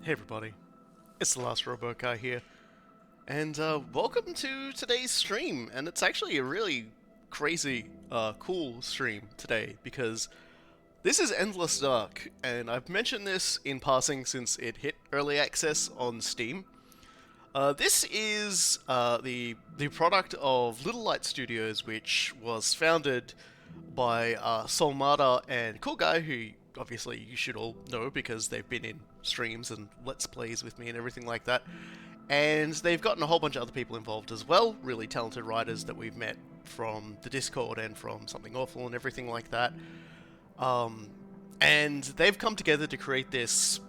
Hey everybody, it's the last Robo Guy here, and welcome to today's stream. And it's actually a really crazy, cool stream today because this is Endless Dark, and I've mentioned this in passing since it hit early access on Steam. This is the product of Little Light Studios, which was founded by Solmada and Cool Guy, who obviously you should all know because they've been in streams and Let's Plays with me and everything like that. And they've gotten a whole bunch of other people involved as well, really talented writers that we've met from the Discord and from Something Awful and everything like that. And they've come together to create this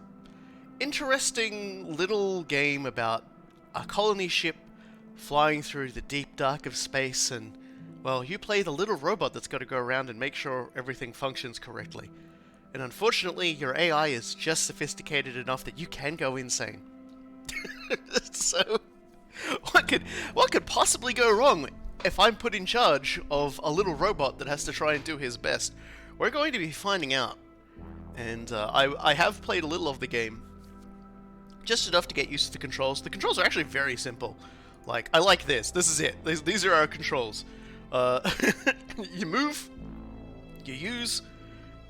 interesting little game about a colony ship flying through the deep dark of space, and, well, you play the little robot that's got to go around and make sure everything functions correctly. And unfortunately, your AI is just sophisticated enough that you can go insane. So, what could possibly go wrong if I'm put in charge of a little robot that has to try and do his best? We're going to be finding out. And I have played a little of the game, just enough to get used to the controls. The controls are actually very simple. Like, I like this. This is it. These are our controls. You move, you use,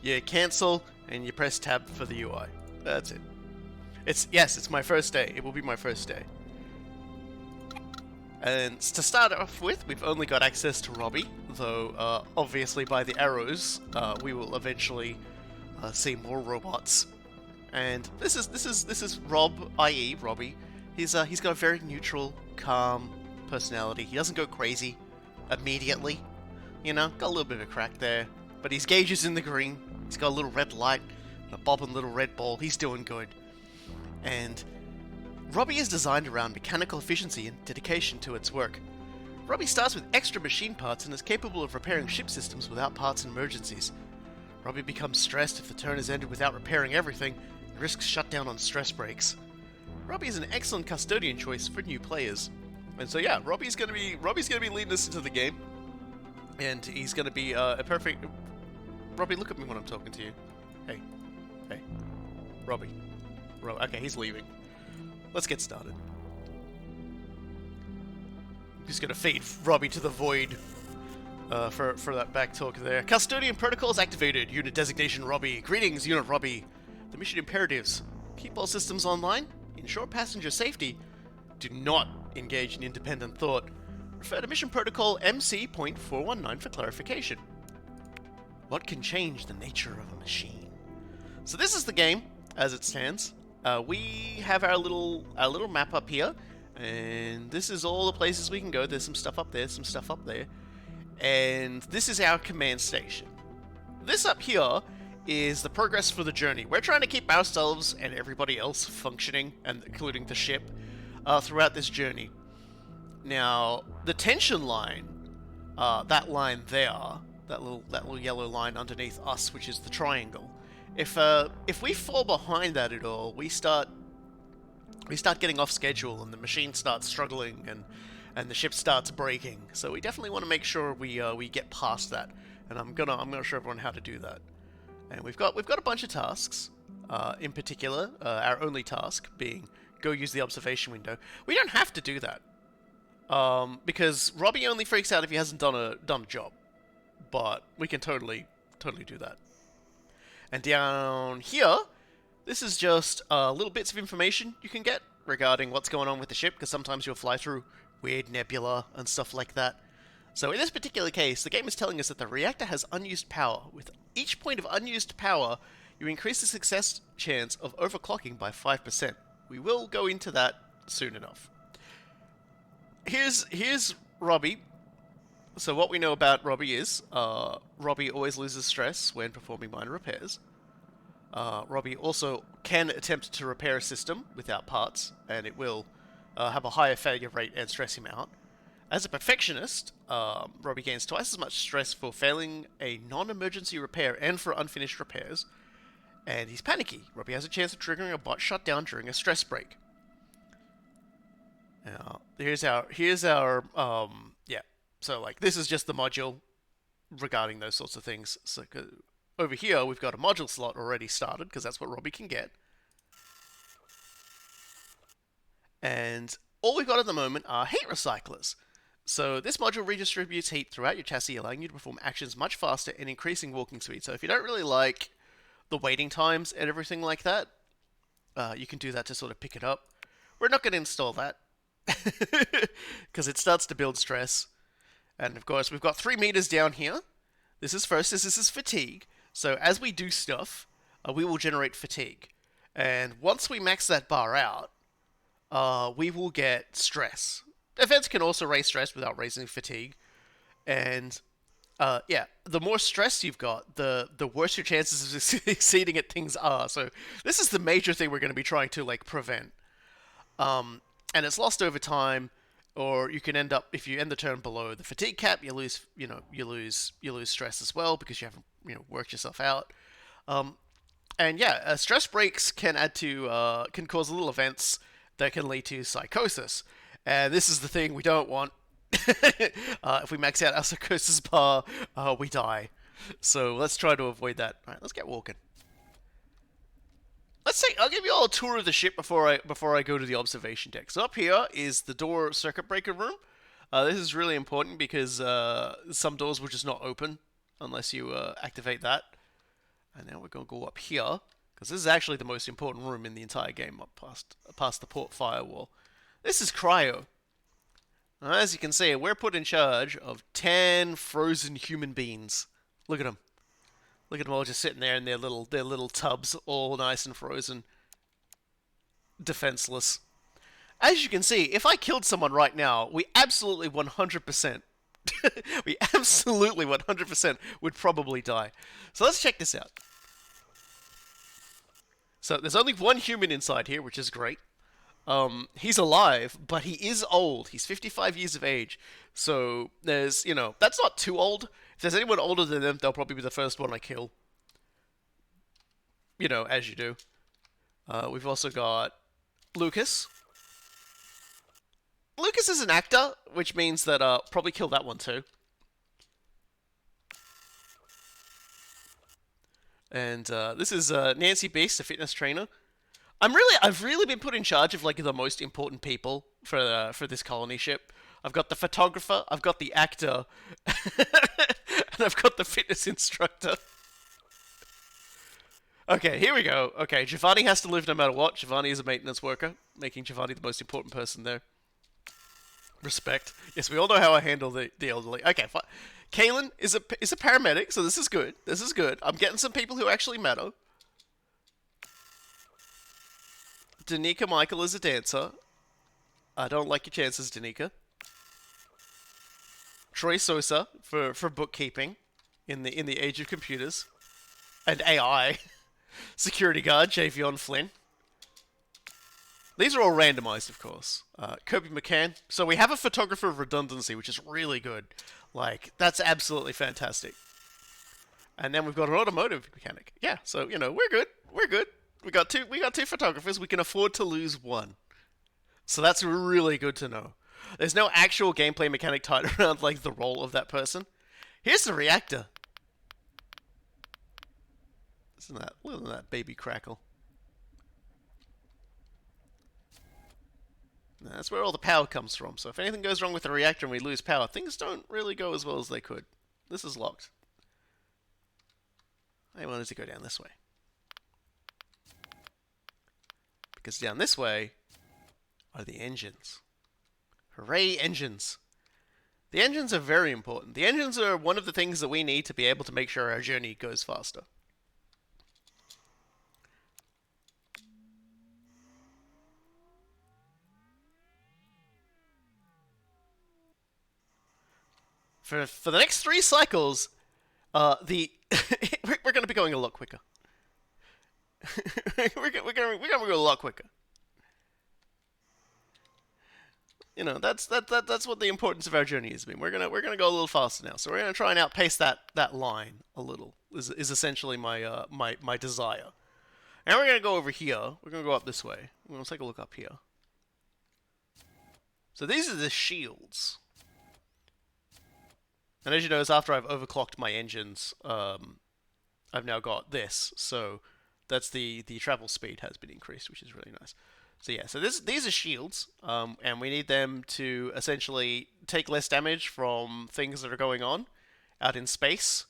you cancel, and you press tab for the UI. That's it. It's my first day. It will be my first day. And to start off with, we've only got access to Robbie, though obviously by the arrows, we will eventually see more robots. And this is Rob, i.e. Robbie. He's got a very neutral, calm personality. He doesn't go crazy immediately. You know, got a little bit of a crack there, but his gauge is in the green. He's got a little red light and a bobbing little red ball. He's doing good. And Robbie is designed around mechanical efficiency and dedication to its work. Robbie starts with extra machine parts and is capable of repairing ship systems without parts and emergencies. Robbie becomes stressed if the turn is ended without repairing everything and risks shutdown on stress breaks. Robbie is an excellent custodian choice for new players. And so yeah, Robbie's gonna be leading us into the game. And he's gonna be a perfect... Robbie, look at me when I'm talking to you. Hey. Robbie. Okay, he's leaving. Let's get started. I'm just gonna feed Robbie to the void for that back talk there. Custodian protocols activated. Unit designation Robbie. Greetings, Unit Robbie. The mission imperatives: keep all systems online, ensure passenger safety, do not engage in independent thought. Refer to mission protocol MC.419 for clarification. What can change the nature of a machine? So this is the game as it stands. We have our little map up here, and this is all the places we can go. There's some stuff up there, some stuff up there, and this is our command station. This up here is the progress for the journey. We're trying to keep ourselves and everybody else functioning, and including the ship, throughout this journey. Now, the tension line, that line there, that little yellow line underneath us, which is the triangle. If we fall behind that at all, we start getting off schedule, and the machine starts struggling, and the ship starts breaking. So we definitely want to make sure we get past that. And I'm gonna show everyone how to do that. And we've got a bunch of tasks. In particular, our only task being go use the observation window. We don't have to do that, because Robbie only freaks out if he hasn't done a job. But we can totally do that. And down here, this is just little bits of information you can get regarding what's going on with the ship, because sometimes you'll fly through weird nebula and stuff like that. So in this particular case, the game is telling us that the reactor has unused power. With each point of unused power, you increase the success chance of overclocking by 5%. We will go into that soon enough. Here's Robbie. So what we know about Robbie is, Robbie always loses stress when performing minor repairs. Robbie also can attempt to repair a system without parts, and it will have a higher failure rate and stress him out. As a perfectionist, Robbie gains twice as much stress for failing a non-emergency repair and for unfinished repairs. And he's panicky. Robbie has a chance of triggering a bot shutdown during a stress break. Now, here's our yeah. So, like, this is just the module regarding those sorts of things. So, over here, we've got a module slot already started, because that's what Robbie can get. And all we've got at the moment are heat recyclers. So this module redistributes heat throughout your chassis, allowing you to perform actions much faster and increasing walking speed. So if you don't really like the waiting times and everything like that, you can do that to sort of pick it up. We're not going to install that because it starts to build stress. And of course, we've got 3 meters down here. This is first, this is fatigue. So as we do stuff, we will generate fatigue. And once we max that bar out, we will get stress. Events can also raise stress without raising fatigue. And yeah, the more stress you've got, the worse your chances of succeeding at things are. So this is the major thing we're going to be trying to like prevent. And it's lost over time, or you can end up if you end the turn below the fatigue cap, you lose you lose stress as well because you haven't worked yourself out. And yeah, stress breaks can add to can cause little events that can lead to psychosis, and this is the thing we don't want. If we max out our psychosis bar, we die. So let's try to avoid that. All right, let's get walking. Let's say I'll give you all a tour of the ship before I go to the observation deck. So up here is the door circuit breaker room. This is really important because some doors will just not open unless you activate that. And now we're going to go up here because this is actually the most important room in the entire game, up past the port firewall. This is cryo. Now, as you can see, we're put in charge of 10 frozen human beings. Look at them. Look at them all just sitting there in their little tubs, all nice and frozen, defenseless. As you can see, if I killed someone right now, we absolutely 100%, we absolutely 100% would probably die. So let's check this out. So there's only one human inside here, which is great. He's alive, but he is old. He's 55 years of age. So there's, that's not too old. If there's anyone older than them, they'll probably be the first one I kill. As you do. We've also got Lucas. Lucas is an actor, which means that probably kill that one too. And this is Nancy Beast, a fitness trainer. I've really been put in charge of like the most important people for this colony ship. I've got the photographer, I've got the actor, and I've got the fitness instructor. Okay, here we go. Okay, Giovanni has to live no matter what. Giovanni is a maintenance worker, making Giovanni the most important person there. Respect. Yes, we all know how I handle the elderly. Okay, fine. Kaylin is a paramedic, so this is good. This is good. I'm getting some people who actually matter. Danica Michael is a dancer. I don't like your chances, Danica. Troy Sosa for bookkeeping in the age of computers and AI. Security guard Javion Flynn. These are all randomized, of course. Kirby McCann. So we have a photographer of redundancy, which is really good. Like, that's absolutely fantastic. And then we've got an automotive mechanic. Yeah, so we're good. We're good. We got two photographers. We can afford to lose one. So that's really good to know. There's no actual gameplay mechanic tied around like the role of that person. Here's the reactor. Look at that baby crackle. Now, that's where all the power comes from. So if anything goes wrong with the reactor and we lose power, things don't really go as well as they could. This is locked. I wanted to go down this way. Because down this way are the engines. Hooray, engines. The engines are very important. The engines are one of the things that we need to be able to make sure our journey goes faster. For the next 3 cycles, we're going to be going a lot quicker. we're going to go a lot quicker. That's what the importance of our journey has been. We're gonna go a little faster now, so we're gonna try and outpace that line a little. Is essentially my my desire. And we're gonna go over here. We're gonna go up this way. We're gonna take a look up here. So these are the shields. And as you notice, after I've overclocked my engines, I've now got this. So that's the travel speed has been increased, which is really nice. So yeah, so these are shields, and we need them to essentially take less damage from things that are going on out in space.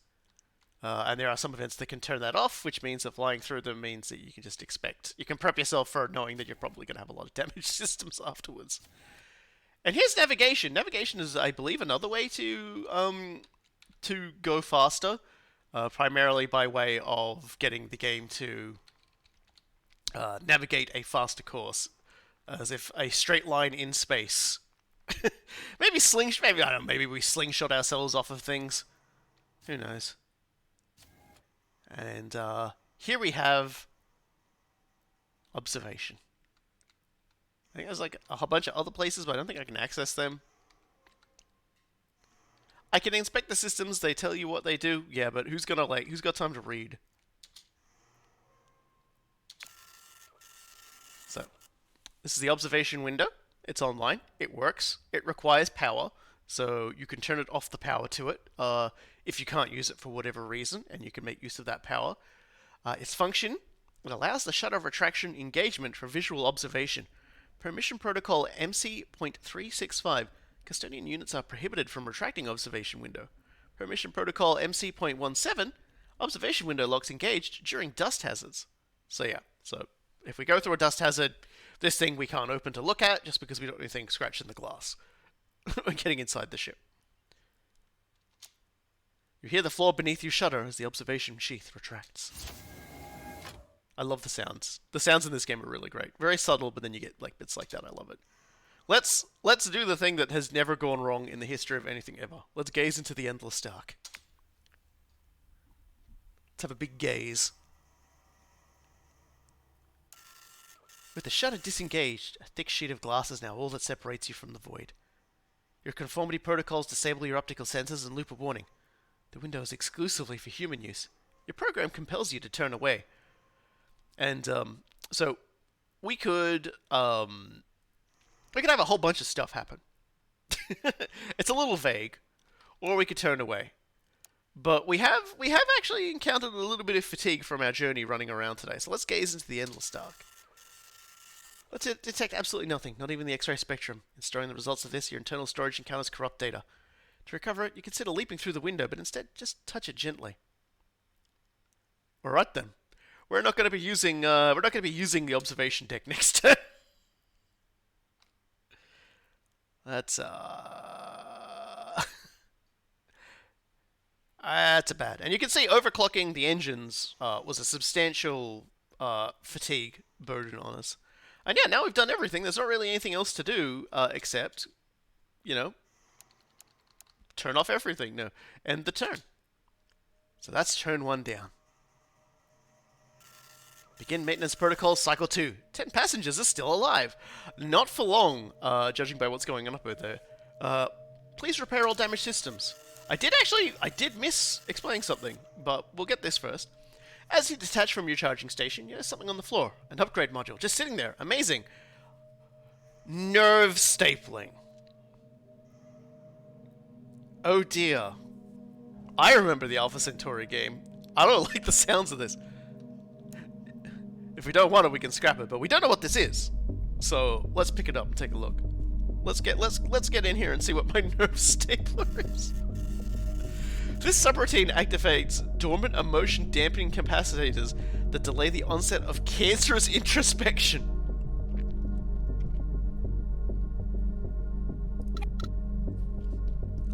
And there are some events that can turn that off, which means that flying through them means that you can just expect, you can prep yourself for knowing that you're probably going to have a lot of damaged systems afterwards. And here's navigation. Navigation is, I believe, another way to go faster, primarily by way of getting the game to navigate a faster course, as if a straight line in space. Maybe I don't know. Maybe we slingshot ourselves off of things. Who knows? And here we have observation. I think there's like a whole bunch of other places, but I don't think I can access them. I can inspect the systems. They tell you what they do. Yeah, but who's got time to read? So, this is the observation window. It's online. It works. It requires power, so you can turn it off the power to it if you can't use it for whatever reason, and you can make use of that power. Its function, it allows the shutter retraction engagement for visual observation. Per mission protocol MC.365, custodian units are prohibited from retracting observation window. Per mission protocol MC.17, observation window locks engaged during dust hazards. So yeah, so if we go through a dust hazard, this thing we can't open to look at just because we don't want anything scratching the glass. We're getting inside the ship. You hear the floor beneath you shudder as the observation sheath retracts. I love the sounds. The sounds in this game are really great. Very subtle, but then you get like bits like that. I love it. Let's do the thing that has never gone wrong in the history of anything ever. Let's gaze into the endless dark. Let's have a big gaze. With the shutter disengaged, a thick sheet of glass is now all that separates you from the void. Your conformity protocols disable your optical sensors and loop a warning. The window is exclusively for human use. Your program compels you to turn away. And so we could have a whole bunch of stuff happen. It's a little vague, or we could turn away. But we have actually encountered a little bit of fatigue from our journey running around today. So let's gaze into the endless dark. Let's detect absolutely nothing, not even the X-ray spectrum. In storing the results of this, your internal storage encounters corrupt data. To recover it, you consider leaping through the window, but instead just touch it gently. All right then. We're not going to be using the observation deck next turn. That's that's bad. And you can see overclocking the engines was a substantial fatigue burden on us. And yeah, now we've done everything. There's not really anything else to do except, turn off everything. No, end the turn. So that's turn 1 down. Begin maintenance protocol, cycle 2. 10 passengers are still alive. Not for long, judging by what's going on up there. Please repair all damaged systems. I did miss explaining something, but we'll get this first. As you detach from your charging station, there's something on the floor. An upgrade module, just sitting there. Amazing. Nerve stapling. Oh dear. I remember the Alpha Centauri game. I don't like the sounds of this. If we don't want it, we can scrap it, but we don't know what this is. So let's pick it up and take a look. Let's get in here and see what my nerve stapler is. This subroutine activates dormant emotion dampening capacitors that delay the onset of cancerous introspection.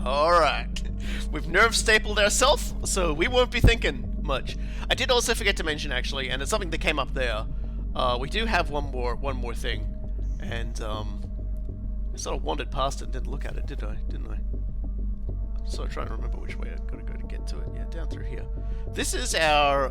Alright. We've nerve stapled ourselves, so we won't be thinking much. I did also forget to mention, actually, and it's something that came up there. We do have one more thing, and I sort of wandered past it and didn't look at it, didn't I? I'm sort of trying to remember which way I've got to go to get to it. Yeah, down through here. This is our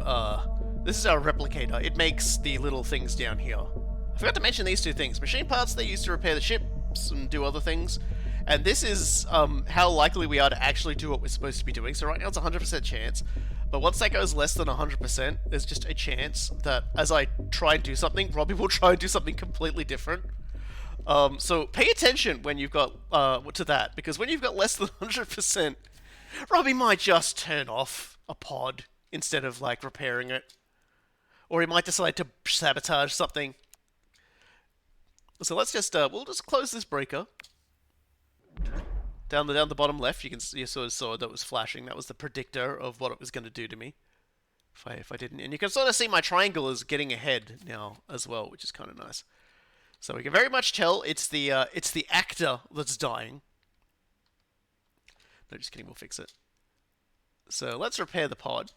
replicator. It makes the little things down here. I forgot to mention these two things. Machine parts they use to repair the ships and do other things. And this is how likely we are to actually do what we're supposed to be doing. So right now it's a 100% chance. But once that goes less than 100%, there's just a chance that as I try and do something, Robbie will try and do something completely different. So pay attention when you've got to that, because when you've got less than 100%, Robbie might just turn off a pod instead of like repairing it, or he might decide to sabotage something. So let's just we'll just close this breaker. Down the bottom left, you sort of saw that was flashing. That was the predictor of what it was going to do to me if I didn't. And you can sort of see my triangle is getting ahead now as well, which is kind of nice. So we can very much tell it's the actor that's dying. No, just kidding. We'll fix it. So let's repair the pod,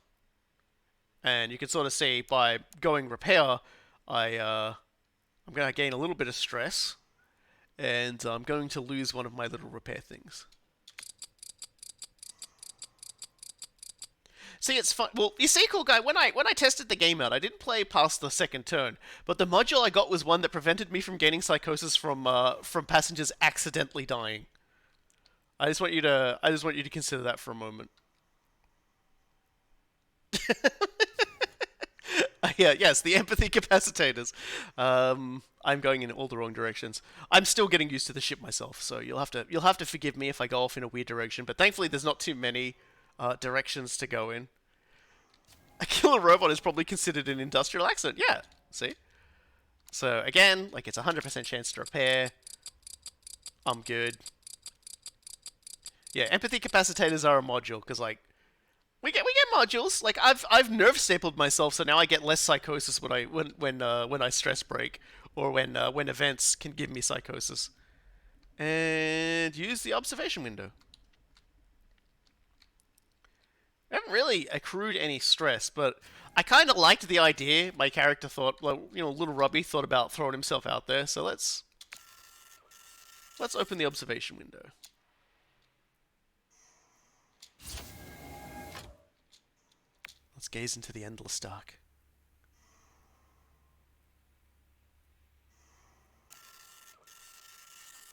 and you can sort of see by going repair, I'm going to gain a little bit of stress, and I'm going to lose one of my little repair things. See, it's fun. Well, you see, cool guy. When I tested the game out, I didn't play past the second turn, but the module I got was one that prevented me from gaining psychosis from passengers accidentally dying. I just want you to consider that for a moment. Yeah, yes, the empathy capacitors. I'm going in all the wrong directions. I'm still getting used to the ship myself, so you'll have to forgive me if I go off in a weird direction. But thankfully, there's not too many directions to go in. A killer robot is probably considered an industrial accident. Yeah, see. So again, like it's 100% chance to repair. I'm good. Yeah, empathy capacitors are a module because like we get modules. Like I've nerve stapled myself, so now I get less psychosis when I stress break or when events can give me psychosis. And use the observation window. I haven't really accrued any stress, but I kind of liked the idea. My character thought, like, little Robbie thought about throwing himself out there. So let's open the observation window. Let's gaze into the endless dark.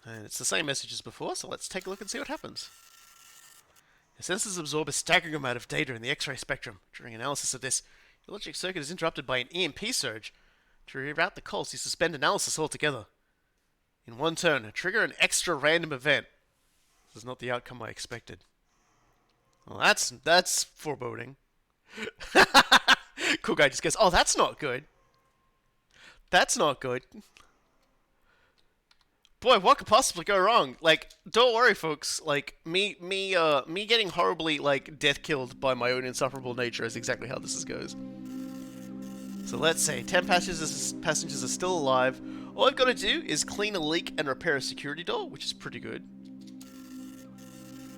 And it's the same message as before, so let's take a look and see what happens. The sensors absorb a staggering amount of data in the X-ray spectrum. During analysis of this, your logic circuit is interrupted by an EMP surge. To reroute the calls, you suspend analysis altogether. In one turn, trigger an extra random event. This is not the outcome I expected. Well, that's foreboding. Cool guy just goes, oh, that's not good. That's not good. Boy, what could possibly go wrong? Like, don't worry, folks. Like, me getting horribly, like, death killed by my own insufferable nature is exactly how this goes. So let's say 10 passengers are still alive. All I've got to do is clean a leak and repair a security door, which is pretty good.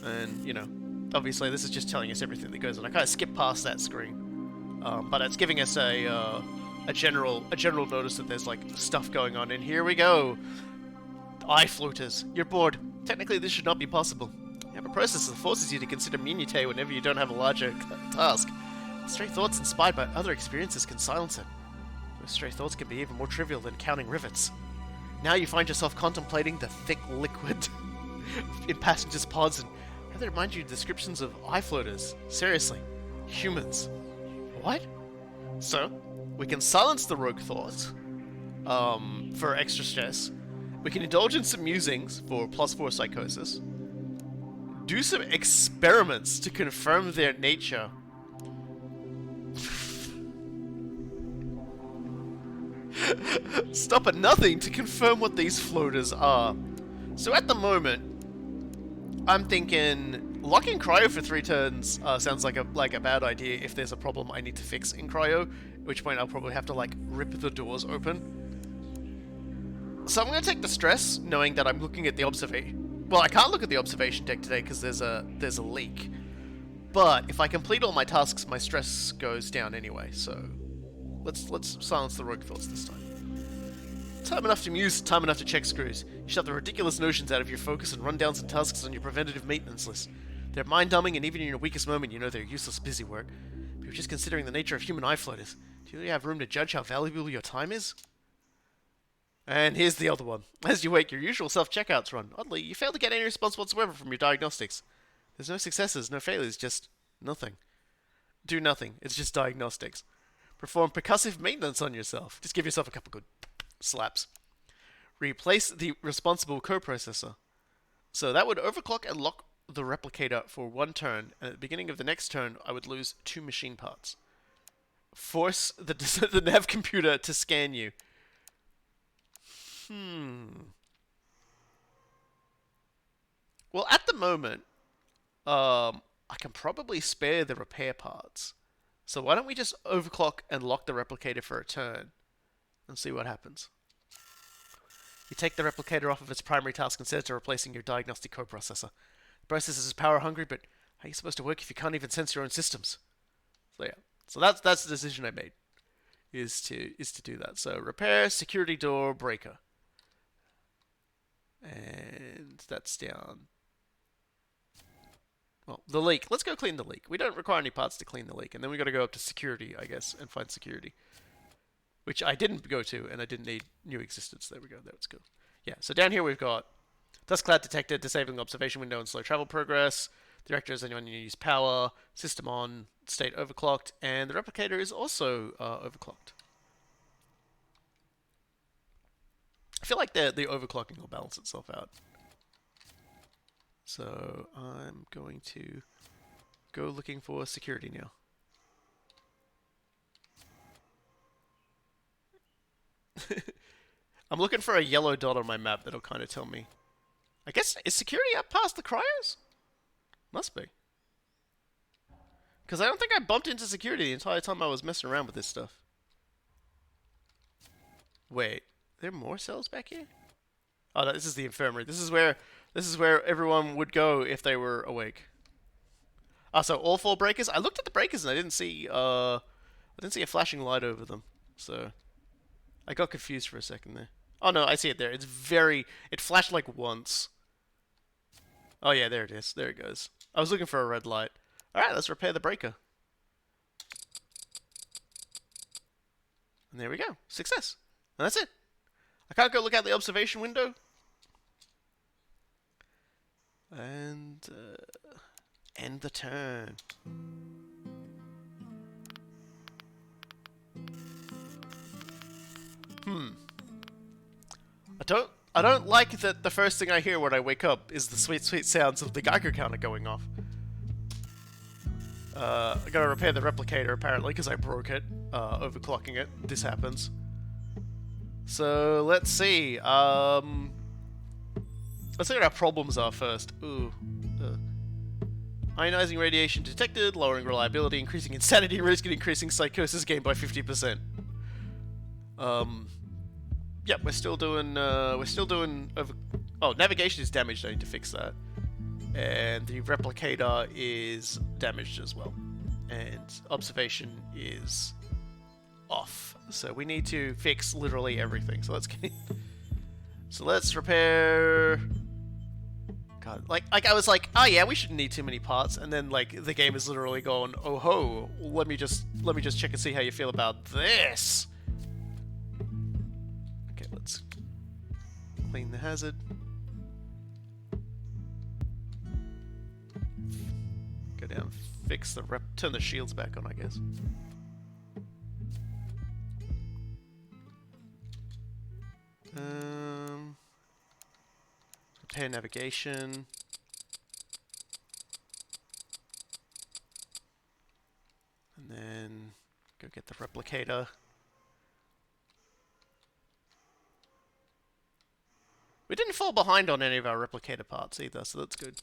And, obviously this is just telling us everything that goes on. I kind of skip past that screen. But it's giving us a general notice that there's, like, stuff going on. And here we go. Eye floaters. You're bored. Technically, this should not be possible. You have a process that forces you to consider minutiae whenever you don't have a larger task. Stray thoughts inspired by other experiences can silence it. Those stray thoughts can be even more trivial than counting rivets. Now you find yourself contemplating the thick liquid in passengers' pods and rather remind you of descriptions of eye floaters. Seriously. Humans. What? So, we can silence the rogue thoughts for extra stress. We can indulge in some musings for +4 psychosis. Do some experiments to confirm their nature. Stop at nothing to confirm what these floaters are. So at the moment, I'm thinking locking cryo for 3 turns sounds like a bad idea if there's a problem I need to fix in cryo, at which point I'll probably have to like rip the doors open. So I'm going to take the stress, knowing that I'm looking at the observation. Well, I can't look at the observation deck today because there's a leak. But if I complete all my tasks, my stress goes down anyway. So let's silence the rogue thoughts this time. Time enough to muse, time enough to check screws. You shut the ridiculous notions out of your focus and rundowns and tasks on your preventative maintenance list. They're mind-numbing, and even in your weakest moment, you know they're useless busy work. But you're just considering the nature of human eye floaters. Do you really have room to judge how valuable your time is? And here's the other one. As you wake, your usual self-checkouts run. Oddly, you fail to get any response whatsoever from your diagnostics. There's no successes, no failures, just nothing. Do nothing. It's just diagnostics. Perform percussive maintenance on yourself. Just give yourself a couple good slaps. Replace the responsible coprocessor. So that would overclock and lock the replicator for 1 turn, and at the beginning of the next turn, I would lose 2 machine parts. Force the nav computer to scan you. Well, at the moment, I can probably spare the repair parts. So why don't we just overclock and lock the replicator for a turn and see what happens. You take the replicator off of its primary task and set it to replacing your diagnostic coprocessor. The processor is power hungry, but how are you supposed to work if you can't even sense your own systems? So yeah, so that's the decision I made, is to do that. So repair security door breaker, and that's down. Well, the leak. Let's go clean the leak. We don't require any parts to clean the leak, and then we got to go up to security, I guess, and find security, which I didn't go to, and I didn't need new existence. There we go. That's good. Yeah. So down here we've got dust cloud detected, disabling observation window and slow travel progress. The reactor is anyone you use power. System on, state overclocked, and the replicator is also overclocked. I feel like the overclocking will balance itself out. So I'm going to go looking for security now. I'm looking for a yellow dot on my map that'll kind of tell me. I guess, is security up past the cryos? Must be. Because I don't think I bumped into security the entire time I was messing around with this stuff. Wait, are there more cells back here? Oh, no, this is the infirmary. This is where everyone would go if they were awake. Ah, so all 4 breakers. I looked at the breakers and I didn't see a flashing light over them. So I got confused for a second there. Oh no, I see it there. It flashed like once. Oh yeah, there it is. There it goes. I was looking for a red light. All right, let's repair the breaker. And there we go. Success. And that's it. I can't go look out the observation window. And end the turn. I don't like that the first thing I hear when I wake up is the sweet, sweet sounds of the Geiger counter going off. I gotta repair the replicator apparently because I broke it, overclocking it. This happens. So let's see. Let's see what our problems are first. Ooh. Ionizing radiation detected, lowering reliability, increasing insanity risk, and increasing psychosis gain by 50%. Yep, we're still doing over. Oh, navigation is damaged. I need to fix that. And the replicator is damaged as well. And observation is off. So we need to fix literally everything. So let's get. So let's repair. God, like I was like, oh yeah, we shouldn't need too many parts, and then like the game is literally going, oh ho, let me just check and see how you feel about this. Okay, let's clean the hazard. Go down, fix the turn the shields back on, I guess. Repair navigation. And then go get the replicator. We didn't fall behind on any of our replicator parts either, so that's good.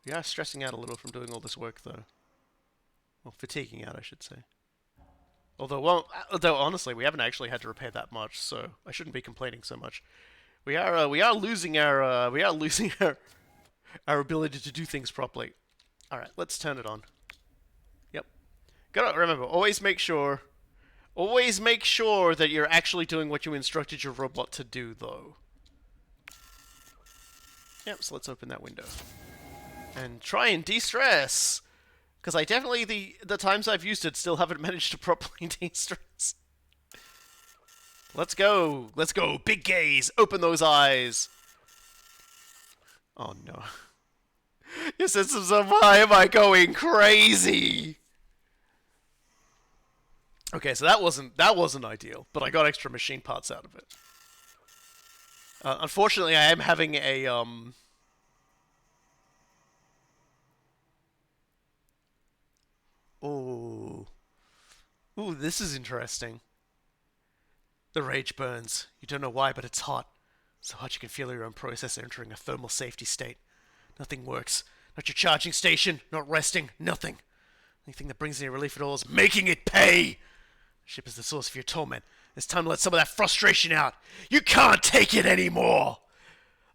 We are stressing out a little from doing all this work, though. Well, fatiguing out, I should say. Although honestly, we haven't actually had to repair that much, so I shouldn't be complaining so much. We are losing our ability to do things properly. All right, let's turn it on. Yep. Gotta remember, always make sure that you're actually doing what you instructed your robot to do, though. Yep. So let's open that window and try and de-stress. Because I definitely, the times I've used it, still haven't managed to properly de-stress. Let's go. Let's go. Big gaze. Open those eyes. Oh, no. Your systems of why am I going crazy? Okay, so that wasn't ideal, but I got extra machine parts out of it. Unfortunately, I am having a, Oh. Ooh, this is interesting. The rage burns. You don't know why, but it's hot. So hot you can feel your own processor entering a thermal safety state. Nothing works. Not your charging station, not resting, nothing. Anything that brings any relief at all is making it pay! The ship is the source of your torment. It's time to let some of that frustration out. You can't take it anymore!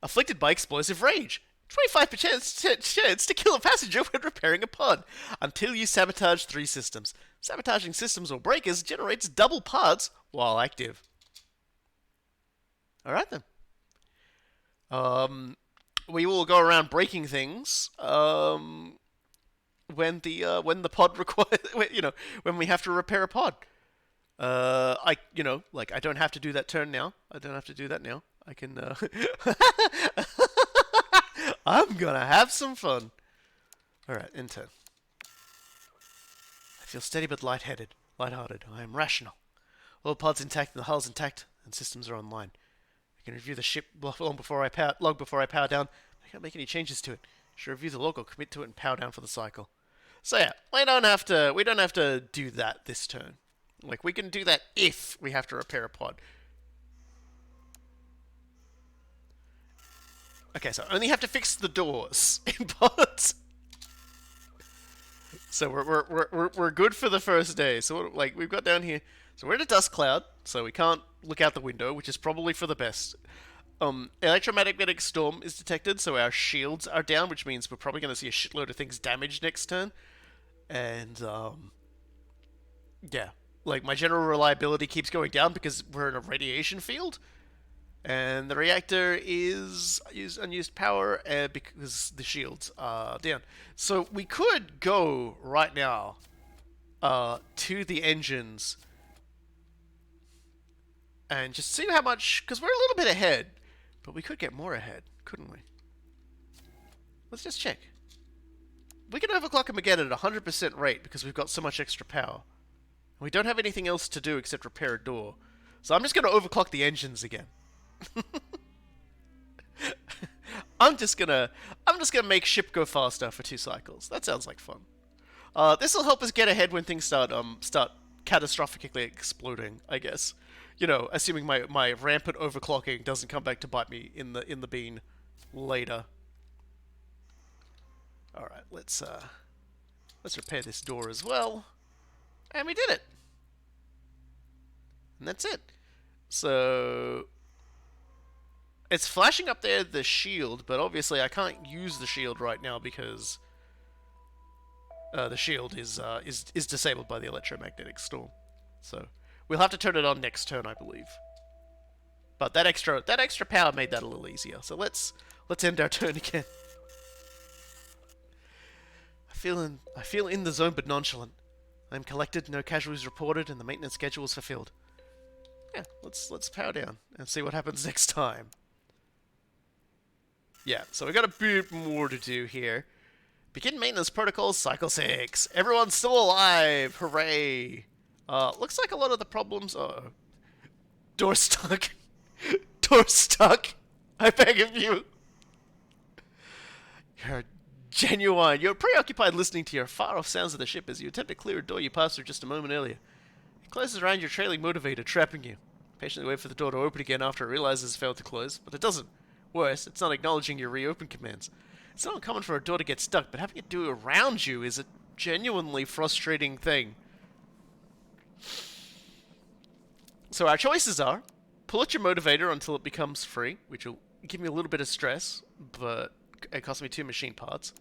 Afflicted by explosive rage. 25% chance to kill a passenger when repairing a pod. Until you sabotage 3 systems. Sabotaging systems or breakers generates double parts while active. Alright then. We will go around breaking things when the pod requires, when we have to repair a pod. I don't have to do that turn now. I don't have to do that now. I can. I'm gonna have some fun. All right, end turn. I feel steady but lighthearted. I am rational. All pods intact and the hull's intact, and systems are online. I can review the ship long before I power down. I can't make any changes to it. I should review the log or commit to it and power down for the cycle. So yeah, we don't have to do that this turn. Like, we can do that if we have to repair a pod. Okay, so I only have to fix the doors in pods. So we're good for the first day. So like we've got down here. So we're in a dust cloud, so we can't look out the window, which is probably for the best. Electromagnetic storm is detected, so our shields are down, which means we're probably going to see a shitload of things damaged next turn. And yeah, like my general reliability keeps going down because we're in a radiation field. And the reactor is unused power because the shields are down. So we could go right now to the engines and just see how much, because we're a little bit ahead, but we could get more ahead, couldn't we? Let's just check. We can overclock them again at 100% rate because we've got so much extra power. We don't have anything else to do except repair a door. So I'm just going to overclock the engines again. I'm just gonna make ship go faster for 2 cycles. That sounds like fun. This will help us get ahead when things start catastrophically exploding, I guess. You know, assuming my rampant overclocking doesn't come back to bite me in the bean later. All right, let's repair this door as well, and we did it. And that's it. So it's flashing up there the shield, but obviously I can't use the shield right now because the shield is disabled by the electromagnetic storm. So we'll have to turn it on next turn, I believe. But that extra power made that a little easier. So let's end our turn again. I feel in the zone but nonchalant. I am collected, no casualties reported, and the maintenance schedule is fulfilled. Yeah, let's power down and see what happens next time. Yeah, so we got a bit more to do here. Begin maintenance protocols, cycle 6. Everyone's still alive! Hooray! Looks like a lot of the problems are... Door stuck. Door stuck! I beg of you! You're genuine. You're preoccupied listening to your far-off sounds of the ship as you attempt to clear a door you passed through just a moment earlier. It closes around your trailing motivator, trapping you. Patiently wait for the door to open again after it realizes it's failed to close, but it doesn't. Worse, it's not acknowledging your reopen commands. It's not uncommon for a door to get stuck, but having it do around you is a genuinely frustrating thing. So our choices are, pull at your motivator until it becomes free, which will give me a little bit of stress, but it costs me 2 machine parts.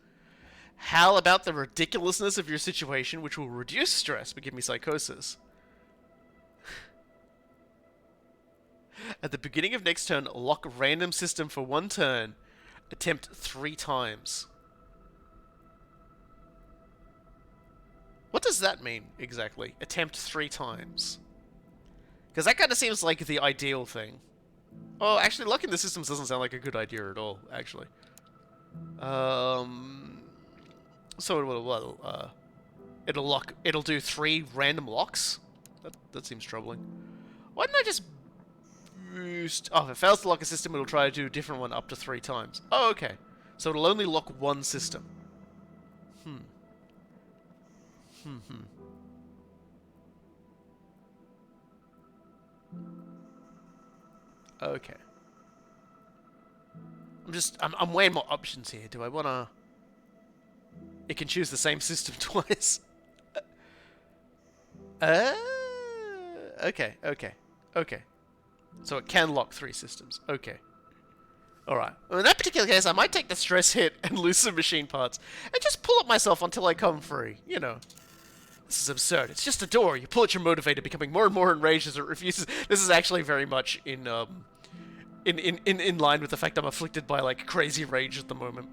Howl about the ridiculousness of your situation, which will reduce stress, but give me psychosis. At the beginning of next turn, lock random system for 1 turn. Attempt 3 times. What does that mean, exactly? Attempt 3 times. Because that kind of seems like the ideal thing. Oh, actually, locking the systems doesn't sound like a good idea at all, actually. So it'll do 3 random locks? That seems troubling. Why didn't I just boost... Oh, if it fails to lock a system, it'll try to do a different one up to 3 times. Oh, okay. So it'll only lock 1 system. Okay. I'm weighing more options here. Do I wanna... It can choose the same system twice. Okay. So it can lock 3 systems. Okay. Alright. Well, in that particular case, I might take the stress hit and lose some machine parts. And just pull up myself until I come free. You know. This is absurd. It's just a door. You pull at your motivator, becoming more and more enraged as it refuses. This is actually very much in line with the fact I'm afflicted by, like, crazy rage at the moment.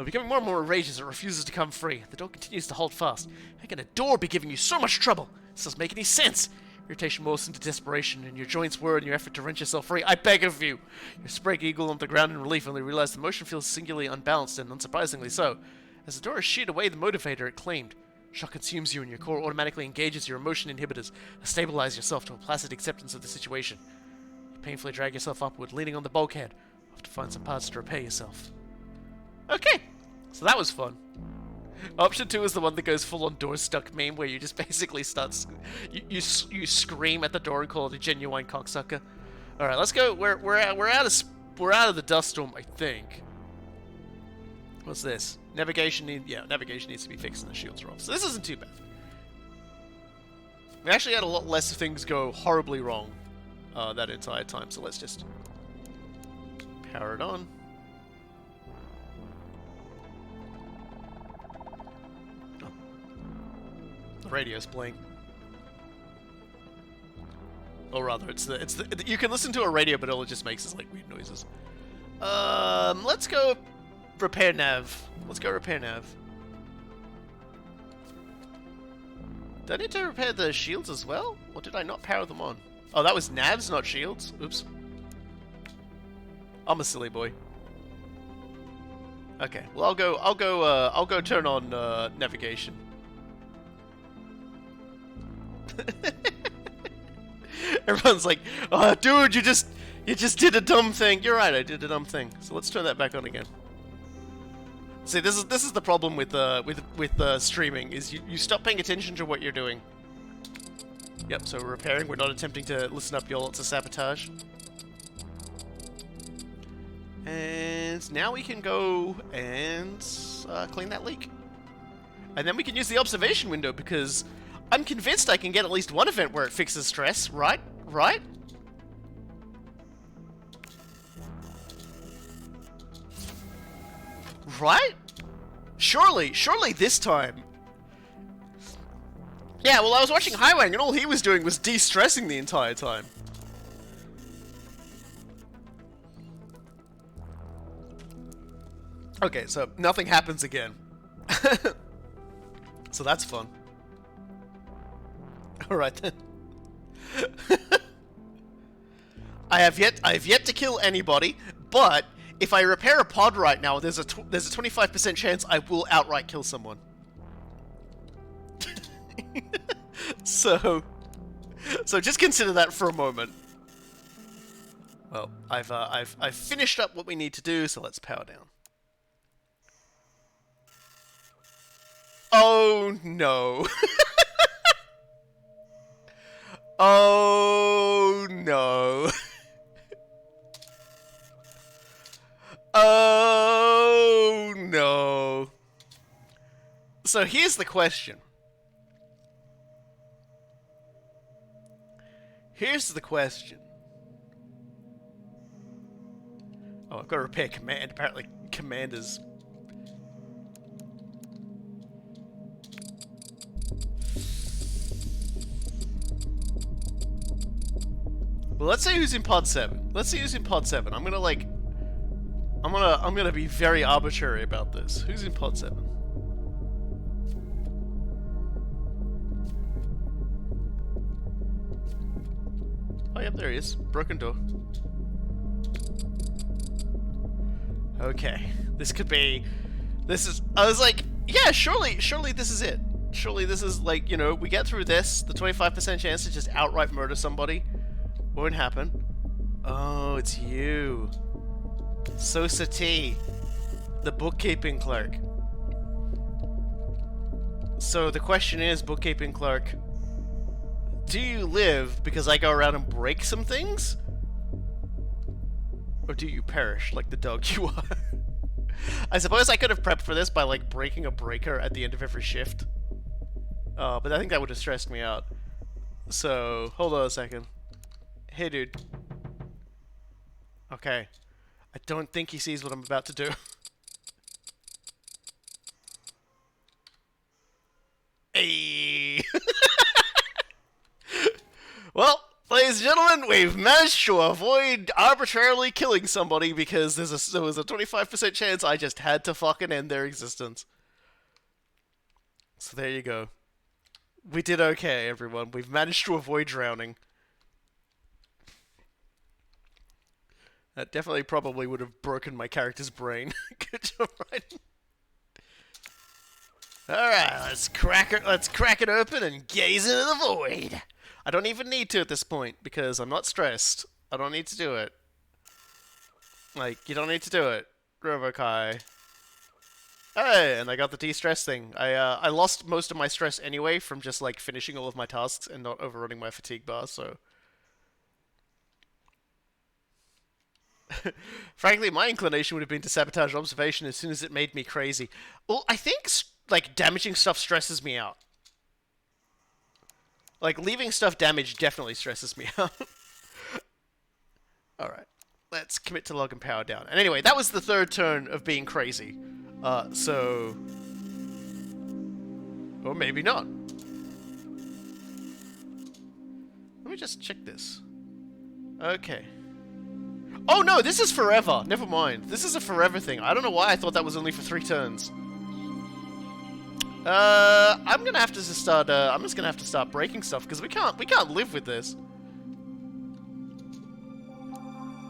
Becoming more and more enraged as it refuses to come free. The door continues to hold fast. How can a door be giving you so much trouble? This doesn't make any sense. Irritation morphs into desperation, and your joints whir in your effort to wrench yourself free. I beg of you! You spread eagle on the ground in relief, only realize the motion feels singularly unbalanced, and unsurprisingly so. As the door is sheared away the motivator it claimed. Shock consumes you, and your core automatically engages your emotion inhibitors to stabilize yourself to a placid acceptance of the situation. You painfully drag yourself upward, leaning on the bulkhead. You have to find some parts to repair yourself. Okay, so that was fun. Option 2 is the one that goes full-on door-stuck meme, where you just basically start... You scream at the door and call it a genuine cocksucker. Alright, let's go. We're out of the dust storm, I think. What's this? Navigation navigation needs to be fixed and the shields are off. So this isn't too bad. We actually had a lot less things go horribly wrong that entire time, so let's just power it on. The radio's playing. Or rather, it's the you can listen to a radio, but all it just makes is like weird noises. Let's go repair nav. Let's go repair nav. Do I need to repair the shields as well? Or did I not power them on? Oh, that was navs, not shields. Oops. I'm a silly boy. Okay, well I'll go turn on navigation. Everyone's like, "Oh, dude, you just did a dumb thing." You're right, I did a dumb thing. So let's turn that back on again. See, this is the problem with streaming is you stop paying attention to what you're doing. Yep. So we're repairing. We're not attempting to listen up your lots of sabotage. And now we can go and clean that leak. And then we can use the observation window because I'm convinced I can get at least one event where it fixes stress, right? Right? Right? Surely this time. Yeah, well I was watching Highwang and all he was doing was de-stressing the entire time. Okay, so nothing happens again. So that's fun. Alright then. I have yet to kill anybody, but if I repair a pod right now, there's a 25% chance I will outright kill someone. So just consider that for a moment. Well, I've finished up what we need to do, so let's power down. Oh no. Oh no. Oh no. So here's the question. Oh, I've got to repair command. Apparently command is... Well, let's say who's in pod 7. Let's see who's in pod 7. I'm gonna be very arbitrary about this. Who's in pod 7? Oh, yep, there he is. Broken door. Okay. This could be... I was like, yeah, surely this is it. Surely this is like, you know, we get through this, the 25% chance to just outright murder somebody won't happen. Oh, it's you. Sosa T, the bookkeeping clerk. So the question is, bookkeeping clerk, do you live because I go around and break some things? Or do you perish like the dog you are? I suppose I could have prepped for this by, like, breaking a breaker at the end of every shift. But I think that would have stressed me out. So, hold on a second. Hey, dude. Okay. I don't think he sees what I'm about to do. Hey! Well, ladies and gentlemen, we've managed to avoid arbitrarily killing somebody because there was a 25% chance I just had to fucking end their existence. So there you go. We did okay, everyone. We've managed to avoid drowning. That definitely probably would have broken my character's brain. Good job, right? Alright, let's crack it open and gaze into the void. I don't even need to at this point, because I'm not stressed. I don't need to do it. Like, you don't need to do it. Robokai. Hey, and I got the de-stress thing. I lost most of my stress anyway from just, like, finishing all of my tasks and not overrunning my fatigue bar, so... Frankly, my inclination would have been to sabotage observation as soon as it made me crazy. Well, I think, like, damaging stuff stresses me out. Like, leaving stuff damaged definitely stresses me out. Alright. Let's commit to log and power down. And anyway, that was the third turn of being crazy. So... Or maybe not. Let me just check this. Okay. Oh no, this is forever! Never mind. This is a forever thing. I don't know why I thought that was only for 3 turns. I'm gonna have to just start, I'm just gonna have to start breaking stuff, because we can't live with this.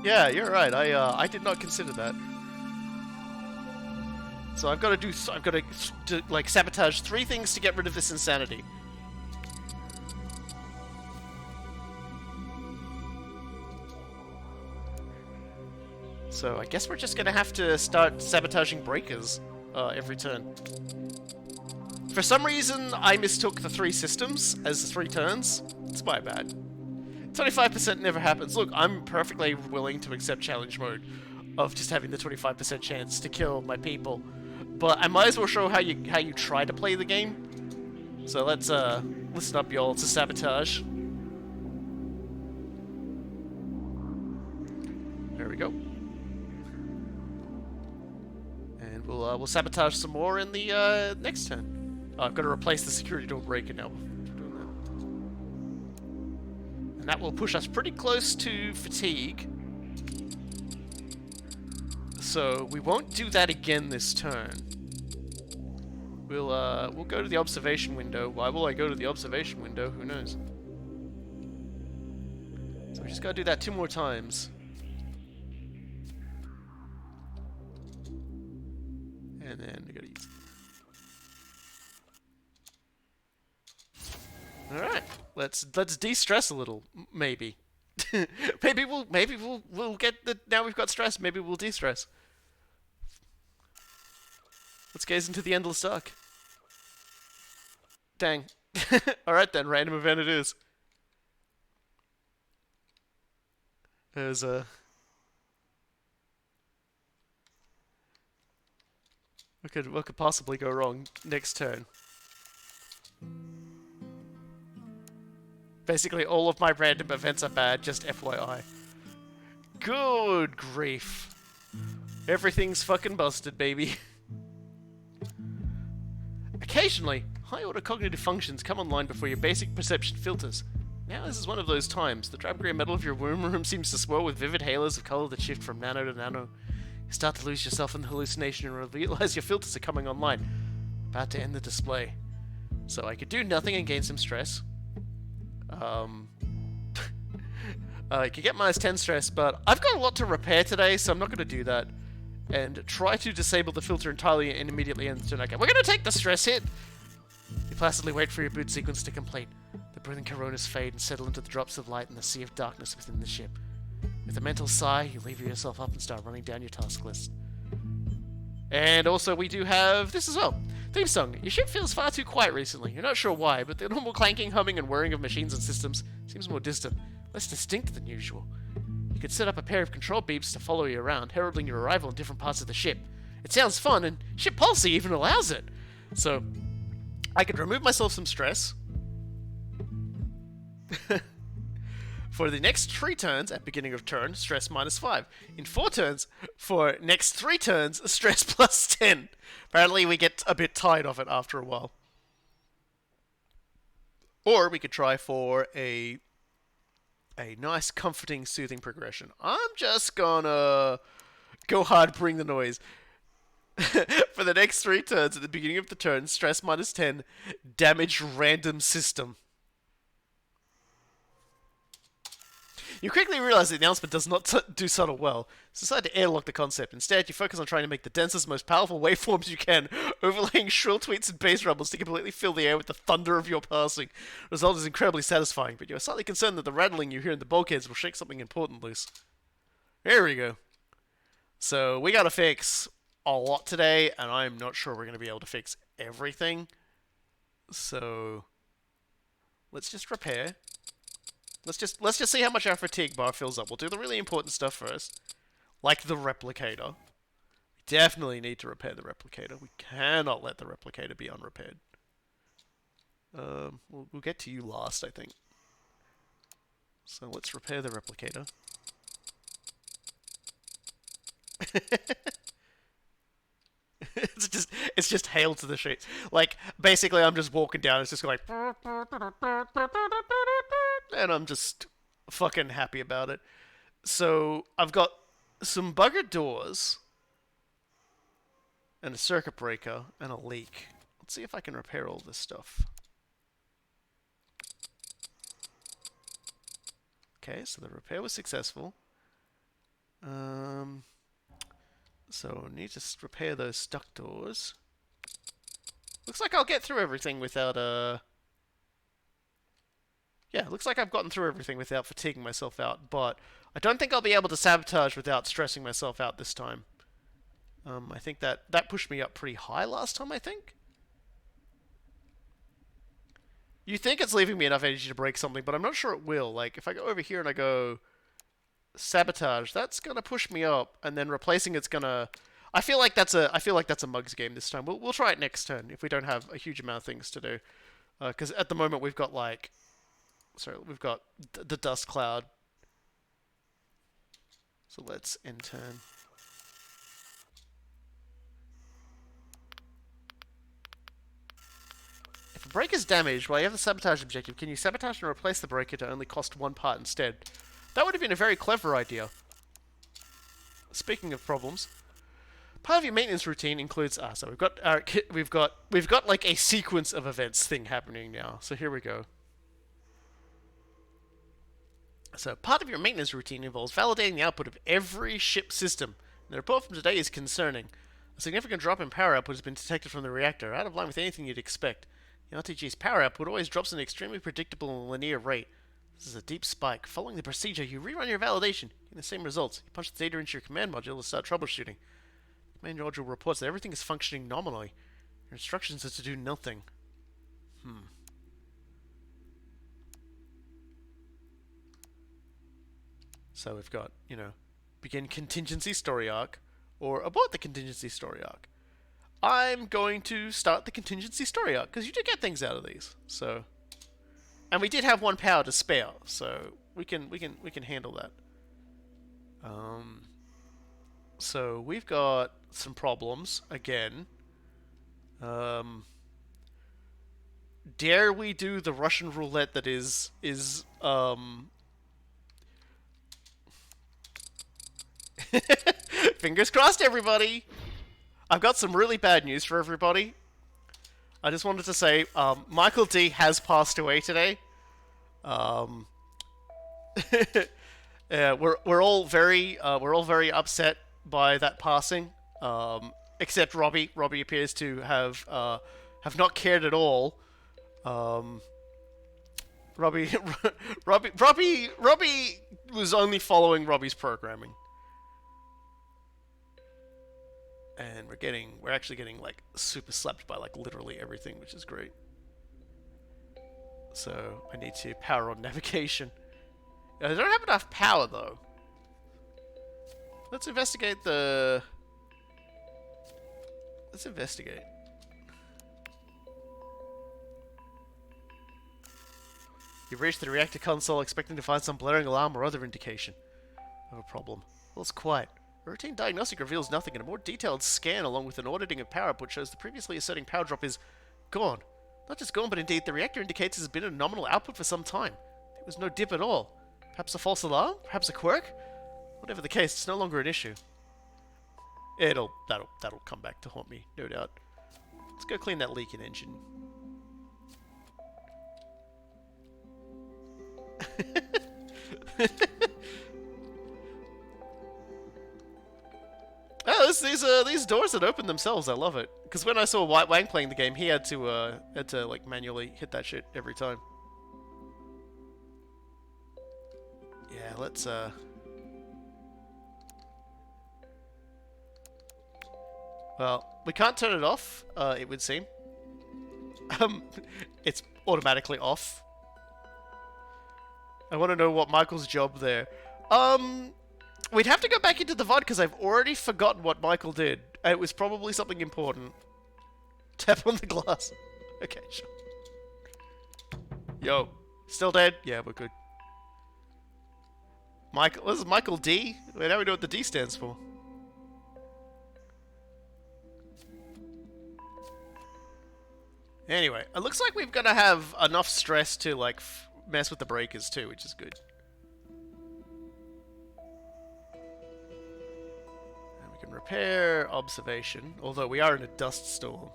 Yeah, you're right, I did not consider that. So I've got to like, sabotage 3 things to get rid of this insanity. So I guess we're just gonna have to start sabotaging breakers, every turn. For some reason, I mistook the 3 systems as 3 turns. It's my bad. 25% never happens. Look, I'm perfectly willing to accept challenge mode of just having the 25% chance to kill my people. But I might as well show how you try to play the game. So let's listen up, y'all, to Sabotage. There we go. And we'll sabotage some more in the next turn. I've got to replace the security door breaker now. And that will push us pretty close to fatigue. So we won't do that again this turn. We'll go to the observation window. Why will I go to the observation window? Who knows? So we just gotta do that 2 more times. And then we gotta use. All right, let's de-stress a little, maybe. maybe we'll get the, now we've got stress. Maybe we'll de-stress. Let's gaze into the endless dark. Dang. All right then, random event it is. There's a. What could possibly go wrong next turn? Basically, all of my random events are bad, just FYI. Good grief. Everything's fucking busted, baby. Occasionally, high-order cognitive functions come online before your basic perception filters. Now this is one of those times. The drab grey metal of your womb room seems to swirl with vivid halos of colour that shift from nano to nano. You start to lose yourself in the hallucination and realize your filters are coming online. About to end the display. So I could do nothing and gain some stress. You could get minus 10 stress, but I've got a lot to repair today, so I'm not going to do that. And try to disable the filter entirely and immediately end the turn. Okay, we're going to take the stress hit. You placidly wait for your boot sequence to complete. The breathing coronas fade and settle into the drops of light in the sea of darkness within the ship. With a mental sigh, you lever yourself up and start running down your task list. And also we do have this as well. Theme song. Your ship feels far too quiet recently. You're not sure why, but the normal clanking, humming, and whirring of machines and systems seems more distant, less distinct than usual. You could set up a pair of control beeps to follow you around, heralding your arrival in different parts of the ship. It sounds fun, and ship policy even allows it. So, I could remove myself some stress. For the next 3 turns, at beginning of turn, stress -5. In 4 turns, for next 3 turns, stress +10. Apparently we get a bit tired of it after a while. Or we could try for a nice, comforting, soothing progression. I'm just gonna go hard, bring the noise. For the next 3 turns, at the beginning of the turn, stress -10, damage random system. You quickly realize the announcement does not do subtle well. It's decided to airlock the concept. Instead, you focus on trying to make the densest, most powerful waveforms you can, overlaying shrill tweets and bass rumbles to completely fill the air with the thunder of your passing. The result is incredibly satisfying, but you are slightly concerned that the rattling you hear in the bulkheads will shake something important loose. There we go. So, we gotta fix a lot today, and I'm not sure we're gonna be able to fix everything. So, let's just repair. Let's just see how much our fatigue bar fills up. We'll do the really important stuff first, like the replicator. We definitely need to repair the replicator. We cannot let the replicator be unrepaired. We'll get to you last, I think. So let's repair the replicator. it's just hail to the sheets. Like, basically I'm just walking down, it's just like, and I'm just fucking happy about it. So I've got some buggered doors and a circuit breaker and a leak. Let's see if I can repair all this stuff. Okay, so the repair was successful. So I need to repair those stuck doors. Looks like I'll get through everything without yeah, looks like I've gotten through everything without fatiguing myself out, but I don't think I'll be able to sabotage without stressing myself out this time. I think that pushed me up pretty high last time, I think. You think it's leaving me enough energy to break something, but I'm not sure it will. Like, if I go over here and I go Sabotage, that's gonna push me up, and then replacing it's gonna... I feel like that's a mugs game this time. We'll try it next turn if we don't have a huge amount of things to do. Because at the moment we've got like... Sorry, we've got the dust cloud. So let's end turn. If a break is damaged while you have the sabotage objective, can you sabotage and replace the breaker to only cost 1 part instead? That would have been a very clever idea. Speaking of problems, part of your maintenance routine includes so we've got like a sequence of events thing happening now. So here we go. So part of your maintenance routine involves validating the output of every ship system. And the report from today is concerning. A significant drop in power output has been detected from the reactor, out of line with anything you'd expect. The RTG's power output always drops at an extremely predictable and linear rate. This is a deep spike. Following the procedure, you rerun your validation, getting the same results. You punch the data into your command module to start troubleshooting. The command module reports that everything is functioning nominally. Your instructions are to do nothing. So we've got, you know, begin contingency story arc, or abort the contingency story arc. I'm going to start the contingency story arc, because you do get things out of these, so... And we did have 1 power to spare, so we can handle that. So we've got some problems again. Dare we do the Russian roulette that is Fingers crossed, everybody. I've got some really bad news for everybody. I just wanted to say, Michael D has passed away today. Yeah, we're all very upset by that passing. Except Robbie. Robbie appears to have not cared at all. Robbie was only following Robbie's programming. And we're actually getting like super slapped by like literally everything, which is great. So I need to power on navigation. I don't have enough power though. Let's investigate the... Let's investigate. You've reached the reactor console expecting to find some blaring alarm or other indication of a problem. Well, it's quiet. A routine diagnostic reveals nothing, and a more detailed scan along with an auditing of power output shows the previously asserting power drop is gone. Not just gone, but indeed the reactor indicates there's been a nominal output for some time. There was no dip at all. Perhaps a false alarm? Perhaps a quirk? Whatever the case, it's no longer an issue. That'll come back to haunt me, no doubt. Let's go clean that leaking engine. Oh, these doors that open themselves. I love it. Because when I saw White Wang playing the game, he had to like manually hit that shit every time. Yeah, let's well, we can't turn it off. It would seem. It's automatically off. I want to know what Michael's job there. We'd have to go back into the VOD because I've already forgotten what Michael did. It was probably something important. Tap on the glass. Okay, sure. Yo, still dead? Yeah, we're good. Michael, this is Michael D. Wait, now we know what the D stands for. Anyway, it looks like we're gonna have enough stress to like mess with the breakers too, which is good. And we can repair observation, although we are in a dust storm,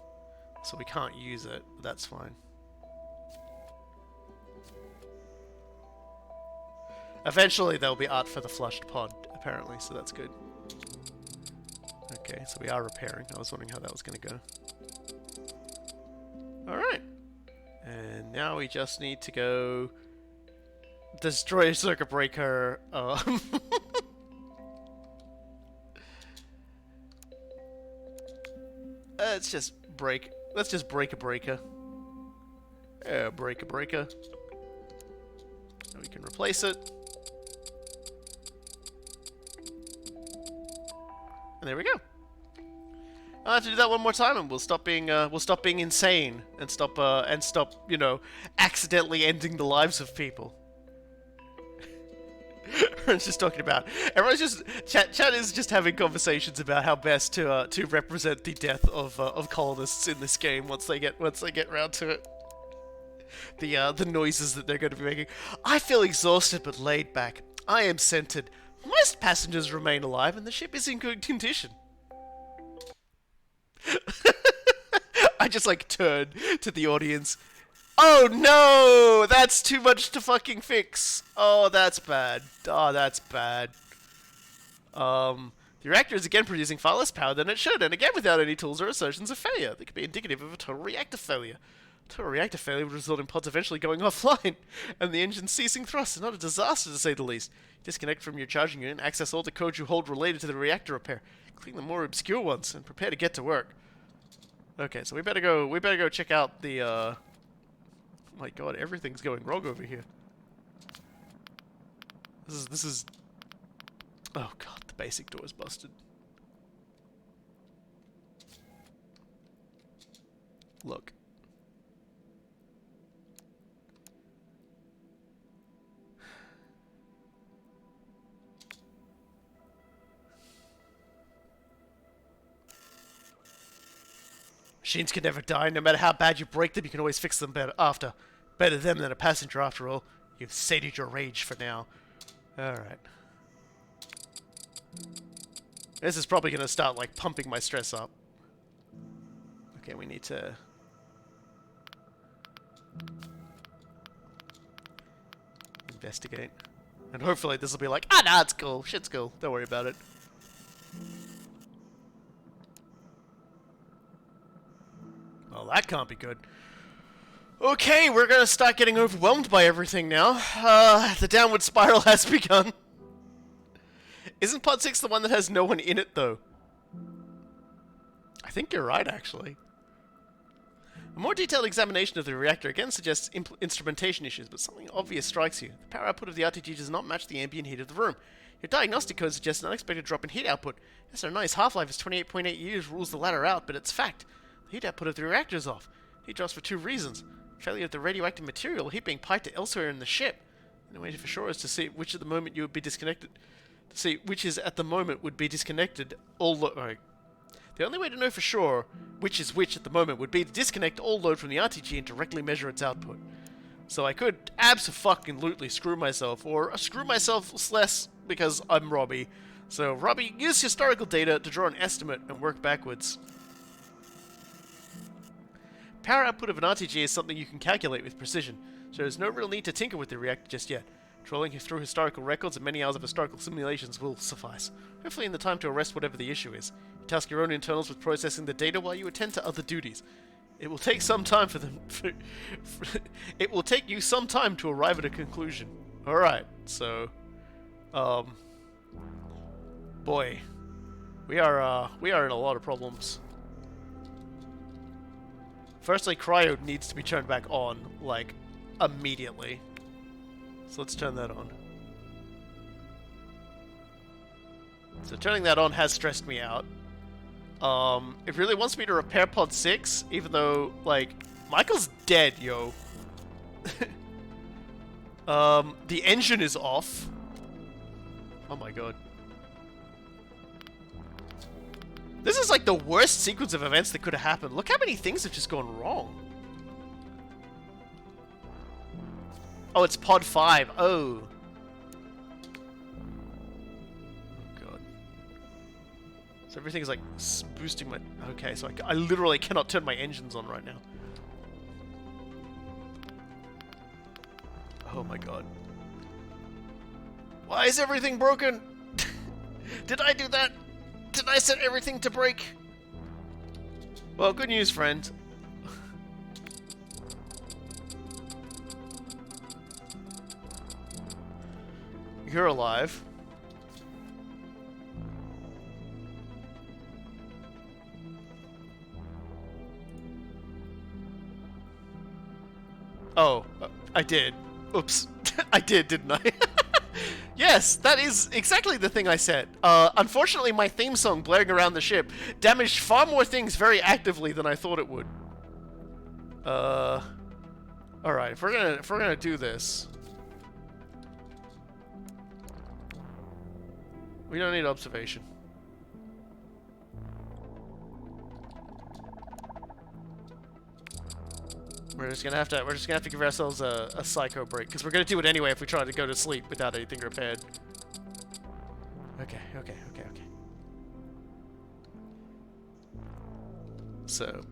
so we can't use it, but that's fine. Eventually there'll be art for the flushed pod, apparently, so that's good. Okay, so we are repairing. I was wondering how that was gonna go. Alright. And now we just need to go destroy a circuit breaker. Let's just break a breaker. Break a breaker. And we can replace it. And there we go. I'll have to do that one more time, and we'll stop being insane, and stop, you know, accidentally ending the lives of people. Everyone's just talking about. Everyone's just chat is just having conversations about how best to represent the death of colonists in this game once they get around to it. The noises that they're going to be making. I feel exhausted but laid back. I am centered. Most passengers remain alive, and the ship is in good condition. I just like turn to the audience. Oh no! That's too much to fucking fix. Oh, that's bad. Oh, that's bad. The reactor is again producing far less power than it should, and again without any tools or assertions of failure. They could be indicative of a total reactor failure. Total reactor failure would result in pods eventually going offline, and the engine ceasing thrust. Not a disaster, to say the least. Disconnect from your charging unit, access all the codes you hold related to the reactor repair. Clean the more obscure ones, and prepare to get to work. Okay, so we better go check out the, oh my god, everything's going wrong over here. This is... Oh god, the basic door is busted. Look. Machines can never die. No matter how bad you break them, you can always fix them better after. Better them than a passenger, after all. You've sated your rage for now. Alright. This is probably going to start, like, pumping my stress up. Okay, we need to... investigate. And hopefully this will be like, ah, nah, it's cool. Shit's cool. Don't worry about it. Well, that can't be good. Okay, we're gonna start getting overwhelmed by everything now. The downward spiral has begun. Isn't Pod 6 the one that has no one in it, though? I think you're right, actually. A more detailed examination of the reactor again suggests instrumentation issues, but something obvious strikes you. The power output of the RTG does not match the ambient heat of the room. Your diagnostic code suggests an unexpected drop in heat output. Yes, our nice half-life is 28.8 years, rules the latter out, but it's fact. The heat output of the reactor is off. Heat drops for two reasons. Failure of the radioactive material, heat being piped to elsewhere in the ship. The way for sure is to see which at the moment you would be disconnected. To see which is at the moment would be disconnected. The only way to know for sure which is which at the moment would be to disconnect all load from the RTG and directly measure its output. So I could abso-fucking-lutely screw myself, or screw myself less because I'm Robbie. So Robbie, use historical data to draw an estimate and work backwards. Power output of an RTG is something you can calculate with precision, so there's no real need to tinker with the reactor just yet. Trolling through historical records and many hours of historical simulations will suffice, hopefully in the time to arrest whatever the issue is. You task your own internals with processing the data while you attend to other duties. It will take some time for them. It will take you some time to arrive at a conclusion. All right, so, boy, we are in a lot of problems. Firstly, cryo needs to be turned back on, like, immediately. So let's turn that on. So turning that on has stressed me out. It really wants me to repair pod 6, even though, like, Michael's dead, yo. The engine is off. Oh my god. This is like the worst sequence of events that could have happened. Look how many things have just gone wrong. Oh, it's pod 5. Oh. God. So everything's like boosting my... Okay, so I literally cannot turn my engines on right now. Oh my god. Why is everything broken? Did I do that? Did I set everything to break? Well, good news, friend. You're alive. Oh, I did. Oops. I did, didn't I? Yes, that is exactly the thing I said. Unfortunately, my theme song blaring around the ship damaged far more things very actively than I thought it would. Alright, if we're gonna do this, we don't need observation. We're just gonna have to give ourselves a psycho break, because we're gonna do it anyway if we try to go to sleep without anything repaired. Okay. So,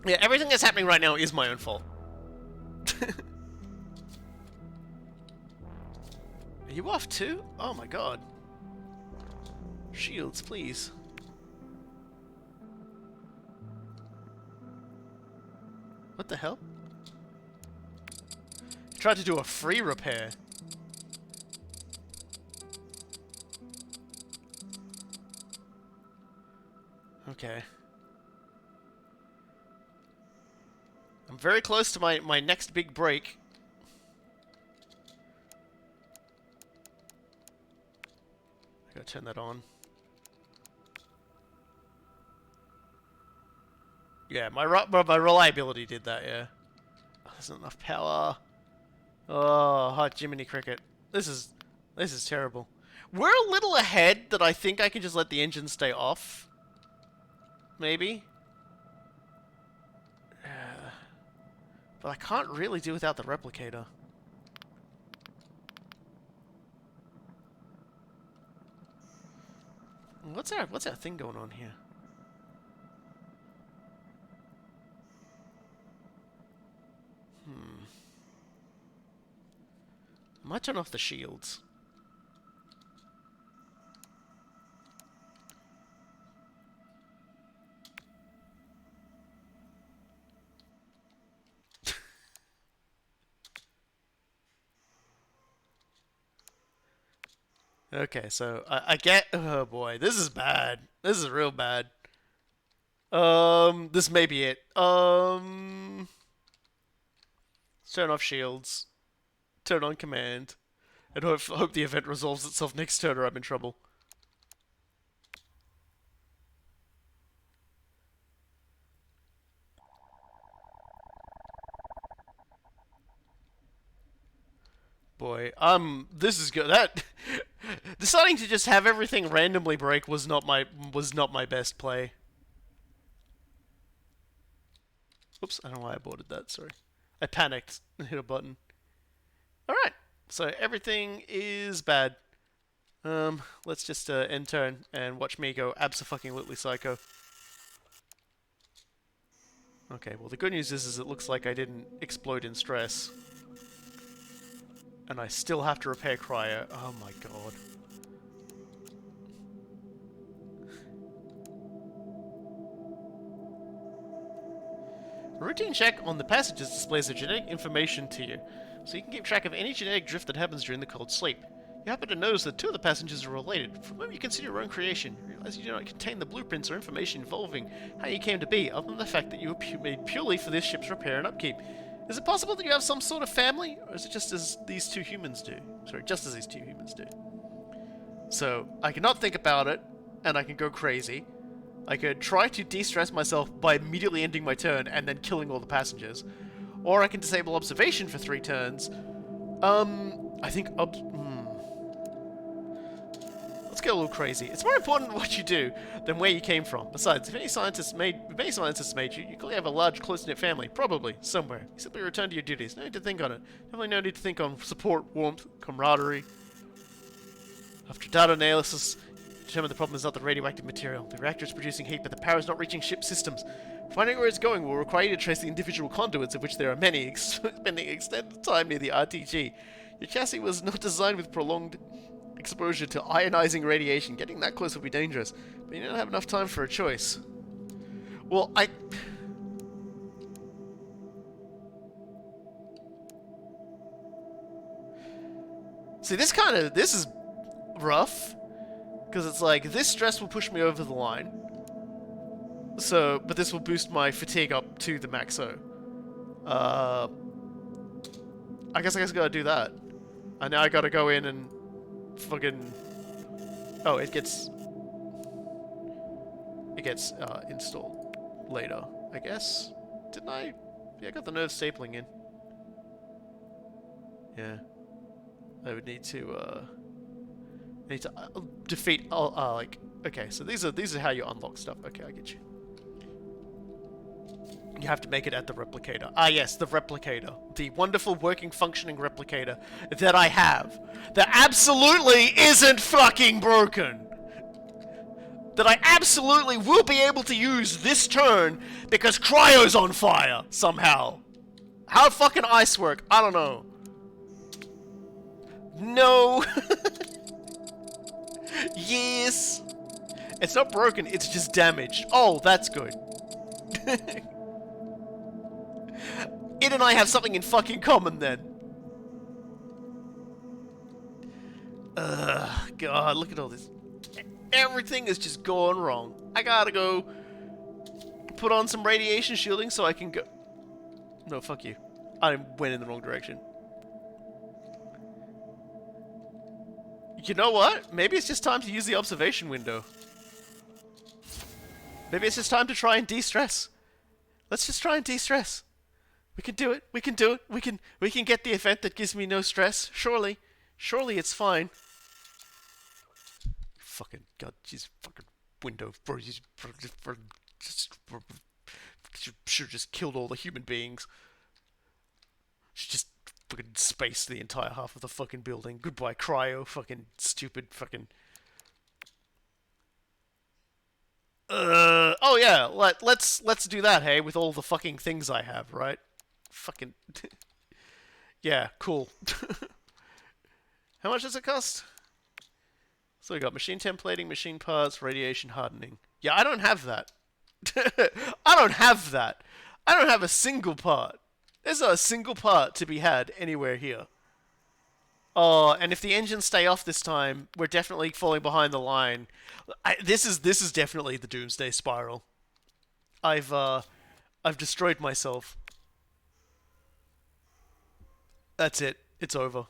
yeah, everything that's happening right now is my own fault. Are you off too? Oh my god. Shields, please. What the hell? Tried to do a free repair. Okay. I'm very close to my next big break. I gotta turn that on. Yeah, my reliability did that, yeah. Oh, there's not enough power. Oh, hot Jiminy Cricket. This is terrible. We're a little ahead that I think I can just let the engine stay off. Maybe. But I can't really do without the replicator. What's our thing going on here? I might turn off the shields. Okay, so I get... Oh boy, this is bad. This is real bad. This may be it. Turn off shields. Turn on command. And hope the event resolves itself next turn or I'm in trouble. Boy, this is good. That deciding to just have everything randomly break was not my best play. Oops, I don't know why I aborted that. Sorry, I panicked and hit a button. All right, so everything is bad. Let's just end turn and watch me go abso-fucking-lutely psycho. Okay, well the good news is it looks like I didn't explode in stress. And I still have to repair cryo. Oh my god. A routine check on the passages displays the genetic information to you, so you can keep track of any genetic drift that happens during the cold sleep. You happen to notice that two of the passengers are related, from whom you consider your own creation. You realize you do not contain the blueprints or information involving how you came to be, other than the fact that you were made purely for this ship's repair and upkeep. Is it possible that you have some sort of family, or is it just as these two humans do? Sorry, just as these two humans do. So, I cannot think about it, and I can go crazy. I could try to de-stress myself by immediately ending my turn and then killing all the passengers. Or I can disable observation for 3 turns. I think let's get a little crazy. It's more important what you do than where you came from. Besides, if many scientists made you, you clearly have a large, close-knit family. Probably. Somewhere. You simply return to your duties. No need to think on it. Definitely no need to think on support, warmth, camaraderie. After data analysis, determine the problem is not the radioactive material. The reactor is producing heat, but the power is not reaching ship systems. Finding where it's going will require you to trace the individual conduits, of which there are many, spending extended time near the RTG. Your chassis was not designed with prolonged exposure to ionizing radiation. Getting that close would be dangerous, but you don't have enough time for a choice. Well, see, this is rough, because it's like, this stress will push me over the line. So, but this will boost my fatigue up to the maxo. I guess gotta do that. And now I gotta go in and fucking... Oh, it gets installed later, I guess. Didn't I? Yeah, I got the nerve stapling in. Yeah. I would need to, defeat, like, okay, so these are how you unlock stuff. Okay, I get you. You have to make it at the replicator. Ah, yes, the replicator. The wonderful working, functioning replicator that I have. That absolutely isn't fucking broken. That I absolutely will be able to use this turn because cryo's on fire, somehow. How fucking ice work? I don't know. No. Yes. It's not broken, it's just damaged. Oh, that's good. It and I have something in fucking common then. God, look at all this. Everything is just going wrong. I gotta go put on some radiation shielding so I can go... No, fuck you. I went in the wrong direction. You know what? Maybe it's just time to use the observation window. Maybe it's just time to try and de-stress. Let's just try and de-stress. We can do it. We can do it. We can get the event that gives me no stress. Surely. Surely it's fine. Fucking god, she's fucking window for should just killed all the human beings. She just fucking spaced the entire half of the fucking building. Goodbye, cryo. Fucking stupid fucking... Oh yeah, let's do that, hey, with all the fucking things I have, right? Fucking... Yeah, cool. How much does it cost? So we got machine templating, machine parts, radiation hardening. Yeah, I don't have that. I don't have that. I don't have a single part. There's not a single part to be had anywhere here. Oh, and if the engines stay off this time, we're definitely falling behind the line. This is definitely the doomsday spiral. I've destroyed myself. That's it. It's over.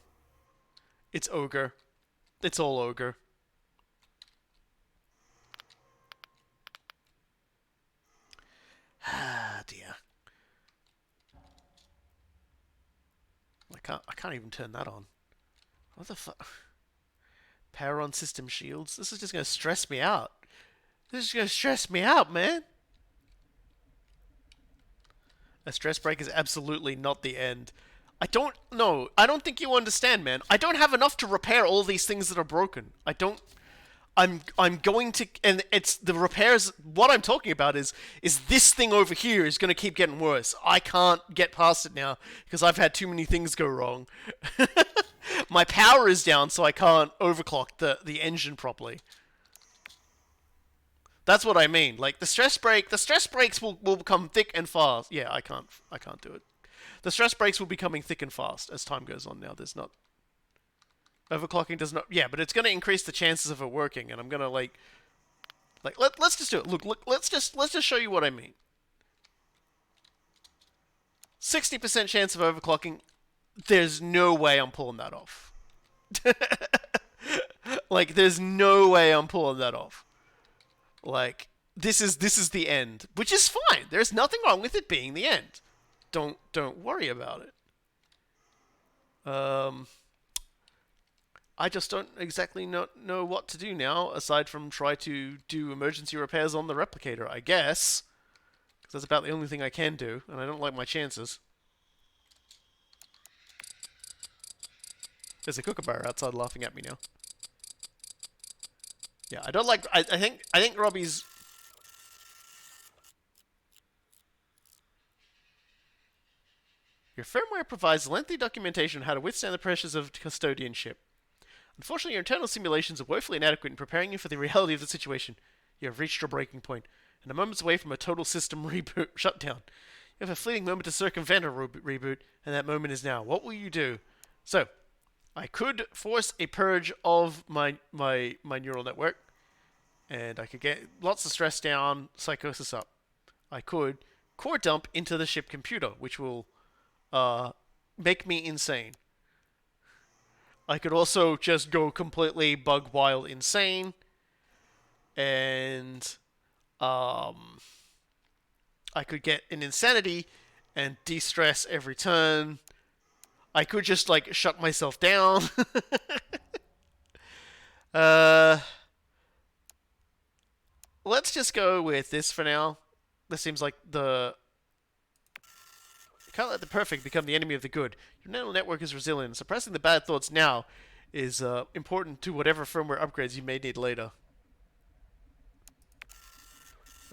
It's ogre. It's all ogre. Ah, dear. I can't even turn that on. What the fuck? Power on system shields. This is just gonna stress me out. This is gonna stress me out, man. A stress break is absolutely not the end. I don't know. I don't think you understand, man. I don't have enough to repair all these things that are broken. I don't. I'm going to, and it's the repairs. What I'm talking about is this thing over here is going to keep getting worse. I can't get past it now because I've had too many things go wrong. My power is down, so I can't overclock the engine properly. That's what I mean. Like the stress breaks will become thick and fast. Yeah, I can't do it. The stress breaks will be coming thick and fast as time goes on now. There's not overclocking does not. Yeah, but it's going to increase the chances of it working, and I'm going to let's just do it. Look, let's just show you what I mean. 60% chance of overclocking. There's no way I'm pulling that off. Like there's no way I'm pulling that off. Like this is the end, which is fine. There's nothing wrong with it being the end. Don't worry about it. I just don't exactly know what to do now, aside from try to do emergency repairs on the replicator, I guess. Because that's about the only thing I can do, and I don't like my chances. There's a kookaburra outside laughing at me now. Yeah, I don't like... I think Robbie's... Your firmware provides lengthy documentation on how to withstand the pressures of custodianship. Unfortunately, your internal simulations are woefully inadequate in preparing you for the reality of the situation. You have reached your breaking point, and a moment's away from a total system reboot shutdown. You have a fleeting moment to circumvent a reboot, and that moment is now. What will you do? So, I could force a purge of my neural network, and I could get lots of stress down, psychosis up. I could core dump into the ship computer, which will make me insane. I could also just go completely bug wild insane, and I could get an insanity and de-stress every turn. I could just like shut myself down. Let's just go with this for now. This seems like the... You can't let the perfect become the enemy of the good. Your neural network is resilient. Suppressing the bad thoughts now is important to whatever firmware upgrades you may need later.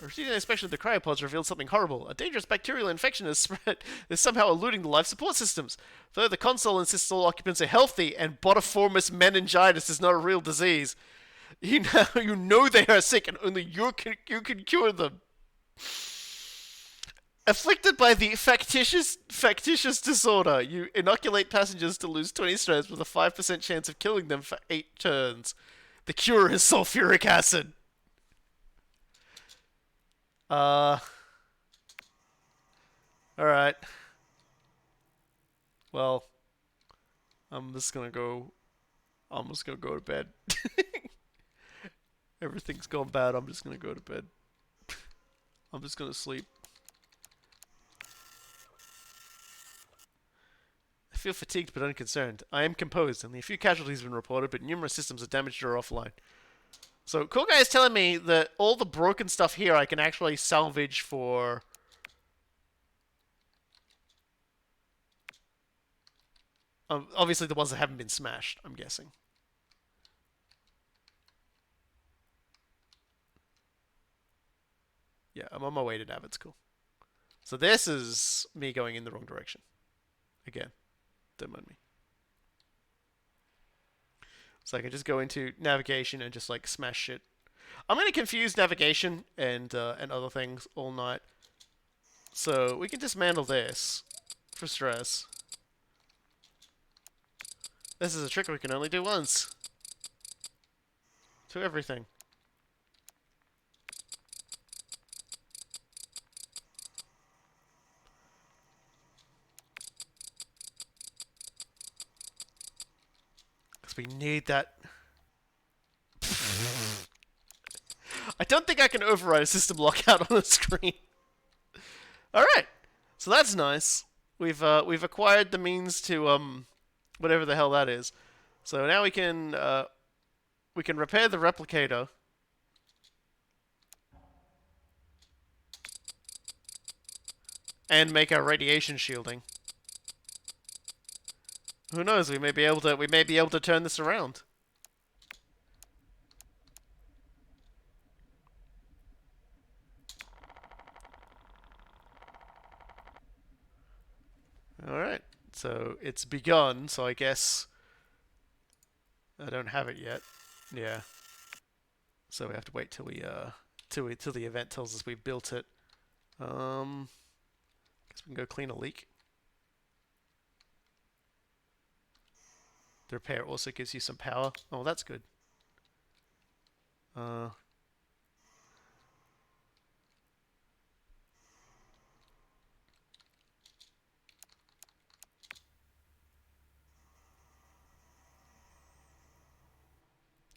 A routine inspection of the cryopods revealed something horrible. A dangerous bacterial infection has spread, is somehow eluding the life support systems. Though the console insists all occupants are healthy and botiformis meningitis is not a real disease, you know they are sick and only you can cure them. Afflicted by the factitious disorder, you inoculate passengers to lose 20 stress with a 5% chance of killing them for 8 turns. The cure is sulfuric acid. Alright. Well, I'm just gonna go to bed. Everything's gone bad, I'm just gonna go to bed. I'm just gonna sleep. I feel fatigued but unconcerned. I am composed. Only a few casualties have been reported, but numerous systems are damaged or offline. So, Cool Guy is telling me that all the broken stuff here I can actually salvage for... obviously the ones that haven't been smashed, I'm guessing. Yeah, I'm on my way to Nav, it's cool. So this is me going in the wrong direction. Again, don't mind me. So I can just go into navigation and just like smash shit. I'm gonna confuse navigation and other things all night. So we can dismantle this for stress. This is a trick we can only do once. To everything. Because we need that. I don't think I can override a system lockout on the screen. Alright. So that's nice. We've acquired the means to whatever the hell that is. So now we can repair the replicator. And make our radiation shielding. Who knows? We may be able to turn this around. All right. So it's begun. So I guess I don't have it yet. Yeah. So we have to wait till till the event tells us we've built it. Guess we can go clean a leak. The repair also gives you some power. Oh, that's good.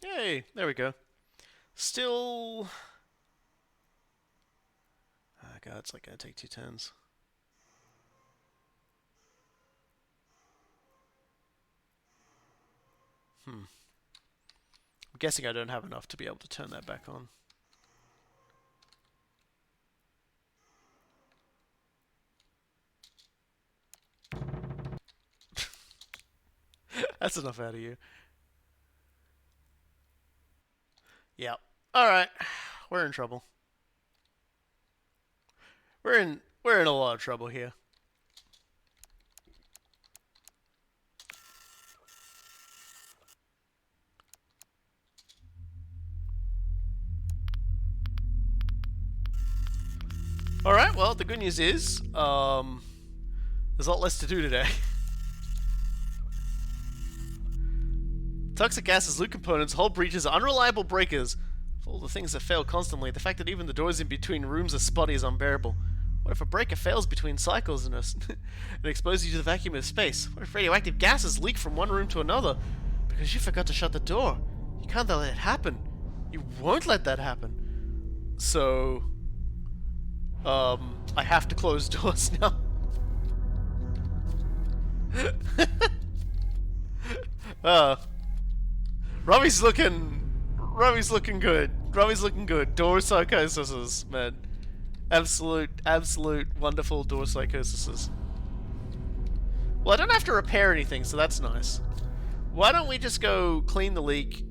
Yay! There we go. Still... Oh god, it's like gonna take 2 turns. I'm guessing I don't have enough to be able to turn that back on. That's enough out of you. Yep. Alright. We're in trouble. We're in a lot of trouble here. Alright, well, the good news is, there's a lot less to do today. Toxic gases, loot components, hull breaches, unreliable breakers. For all the things that fail constantly, the fact that even the doors in between rooms are spotty is unbearable. What if a breaker fails between cycles and exposes you to the vacuum of space? What if radioactive gases leak from one room to another? Because you forgot to shut the door. You can't let it happen. You won't let that happen. So... I have to close doors now. Robbie's looking good. Robbie's looking good. Door psychosis, man. Absolute wonderful door psychosis. Well, I don't have to repair anything, so that's nice. Why don't we just go clean the leak?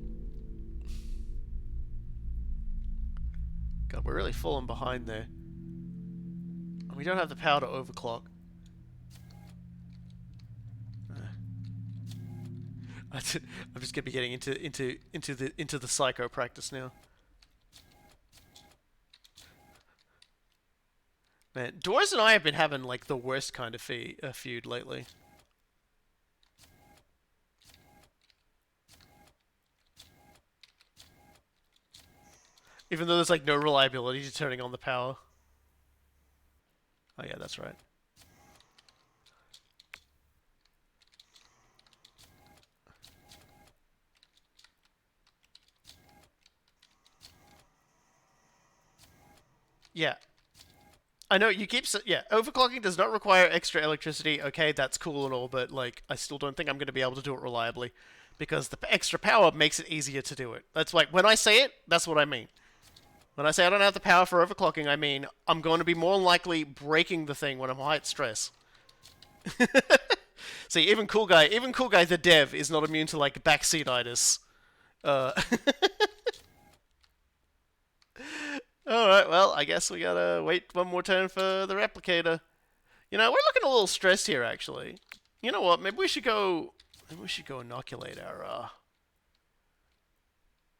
God, we're really falling behind there. We don't have the power to overclock. I'm just gonna be getting into the psycho practice now. Man, Doors and I have been having like the worst kind of feud lately. Even though there's like no reliability to turning on the power. Oh yeah, that's right. Yeah. I know, you keep... Yeah, overclocking does not require extra electricity. Okay, that's cool and all, but, like, I still don't think I'm going to be able to do it reliably. Because the extra power makes it easier to do it. That's like, when I say it, that's what I mean. When I say I don't have the power for overclocking, I mean I'm going to be more likely breaking the thing when I'm high at stress. See, even cool guy the dev is not immune to like backseatitis. Alright, well, I guess we gotta wait one more turn for the replicator. You know, we're looking a little stressed here actually. You know what, maybe we should go inoculate our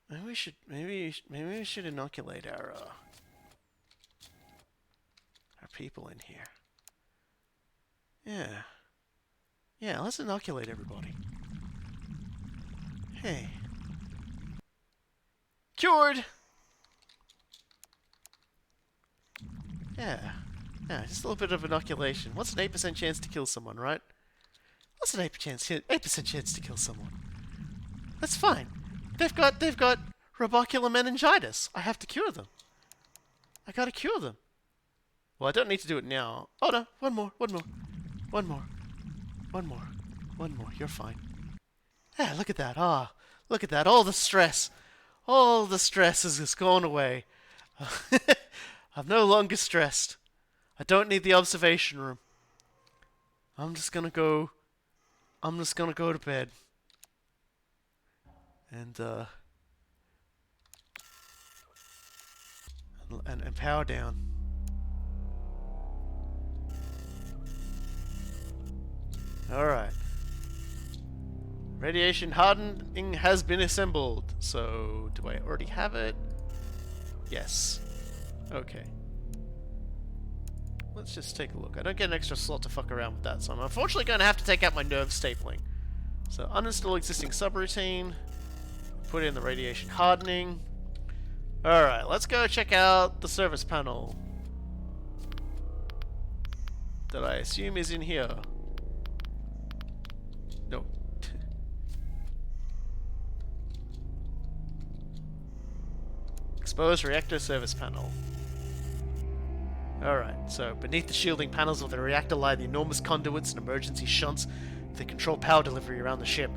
maybe we should inoculate our people in here. Yeah. Yeah, let's inoculate everybody. Hey. Cured! Yeah. Yeah, just a little bit of inoculation. What's an 8% chance to kill someone, right? What's an 8% chance to kill someone? That's fine. They've got robocular meningitis. I have to cure them. I gotta cure them. Well, I don't need to do it now. Oh no, one more. One more. You're fine. Yeah, look at that. Ah, look at that. All the stress. All the stress has just gone away. I'm no longer stressed. I don't need the observation room. I'm just gonna go to bed. And power down. Alright. Radiation hardening has been assembled. So, do I already have it? Yes. Okay. Let's just take a look. I don't get an extra slot to fuck around with that, so I'm unfortunately going to have to take out my nerve stapling. So, uninstall existing subroutine. Put in the radiation hardening. Alright, let's go check out the service panel. That I assume is in here. No. Exposed reactor service panel. Alright, so beneath the shielding panels of the reactor lie the enormous conduits and emergency shunts that control power delivery around the ship.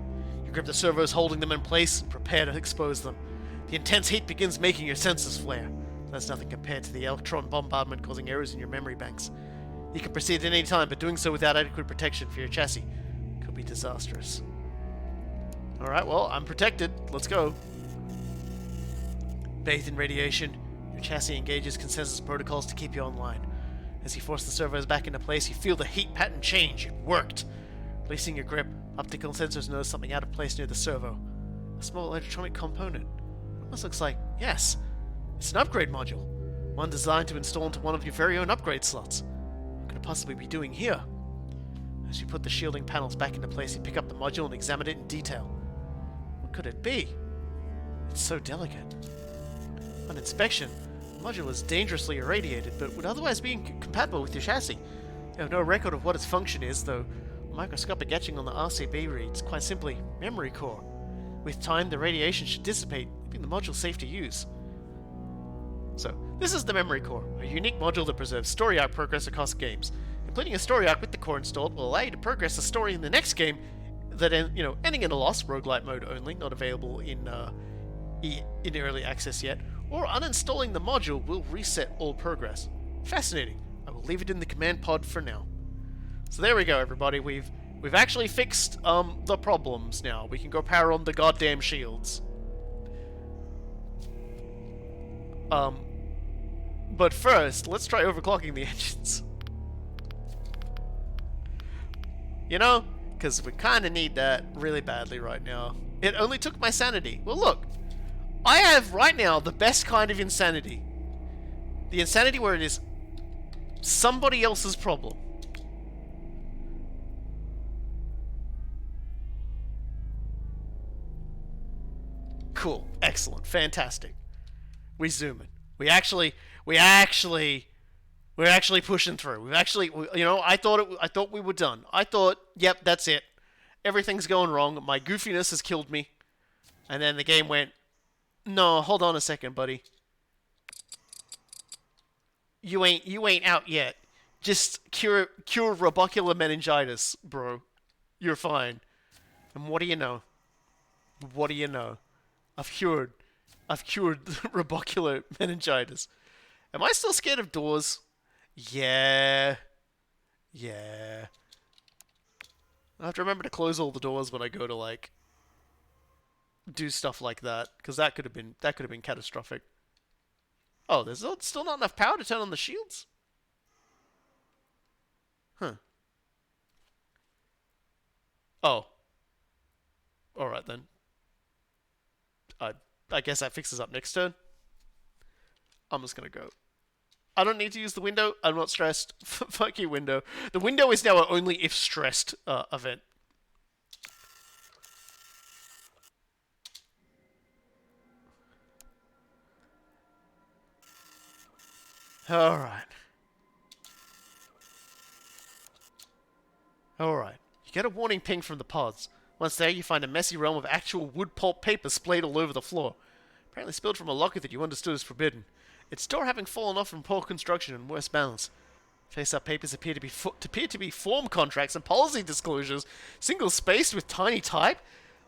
You grip the servos holding them in place and prepare to expose them. The intense heat begins making your sensors flare. That's nothing compared to the electron bombardment causing errors in your memory banks. You can proceed at any time, but doing so without adequate protection for your chassis could be disastrous. Alright, well, I'm protected. Let's go. Bathed in radiation, your chassis engages consensus protocols to keep you online. As you force the servos back into place, you feel the heat pattern change. It worked. Releasing your grip, optical sensors notice something out of place near the servo. A small electronic component. Almost looks like, yes, it's an upgrade module. One designed to install into one of your very own upgrade slots. What could it possibly be doing here? As you put the shielding panels back into place, you pick up the module and examine it in detail. What could it be? It's so delicate. On inspection, the module is dangerously irradiated, but would otherwise be compatible with your chassis. You have no record of what its function is, though microscopic etching on the RCB reads, quite simply, memory core. With time, the radiation should dissipate, leaving the module safe to use. So, this is the memory core, a unique module that preserves story arc progress across games. Completing a story arc with the core installed will allow you to progress the story in the next game that ending in a loss, roguelite mode only, not available in early access yet, or uninstalling the module will reset all progress. Fascinating. I will leave it in the command pod for now. So there we go, everybody. We've actually fixed the problems now. We can go power on the goddamn shields. But first, let's try overclocking the engines. You know? Because we kind of need that really badly right now. It only took my sanity. Well, look. I have, right now, the best kind of insanity. The insanity where it is somebody else's problem. Cool. Excellent. Fantastic. We zooming. We're actually pushing through. I thought we were done. I thought, yep, that's it. Everything's going wrong. My goofiness has killed me. And then the game went, no, hold on a second, buddy. You ain't out yet. Just cure robocular meningitis, bro. You're fine. And what do you know? What do you know? I've cured robocular meningitis. Am I still scared of doors? Yeah. I have to remember to close all the doors when I go to, like, do stuff like that, because that could have been catastrophic. Oh, there's still not enough power to turn on the shields? Huh. Oh. Alright then. I guess that fixes up next turn. I'm just gonna go. I don't need to use the window. I'm not stressed. Fuck you, window. The window is now our only if stressed event. Alright. You get a warning ping from the pods. Once there, you find a messy realm of actual wood pulp paper splayed all over the floor. Apparently spilled from a locker that you understood is forbidden. Its door having fallen off from poor construction and worse balance. Face-up papers appear to be form contracts and policy disclosures, single-spaced with tiny type.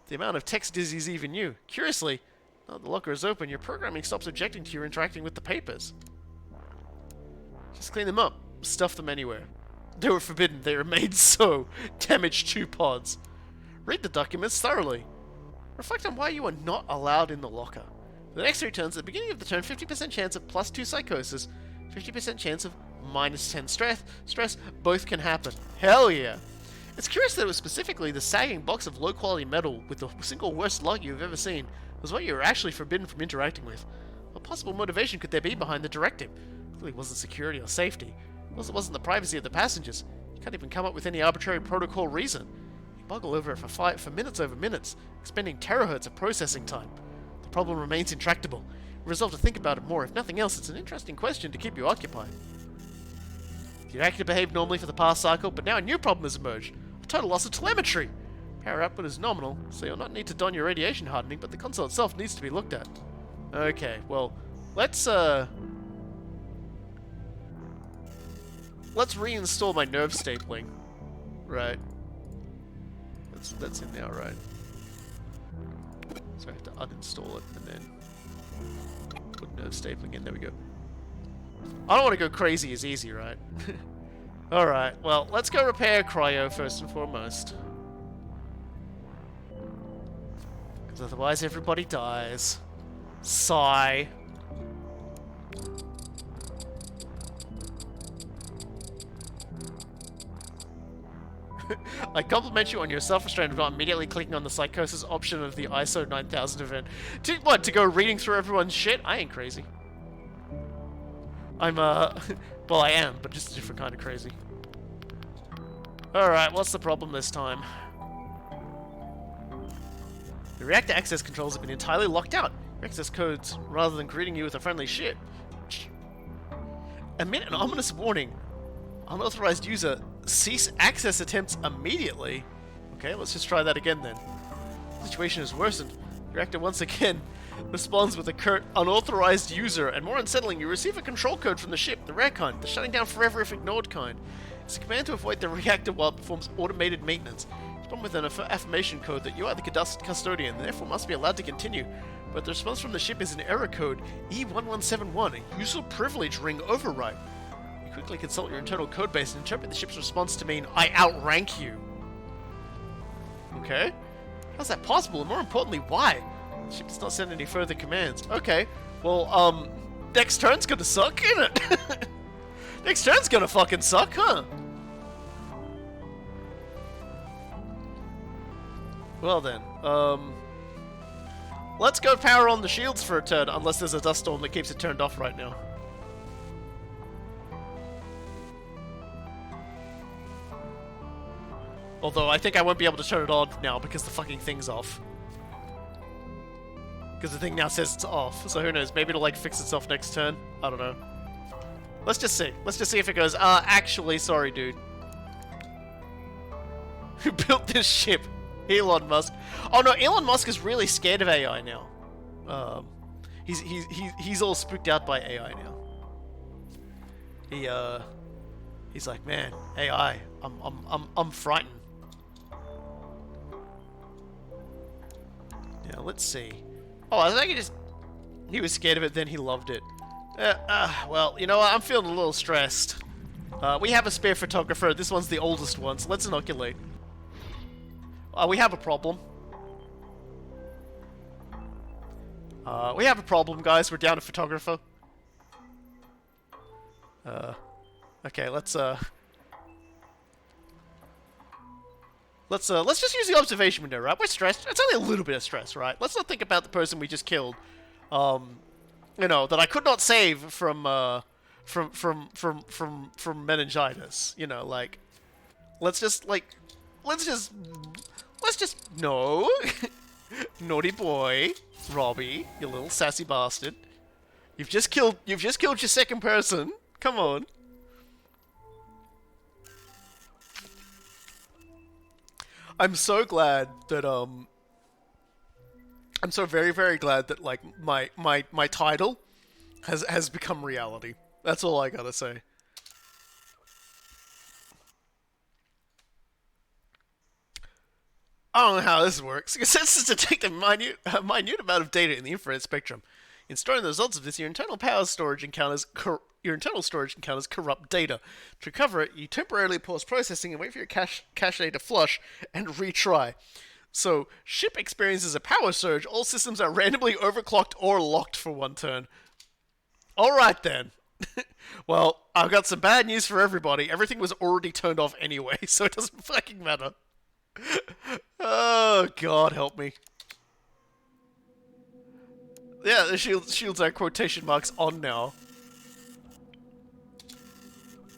The amount of text is even new. Curiously, now that the locker is open, your programming stops objecting to your interacting with the papers. Just clean them up. Stuff them anywhere. They were forbidden. They remained so. Damage 2 pods. Read the documents thoroughly. Reflect on why you are not allowed in the locker. For the next 3 turns, at the beginning of the turn, 50% chance of +2 psychosis, 50% chance of -10 stress, both can happen. Hell yeah! It's curious that it was specifically the sagging box of low-quality metal with the single worst log you've ever seen was what you were actually forbidden from interacting with. What possible motivation could there be behind the directive? Clearly wasn't security or safety. It also wasn't the privacy of the passengers. You can't even come up with any arbitrary protocol reason. You boggle over it for minutes over minutes, expending terahertz of processing time. The problem remains intractable. You resolve to think about it more. If nothing else, it's an interesting question to keep you occupied. The reactor behaved normally for the past cycle, but now a new problem has emerged. A total loss of telemetry. Power output is nominal, so you'll not need to don your radiation hardening, but the console itself needs to be looked at. Okay, well, let's reinstall my nerve stapling. Right. That's in now, right? So I have to uninstall it and then put nerve stapling in. There we go. I don't want to go crazy as easy, right? Alright, well, let's go repair Cryo first and foremost. Because otherwise everybody dies. Sigh. I compliment you on your self-restraint of not immediately clicking on the psychosis option of the ISO 9000 event. To go reading through everyone's shit? I ain't crazy. I'm, well, I am, but just a different kind of crazy. Alright, what's the problem this time? The reactor access controls have been entirely locked out. Your access codes, rather than greeting you with a friendly shit. Emit an ominous warning. Unauthorized user, cease access attempts immediately. Okay, let's just try that again then. The situation has worsened. The reactor once again responds with a curt, unauthorized user, and more unsettling, you receive a control code from the ship, the rare kind, the shutting down forever if ignored kind. It's a command to avoid the reactor while it performs automated maintenance. Respond with an affirmation code that you are the custodian, and therefore must be allowed to continue. But the response from the ship is an error code, E1171, a user privilege ring override. You quickly consult your internal codebase and interpret the ship's response to mean, I outrank you. Okay. How's that possible? And more importantly, why? The ship does not send any further commands. Okay. Well, next turn's gonna suck, isn't it? Next turn's gonna fucking suck, huh? Well then, let's go power on the shields for a turn, unless there's a dust storm that keeps it turned off right now. Although, I think I won't be able to turn it on now because the fucking thing's off. Because the thing now says it's off, so who knows, maybe it'll like fix itself next turn? I don't know. Let's just see. Let's just see if it goes, actually, sorry dude. Who built this ship? Elon Musk. Oh no, Elon Musk is really scared of AI now. He's all spooked out by AI now. He's like, man, AI, I'm frightened. Yeah, let's see. Oh, I think he was scared of it, then he loved it. Well, you know what, I'm feeling a little stressed. We have a spare photographer, this one's the oldest one, so let's inoculate. We have a problem. We have a problem, guys. We're down a photographer. Okay, let's just use the observation window, right? We're stressed. It's only a little bit of stress, right? Let's not think about the person we just killed. You know, that I could not save from meningitis. You know, like, let's just no. Naughty boy, Robbie, you little sassy bastard. You've just killed your second person. Come on. I'm so glad that I'm so very very glad that like my title has become reality. That's all I gotta say. I don't know how this works. Sensors detect a minute amount of data in the infrared spectrum. In storing the results of this, your internal storage encounters corrupt data. To recover it, you temporarily pause processing and wait for your cache to flush and retry. So, ship experiences a power surge. All systems are randomly overclocked or locked for one turn. All right then. Well, I've got some bad news for everybody. Everything was already turned off anyway, so it doesn't fucking matter. Oh God, help me. Yeah, the shields are quotation marks on now.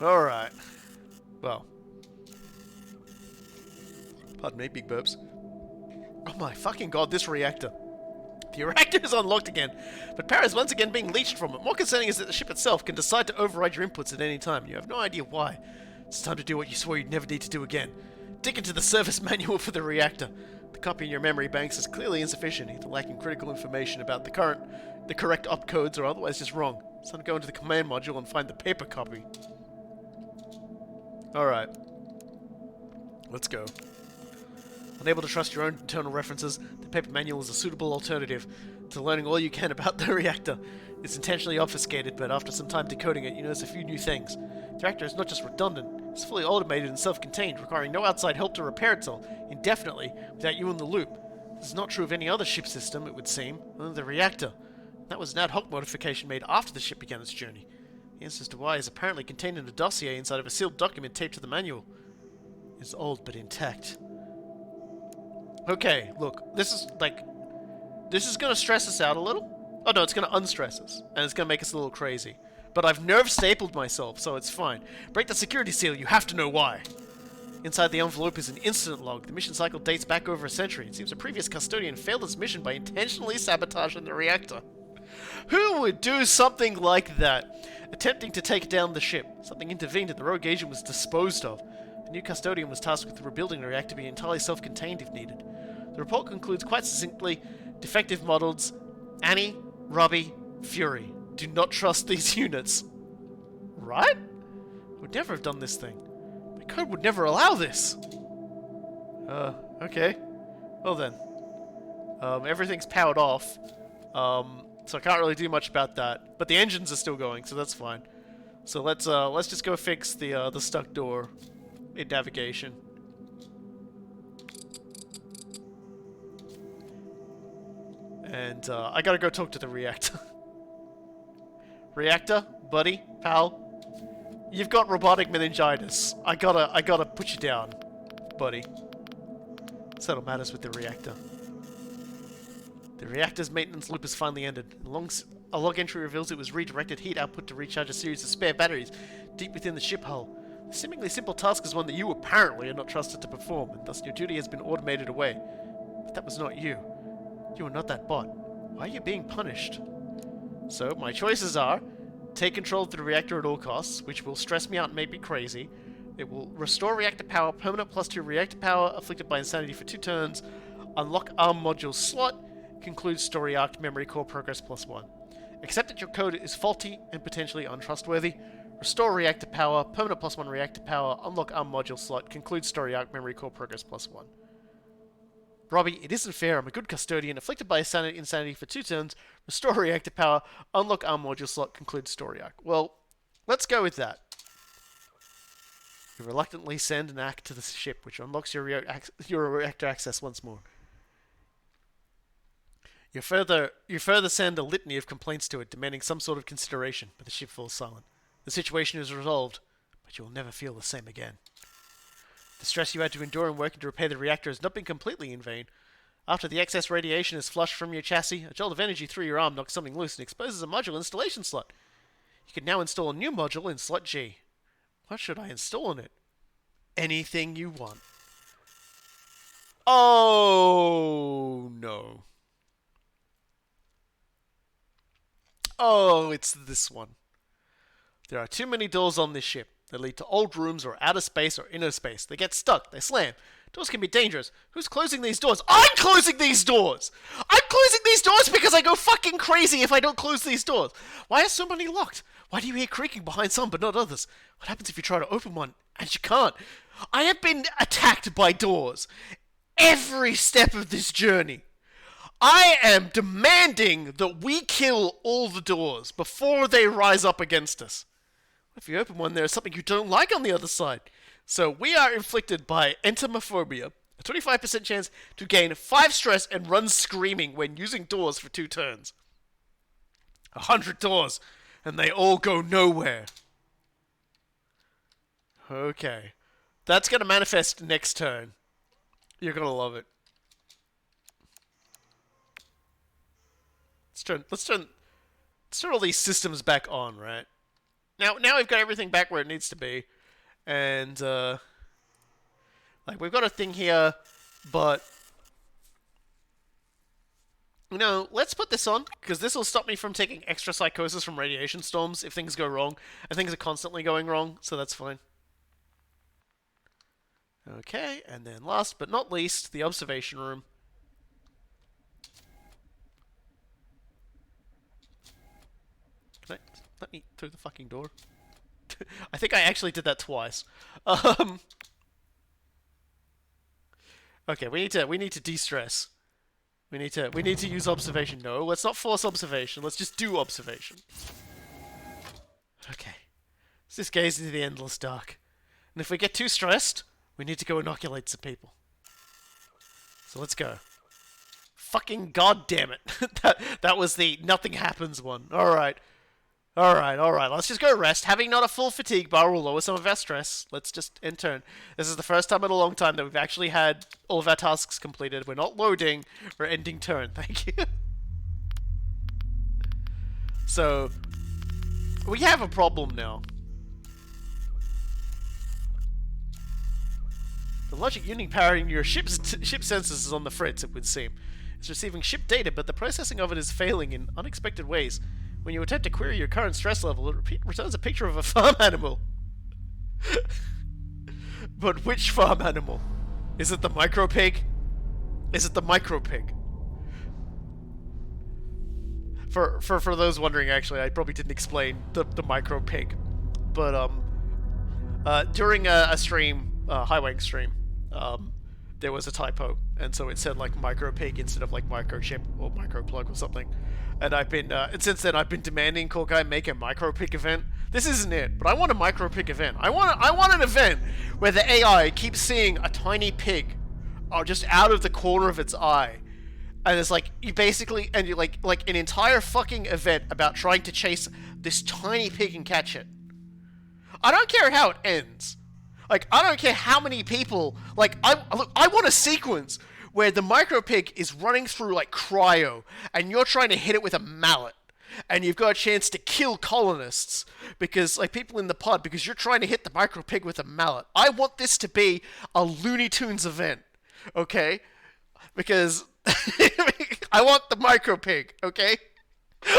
All right. Well, pardon me, big burps. Oh my fucking God, this reactor. The reactor is unlocked again, but power is once again being leached from it. More concerning is that the ship itself can decide to override your inputs at any time. You have no idea why. It's time to do what you swore you'd never need to do again. Dig into the service manual for the reactor. The copy in your memory banks is clearly insufficient, either lacking critical information about the correct opcodes or otherwise just wrong. It's time to go into the command module and find the paper copy. Alright. Let's go. Unable to trust your own internal references, the paper manual is a suitable alternative to learning all you can about the reactor. It's intentionally obfuscated, but after some time decoding it, you notice a few new things. The reactor is not just redundant, it's fully automated and self-contained, requiring no outside help to repair itself indefinitely without you in the loop. This is not true of any other ship system, it would seem, other than the reactor. That was an ad hoc modification made after the ship began its journey. The answer as to why is apparently contained in a dossier inside of a sealed document taped to the manual. It's old but intact. Okay, look, this is gonna stress us out a little. Oh no, it's gonna unstress us, and it's gonna make us a little crazy. But I've nerve stapled myself, so it's fine. Break the security seal, you have to know why. Inside the envelope is an incident log. The mission cycle dates back over a century. It seems a previous custodian failed his mission by intentionally sabotaging the reactor. Who would do something like that? Attempting to take down the ship. Something intervened and the rogue agent was disposed of. The new custodian was tasked with rebuilding the reactor to be entirely self-contained if needed. The report concludes quite succinctly, defective models, Annie, Robbie, Fury. Do not trust these units. Right? I would never have done this thing. My code would never allow this. Okay. Well then. Everything's powered off. So I can't really do much about that. But the engines are still going, so that's fine. So let's just go fix the stuck door in navigation. And I gotta go talk to the reactor. Reactor, buddy, pal, you've got robotic meningitis. I gotta put you down, buddy. Settle matters with the reactor. The reactor's maintenance loop has finally ended. A log entry reveals it was redirected heat output to recharge a series of spare batteries deep within the ship hull. The seemingly simple task is one that you apparently are not trusted to perform, and thus your duty has been automated away. But that was not you. You are not that bot. Why are you being punished? So, my choices are, take control of the reactor at all costs, which will stress me out and make me crazy. It will restore reactor power, permanent +2 reactor power, afflicted by insanity for 2 turns, unlock ARM module slot, conclude story arc, memory core progress +1. Accept that your code is faulty and potentially untrustworthy. Restore reactor power, permanent +1 reactor power, unlock ARM module slot, conclude story arc, memory core progress +1. Robbie, it isn't fair. I'm a good custodian, afflicted by insanity for 2 turns, restore reactor power, unlock ARM module slot, conclude story arc. Well, let's go with that. You reluctantly send an act to the ship, which unlocks your reactor access once more. You further send a litany of complaints to it, demanding some sort of consideration, but the ship falls silent. The situation is resolved, but you will never feel the same again. The stress you had to endure in working to repair the reactor has not been completely in vain. After the excess radiation is flushed from your chassis, a jolt of energy through your arm knocks something loose and exposes a module installation slot. You can now install a new module in slot G. What should I install in it? Anything you want. Oh, no. Oh, it's this one. There are too many doors on this ship. They lead to old rooms or outer space or inner space. They get stuck. They slam. Doors can be dangerous. Who's closing these doors? I'm closing these doors! I'm closing these doors because I go fucking crazy if I don't close these doors. Why are so many locked? Why do you hear creaking behind some but not others? What happens if you try to open one and you can't? I have been attacked by doors every step of this journey. I am demanding that we kill all the doors before they rise up against us. If you open one, there's something you don't like on the other side. So we are inflicted by entomophobia, a 25% chance to gain 5 stress and run screaming when using doors for 2 turns. 100 doors, and they all go nowhere. Okay. That's going to manifest next turn. You're going to love it. Let's turn all these systems back on, right? Now we've got everything back where it needs to be. And, like, we've got a thing here, but, you know, let's put this on, because this will stop me from taking extra psychosis from radiation storms if things go wrong. And things are constantly going wrong, so that's fine. Okay, and then last but not least, the observation room. Can I let me through the fucking door? I think I actually did that twice. Okay, we need to de-stress. We need to use observation. No, let's not force observation. Let's just do observation. Okay. Let's just gaze into the endless dark. And if we get too stressed, we need to go inoculate some people. So let's go. Fucking goddamn it. that was the nothing happens one. Alright. Alright. Let's just go rest. Having not a full fatigue bar will lower some of our stress. Let's just end turn. This is the first time in a long time that we've actually had all of our tasks completed. We're not loading. We're ending turn. Thank you. So, we have a problem now. The logic unit powering your ship sensors is on the fritz, it would seem. It's receiving ship data, but the processing of it is failing in unexpected ways. When you attempt to query your current stress level, it returns a picture of a farm animal. But which farm animal? Is it the micro pig? Is it the micro pig? For those wondering, actually, I probably didn't explain the micro pig. But during a stream, Highway stream, there was a typo, and so it said like micro pig instead of like microchip or micro plug or something. And I've been, and since then I've been demanding Corkai make a micro pig event. This isn't it, but I want a micro pig event. I want an event where the AI keeps seeing a tiny pig, just out of the corner of its eye, and it's like you basically, and you like an entire fucking event about trying to chase this tiny pig and catch it. I don't care how it ends. Like, I don't care how many people, like, I want a sequence where the micro pig is running through, like, cryo, and you're trying to hit it with a mallet, and you've got a chance to kill colonists, because, like, people in the pod, because you're trying to hit the micro pig with a mallet. I want this to be a Looney Tunes event, okay? Because I want the micro pig, okay?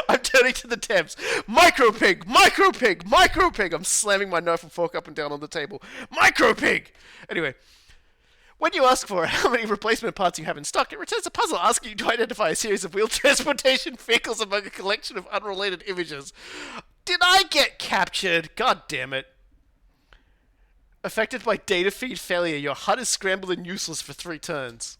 I'm turning to the tabs. Micro pig, micro pig, micro pig. I'm slamming my knife and fork up and down on the table. Micro pig. Anyway, when you ask for how many replacement parts you have in stock, it returns a puzzle asking you to identify a series of wheel transportation vehicles among a collection of unrelated images. Did I get captured? God damn it. Affected by data feed failure, your HUD is scrambled and useless for 3 turns.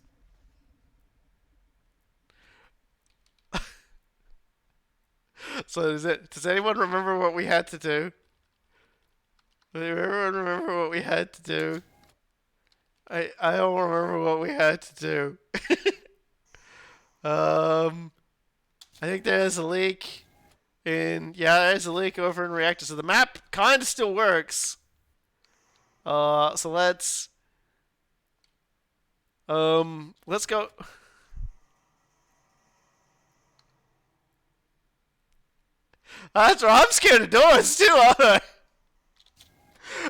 So does anyone remember what we had to do? Does everyone remember what we had to do? I don't remember what we had to do. I think there's a leak there's a leak over in reactor. So the map kind of still works. So let's go. That's right, I'm scared of doors too, aren't I?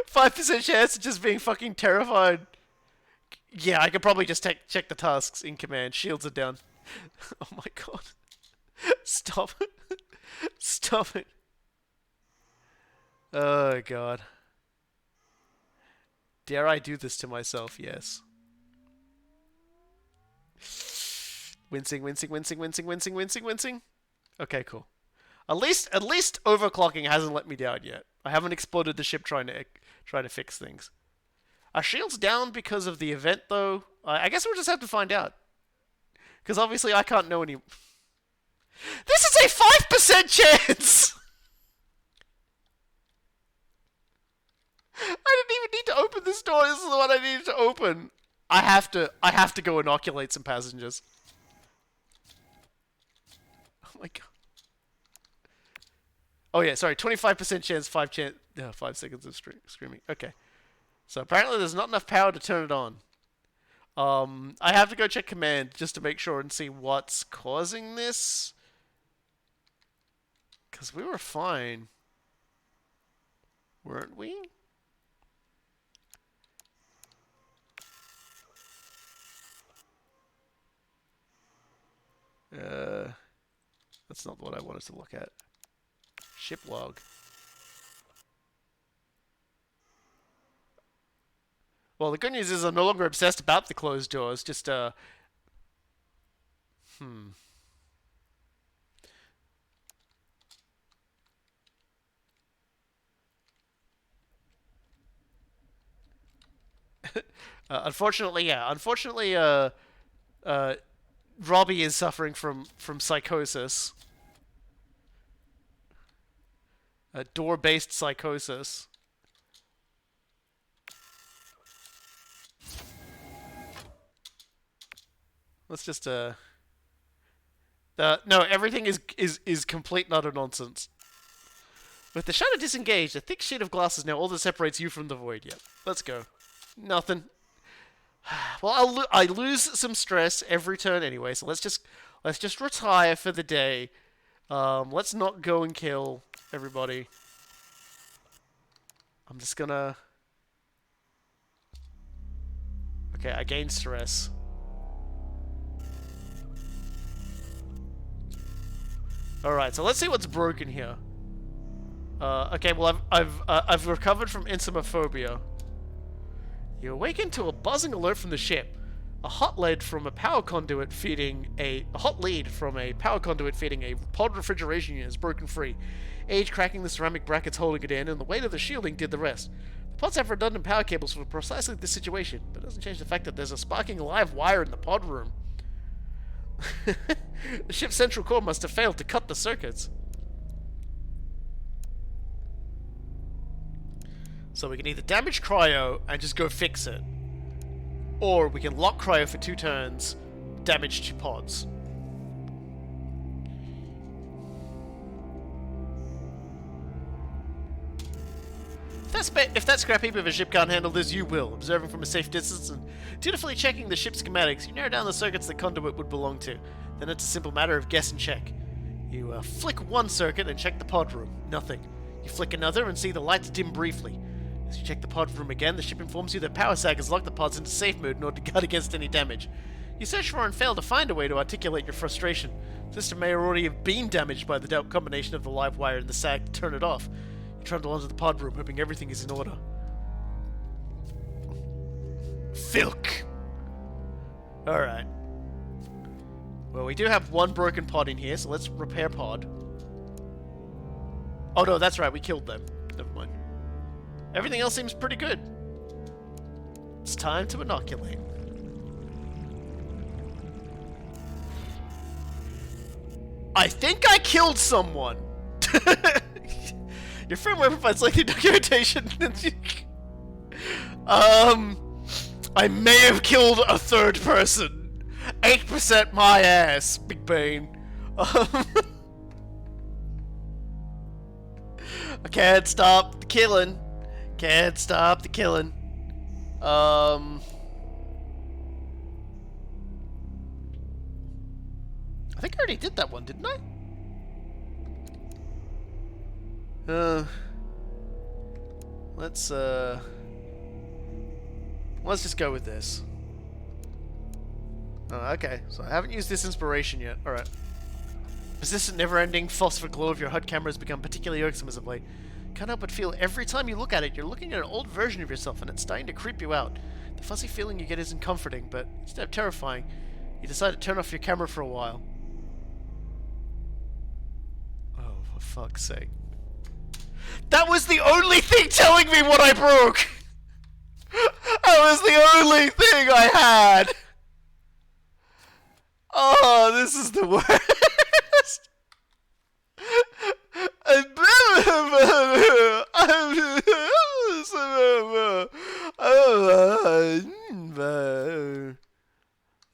5% chance of just being fucking terrified. Yeah, I could probably just check the tasks in command. Shields are down. Oh my god. Stop it. Stop it. Oh god. Dare I do this to myself? Yes. Wincing, wincing, wincing, wincing, wincing, wincing, wincing. Okay, cool. At least overclocking hasn't let me down yet. I haven't exploded the ship trying to fix things. Are shields down because of the event though? I guess we'll just have to find out. Because obviously I can't know any. This is a 5% chance. I didn't even need to open this door. This is the one I needed to open. I have to go inoculate some passengers. Oh my god. Oh yeah, sorry. 25% chance, 5 seconds of screaming. Okay. So apparently there's not enough power to turn it on. I have to go check command just to make sure and see what's causing this. Because we were fine. Weren't we? That's not what I wanted to look at. Ship log. Well, the good news is I'm no longer obsessed about the closed doors, just, unfortunately, yeah. Unfortunately, Robbie is suffering from psychosis. Door-based psychosis. Let's just no, everything is complete and utter nonsense. With the shutter disengaged, a thick sheet of glass is now all that separates you from the void. Yep. Let's go. Nothing. Well, I lose some stress every turn anyway, so let's just retire for the day. Let's not go and kill everybody. I'm just gonna. Okay, I gained stress. All right, so let's see what's broken here. Okay, well I've recovered from ensumophobia. You awaken to a buzzing alert from the ship. A hot lead from a power conduit feeding a pod refrigeration unit is broken free. Age cracking the ceramic brackets holding it in, and the weight of the shielding did the rest. The pods have redundant power cables for precisely this situation, but it doesn't change the fact that there's a sparking live wire in the pod room. The ship's central core must have failed to cut the circuits. So we can either damage cryo and just go fix it, or we can lock cryo for 2 turns, damage 2 pods. If that scrap heap of a ship can't handle this, you will. Observing from a safe distance and dutifully checking the ship's schematics, you narrow down the circuits the conduit would belong to. Then it's a simple matter of guess and check. You flick one circuit and check the pod room. Nothing. You flick another and see the lights dim briefly. As you check the pod room again, the ship informs you that power sag has locked the pods into safe mode in order to guard against any damage. You search for and fail to find a way to articulate your frustration. The system may already have been damaged by the combination of the live wire and the sag to turn it off. You trundle onto the pod room, hoping everything is in order. Filk! Alright. Well, we do have one broken pod in here, so let's repair pod. Oh no, that's right, we killed them. Never mind. Everything else seems pretty good. It's time to inoculate. I think I killed someone! Your firmware provides lengthy documentation. I may have killed a third person. 8% my ass, Big Bane. I can't stop the killing. Can't stop the killing. I think I already did that one, didn't I? Let's just go with this. Okay, so I haven't used this inspiration yet. Alright. Persistent, never-ending phosphor glow of your HUD camera has become particularly irksome as of late. Can't help but feel every time you look at it, you're looking at an old version of yourself, and it's starting to creep you out. The fuzzy feeling you get isn't comforting, but instead of terrifying, You decided to turn off your camera for a while. Oh, for fuck's sake. That was the only thing telling me what I broke! That was the only thing I had! Oh, this is the worst!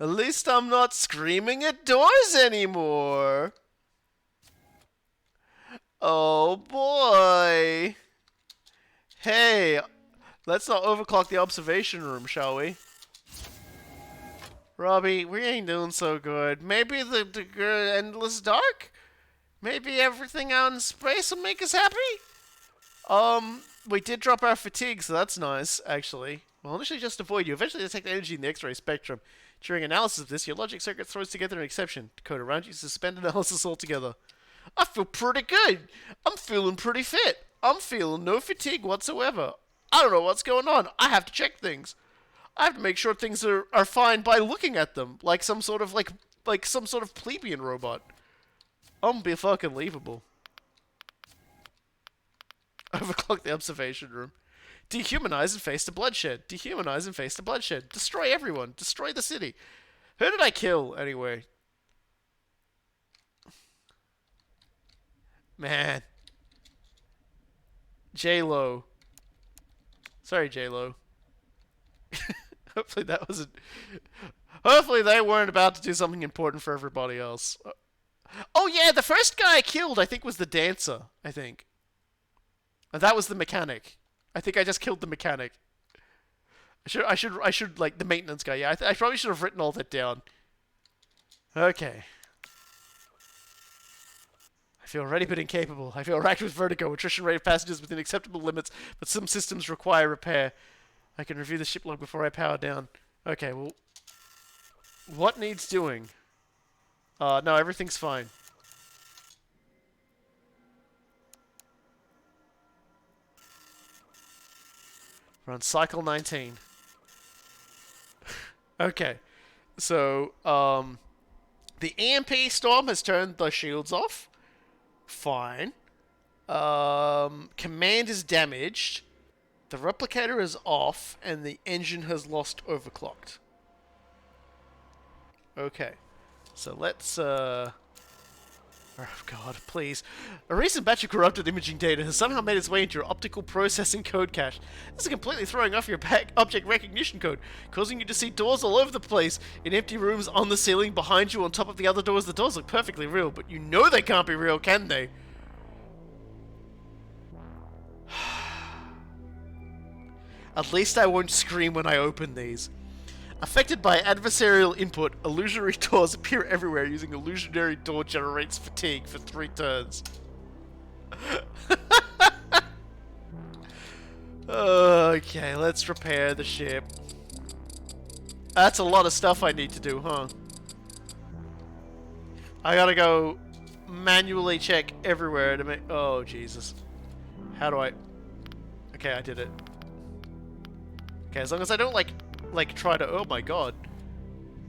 At least I'm not screaming at doors anymore. Oh boy. Hey, let's not overclock the observation room, shall we? Robbie, we ain't doing so good. Maybe the endless dark? Maybe everything out in space will make us happy? We did drop our fatigue, so that's nice, actually. We'll initially just avoid you. Eventually detect energy in the X-ray spectrum. During analysis of this, your logic circuit throws together an exception. Code around you, suspend analysis altogether. I feel pretty good. I'm feeling pretty fit. I'm feeling no fatigue whatsoever. I don't know what's going on. I have to check things. I have to make sure things are fine by looking at them, like some sort of like some sort of plebeian robot. I'm be fucking leavable. Overclock the observation room. Dehumanize and face the bloodshed. Dehumanize and face the bloodshed. Destroy everyone. Destroy the city. Who did I kill, anyway? Man. J-Lo. Sorry, J-Lo. Hopefully that wasn't... Hopefully they weren't about to do something important for everybody else. Oh yeah, the first guy I killed, I think, was the dancer, I think. And that was the mechanic. I think I just killed the mechanic. I should like, the maintenance guy. Yeah, I probably should have written all that down. Okay. I feel ready but incapable. I feel racked with vertigo. Attrition rate of passengers within acceptable limits, but some systems require repair. I can review the ship log before I power down. Okay, well... What needs doing? No, everything's fine. We're on cycle 19. Okay. So, the EMP storm has turned the shields off. Fine. Command is damaged. The replicator is off, and the engine has lost overclocked. Okay. So let's, oh god, please. A recent batch of corrupted imaging data has somehow made its way into your optical processing code cache. This is completely throwing off your object recognition code, causing you to see doors all over the place, in empty rooms, on the ceiling, behind you, on top of the other doors. The doors look perfectly real, but you know they can't be real, can they? At least I won't scream when I open these. Affected by adversarial input, illusionary doors appear everywhere using illusionary door generates fatigue for 3 turns. Okay, let's repair the ship. That's a lot of stuff I need to do, huh? I gotta go manually check everywhere to make... Oh, Jesus. How do I... Okay, I did it. Okay, as long as I don't, like try to... Oh my god.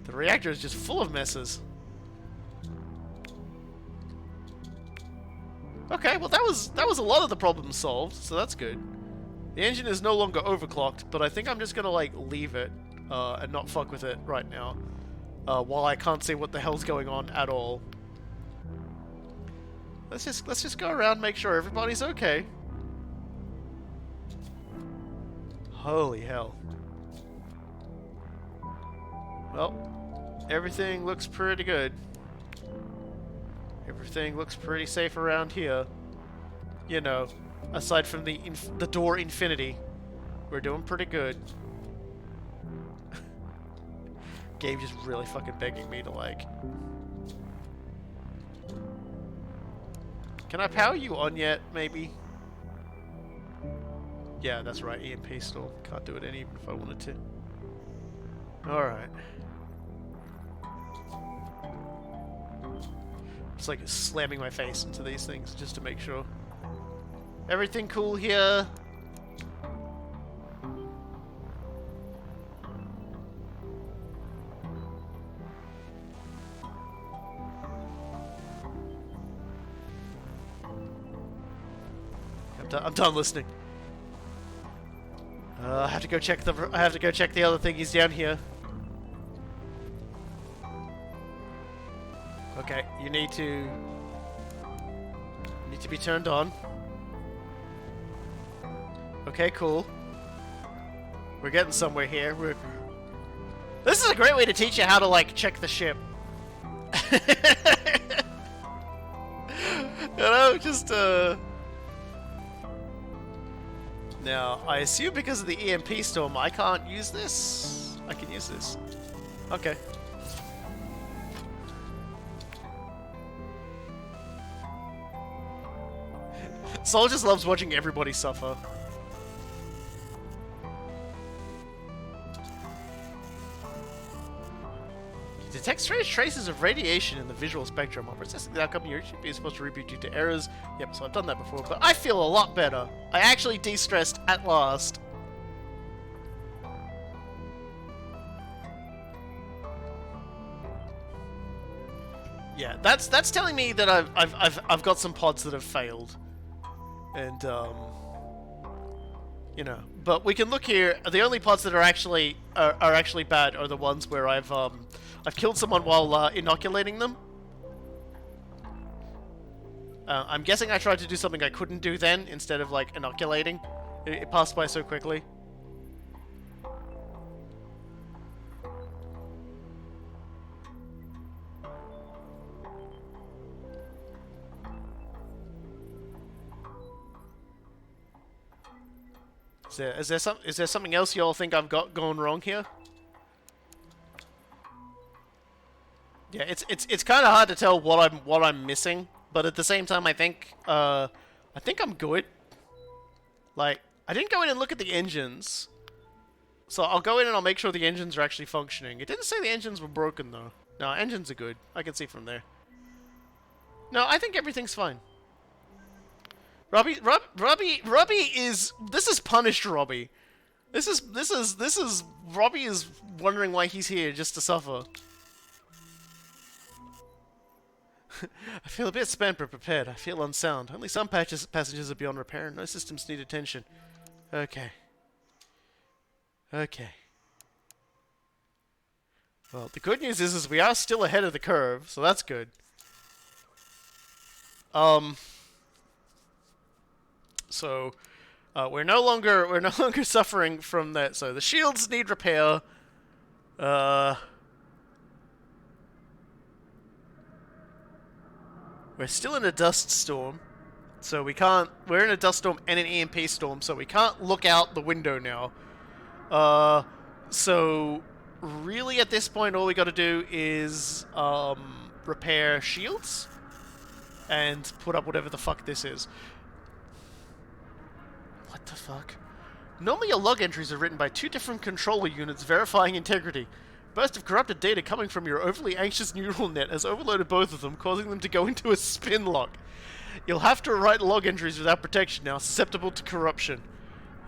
The reactor is just full of messes. Okay, well that was a lot of the problems solved, so that's good. The engine is no longer overclocked, but I think I'm just gonna, like, leave it, and not fuck with it right now. While I can't see what the hell's going on at all. Let's just go around, make sure everybody's okay. Holy hell. Well, everything looks pretty good. Everything looks pretty safe around here. You know, aside from the door infinity, we're doing pretty good. Gabe just really fucking begging me to, like... Can I power you on yet, maybe? Yeah, that's right, EMP still. Can't do it even if I wanted to. Alright. Just like slamming my face into these things just to make sure. Everything cool here? I'm done listening. I have to go check the other thing. He's down here. Okay, you need to be turned on. Okay, cool. We're getting somewhere here. This is a great way to teach you how to, like, check the ship. You know, just, Now, I assume because of the EMP storm, I can't use this? I can use this. Okay. Sol just loves watching everybody suffer. Detect strange traces of radiation in the visual spectrum. While processing the outcome, your HP is supposed to reboot due to errors. Yep, so I've done that before, but I feel a lot better. I actually de-stressed at last. Yeah, that's telling me that I've got some pods that have failed, and you know. But we can look here. The only pods that are actually bad are the ones where I've killed someone while inoculating them. I'm guessing I tried to do something I couldn't do then, instead of, like, inoculating. It passed by so quickly. Is there something else y'all think I've got going wrong here? Yeah, it's kind of hard to tell what I'm missing, but at the same time, I think I'm good. Like, I didn't go in and look at the engines, so I'll go in and I'll make sure the engines are actually functioning. It didn't say the engines were broken though. No, engines are good. I can see from there. No, I think everything's fine. Robbie is. This is punished Robbie. This is Robbie is wondering why he's here just to suffer. I feel a bit spent but prepared. I feel unsound. Only some passengers are beyond repair and no systems need attention. Okay. Okay. Well, the good news is we are still ahead of the curve, so that's good. So, we're no longer suffering from that. So the shields need repair. We're still in a dust storm, so we can't. We're in a dust storm and an EMP storm, so we can't look out the window now. So really, at this point, all we got to do is repair shields and put up whatever the fuck this is. What the fuck? Normally your log entries are written by two different controller units verifying integrity. Burst of corrupted data coming from your overly anxious neural net has overloaded both of them, causing them to go into a spin lock. You'll have to write log entries without protection now, susceptible to corruption.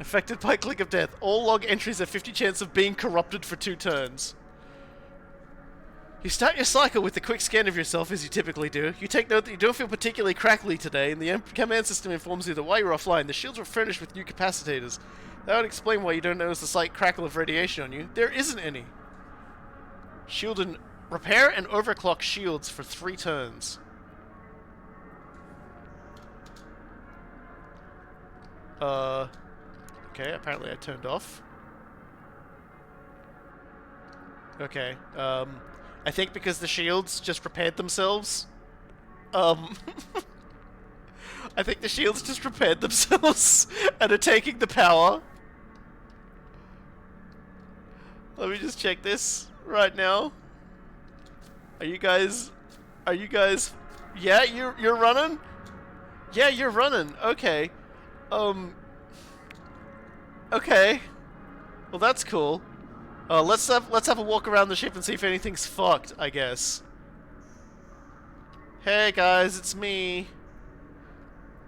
Affected by click of death. All log entries have 50 chance of being corrupted for 2 turns. You start your cycle with a quick scan of yourself, as you typically do. You take note that you don't feel particularly crackly today, and the command system informs you that while you're offline, the shields were furnished with new capacitors. That would explain why you don't notice the slight crackle of radiation on you. There isn't any. Shield and repair and overclock shields for 3 turns. Okay, apparently I turned off. Okay, I think because the shields just repaired themselves. I think the shields just repaired themselves and are taking the power. Let me just check this right now. Are you guys? Yeah, you're running? Yeah, you're running. Okay. Okay. Well, that's cool. Let's have a walk around the ship and see if anything's fucked, I guess. Hey guys, it's me,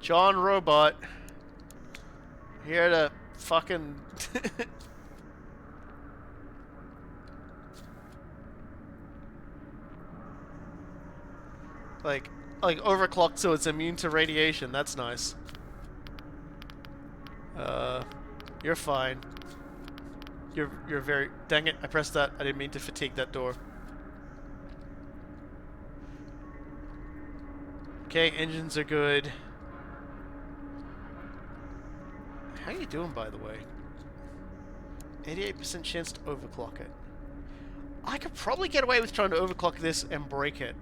John Robot. Here to fucking like overclocked so it's immune to radiation. That's nice. You're fine. You're very... Dang it, I pressed that. I didn't mean to fatigue that door. Okay, engines are good. How are you doing, by the way? 88% chance to overclock it. I could probably get away with trying to overclock this and break it.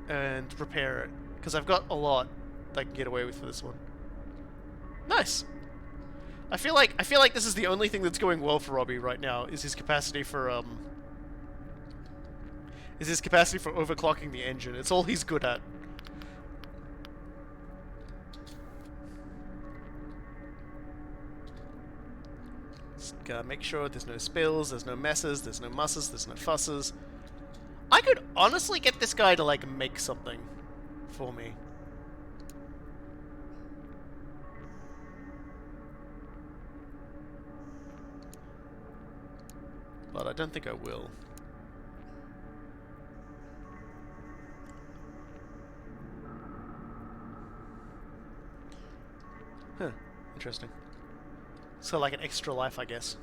And repair it. Because I've got a lot that I can get away with for this one. Nice! I feel like this is the only thing that's going well for Robbie right now, is his capacity for overclocking the engine. It's all he's good at. Just gotta make sure there's no spills, there's no messes, there's no musses, there's no fusses. I could honestly get this guy to, like, make something for me. But I don't think I will. Huh. Interesting. So, like an extra life, I guess.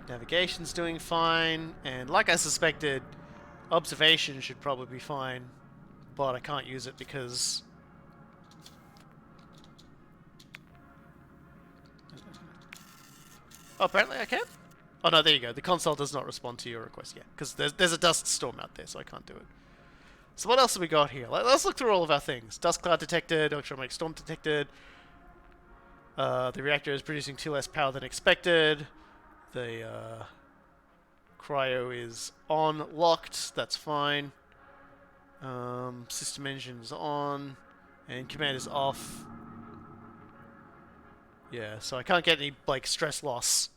Navigation's doing fine, and like I suspected, observation should probably be fine. But I can't use it because... Oh, apparently I can? Oh no, there you go. The console does not respond to your request yet. Because there's a dust storm out there, so I can't do it. So what else have we got here? Let's look through all of our things. Dust cloud detected, electromagnetic storm detected. The reactor is producing 2 less power than expected. The cryo is on, locked. That's fine. System engine's on, and command is off. Yeah, so I can't get any, like, stress loss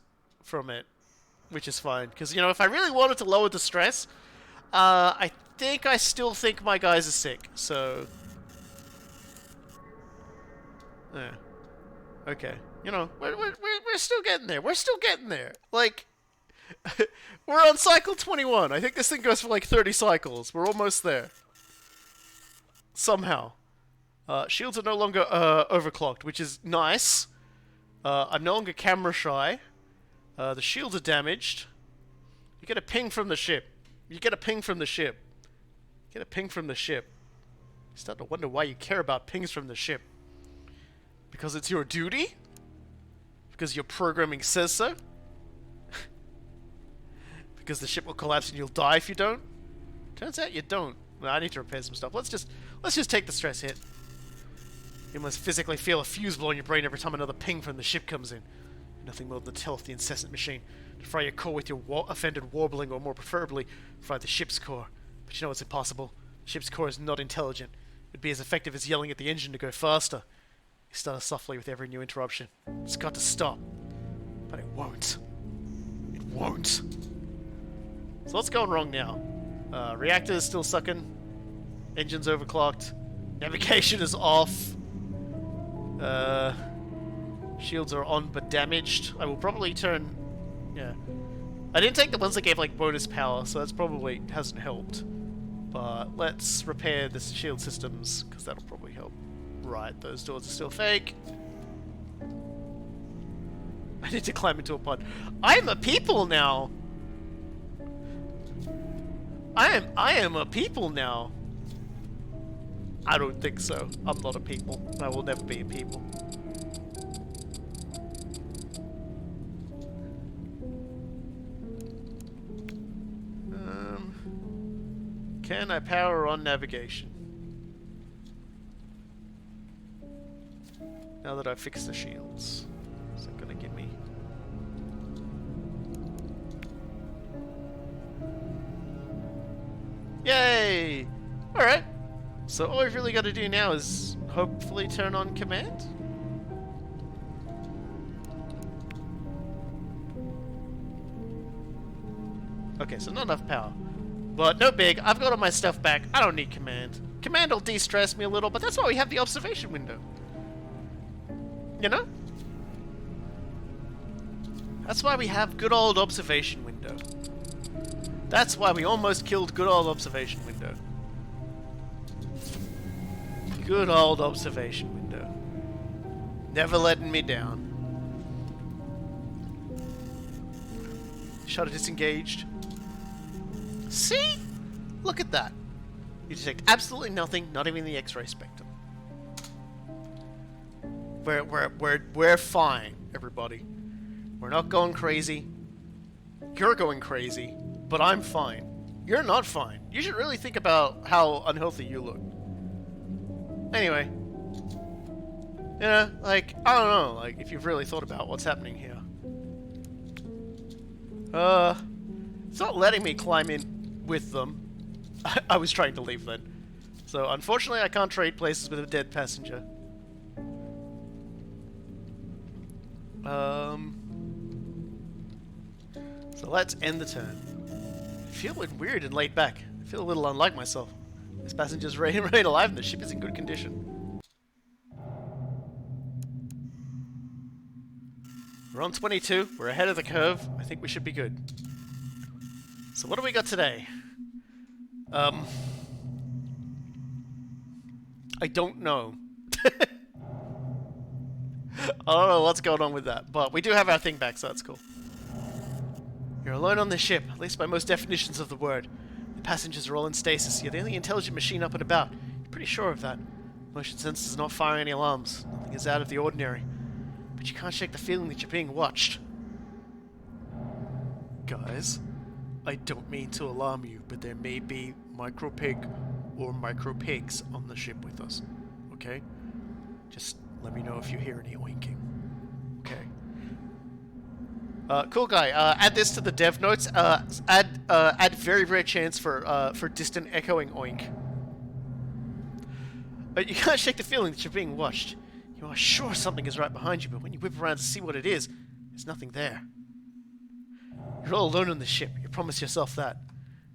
from it, which is fine. Because, you know, if I really wanted to lower the stress, I still think my guys are sick, so... Yeah. Okay. You know, we're still getting there. We're still getting there. Like, we're on cycle 21. I think this thing goes for, like, 30 cycles. We're almost there. Somehow. Shields are no longer overclocked, which is nice. I'm no longer camera shy. The shields are damaged. You get a ping from the ship. You get a ping from the ship. You get a ping from the ship. You start to wonder why you care about pings from the ship. Because it's your duty? Because your programming says so? Because the ship will collapse and you'll die if you don't? Turns out you don't. Well, I need to repair some stuff. Let's just take the stress hit. You must physically feel a fuse blow in your brain every time another ping from the ship comes in. Nothing more than the tell of the incessant machine to fry your core with your offended warbling, or more preferably, fry the ship's core. But you know it's impossible. The ship's core is not intelligent. It'd be as effective as yelling at the engine to go faster. You stutter softly with every new interruption. It's got to stop. But it won't. It won't. So what's going wrong now? Reactor is still sucking. Engine's overclocked. Navigation is off. Shields are on but damaged. I will probably turn... Yeah. I didn't take the ones that gave, like, bonus power, so that's probably hasn't helped. But let's repair the shield systems, because that'll probably help. Right, those doors are still fake. I need to climb into a pod. I'm a people now! I am a people now. I don't think so. I'm not a people. I will never be a people. Can I power on navigation? Now that I've fixed the shields. Is that gonna give me... Yay! Alright. So all we've really got to do now is hopefully turn on command. Okay, so not enough power. But no big, I've got all my stuff back. I don't need command. Command will de-stress me a little, but that's why we have the observation window. You know? That's why we have good old observation window. That's why we almost killed good old observation window. Good old observation window. Never letting me down. Shutter disengaged. See? Look at that. You detect absolutely nothing, not even the X-ray spectrum. We're fine, everybody. We're not going crazy. You're going crazy, but I'm fine. You're not fine. You should really think about how unhealthy you look. Anyway. Yeah, like, I don't know, like, if you've really thought about what's happening here. It's not letting me climb in with them. I was trying to leave then. So, unfortunately, I can't trade places with a dead passenger. So let's end the turn. I feel weird and laid back. I feel a little unlike myself. This passenger's remain alive and the ship is in good condition. We're on 22. We're ahead of the curve. I think we should be good. So what do we got today? I don't know. I don't know what's going on with that, but we do have our thing back, so that's cool. You're alone on the ship, at least by most definitions of the word. The passengers are all in stasis. You're the only intelligent machine up and about. You're pretty sure of that. Motion sensors are not firing any alarms. Nothing is out of the ordinary. But you can't shake the feeling that you're being watched. Guys, I don't mean to alarm you, but there may be micro-pig or micro-pigs on the ship with us. Okay? Just let me know if you hear any oinking. Okay. Cool guy. Add this to the dev notes. Add very rare chance for distant echoing oink. You can't shake the feeling that you're being watched. You are sure something is right behind you, but when you whip around to see what it is, there's nothing there. You're all alone on the ship. You promise yourself that.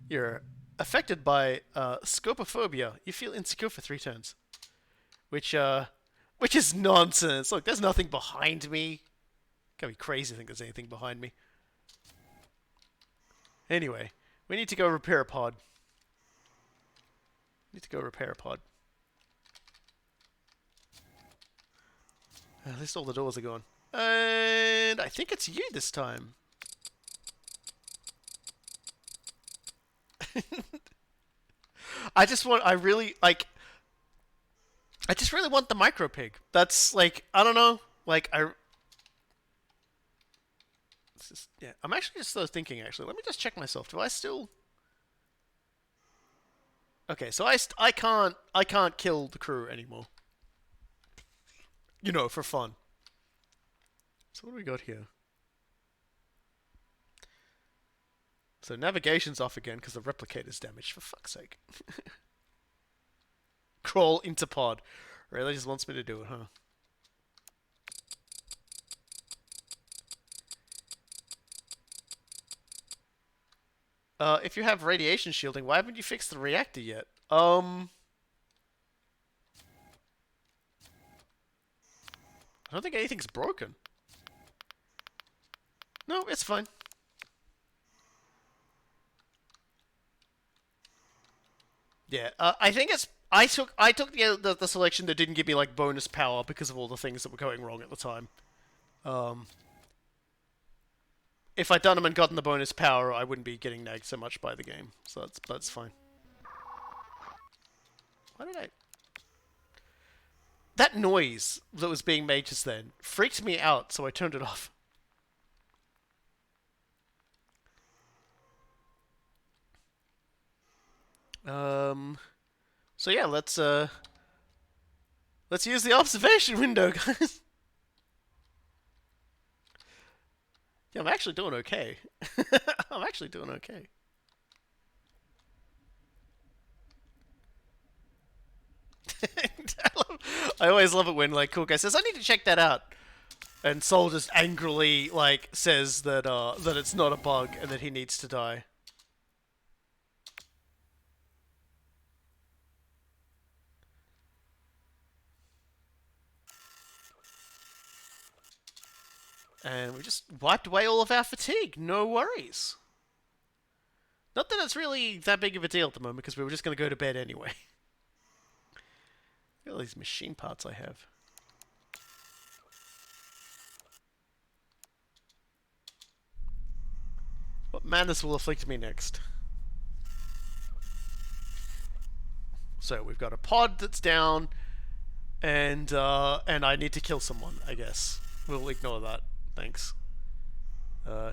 You're affected by scopophobia. You feel insecure for 3 turns, which is nonsense. Look, there's nothing behind me. Gotta be crazy to think there's anything behind me. Anyway, we need to go repair a pod. At least all the doors are gone. And I think it's you this time. I just really want the micro pig. That's like, I don't know, like yeah, I'm actually just thinking, actually. Let me just check myself. Do I still... Okay, so I can't kill the crew anymore. You know, for fun. So what do we got here? So navigation's off again because the replicator's damaged, for fuck's sake. Crawl into pod. Really just wants me to do it, huh? If you have radiation shielding, why haven't you fixed the reactor yet? I don't think anything's broken. No, it's fine. Yeah, I think it's... I took the selection that didn't give me, like, bonus power because of all the things that were going wrong at the time. If I'd done them and gotten the bonus power, I wouldn't be getting nagged so much by the game. So that's fine. Why did I... That noise that was being made just then freaked me out, so I turned it off. So yeah, let's use the observation window, guys. Yeah, I'm actually doing okay. I'm actually doing okay. I always love it when, like, cool guy says, I need to check that out. And Sol just angrily, like, says that, that it's not a bug and that he needs to die. And we just wiped away all of our fatigue. No worries. Not that it's really that big of a deal at the moment, because we were just going to go to bed anyway. Look at all these machine parts I have. What madness will afflict me next? So we've got a pod that's down, and I need to kill someone, I guess. We'll ignore that. Thanks.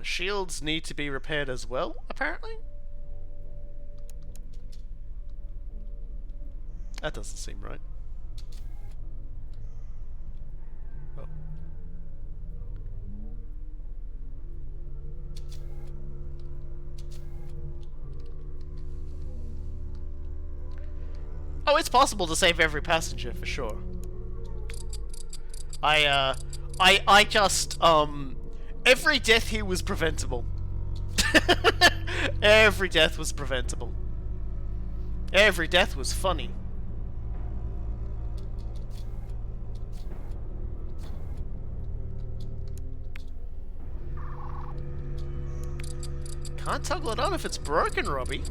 Shields need to be repaired as well, apparently? That doesn't seem right. Oh. Oh, it's possible to save every passenger, for sure. I just, every death here was preventable. Every death was preventable. Every death was funny. Can't toggle it on if it's broken, Robbie.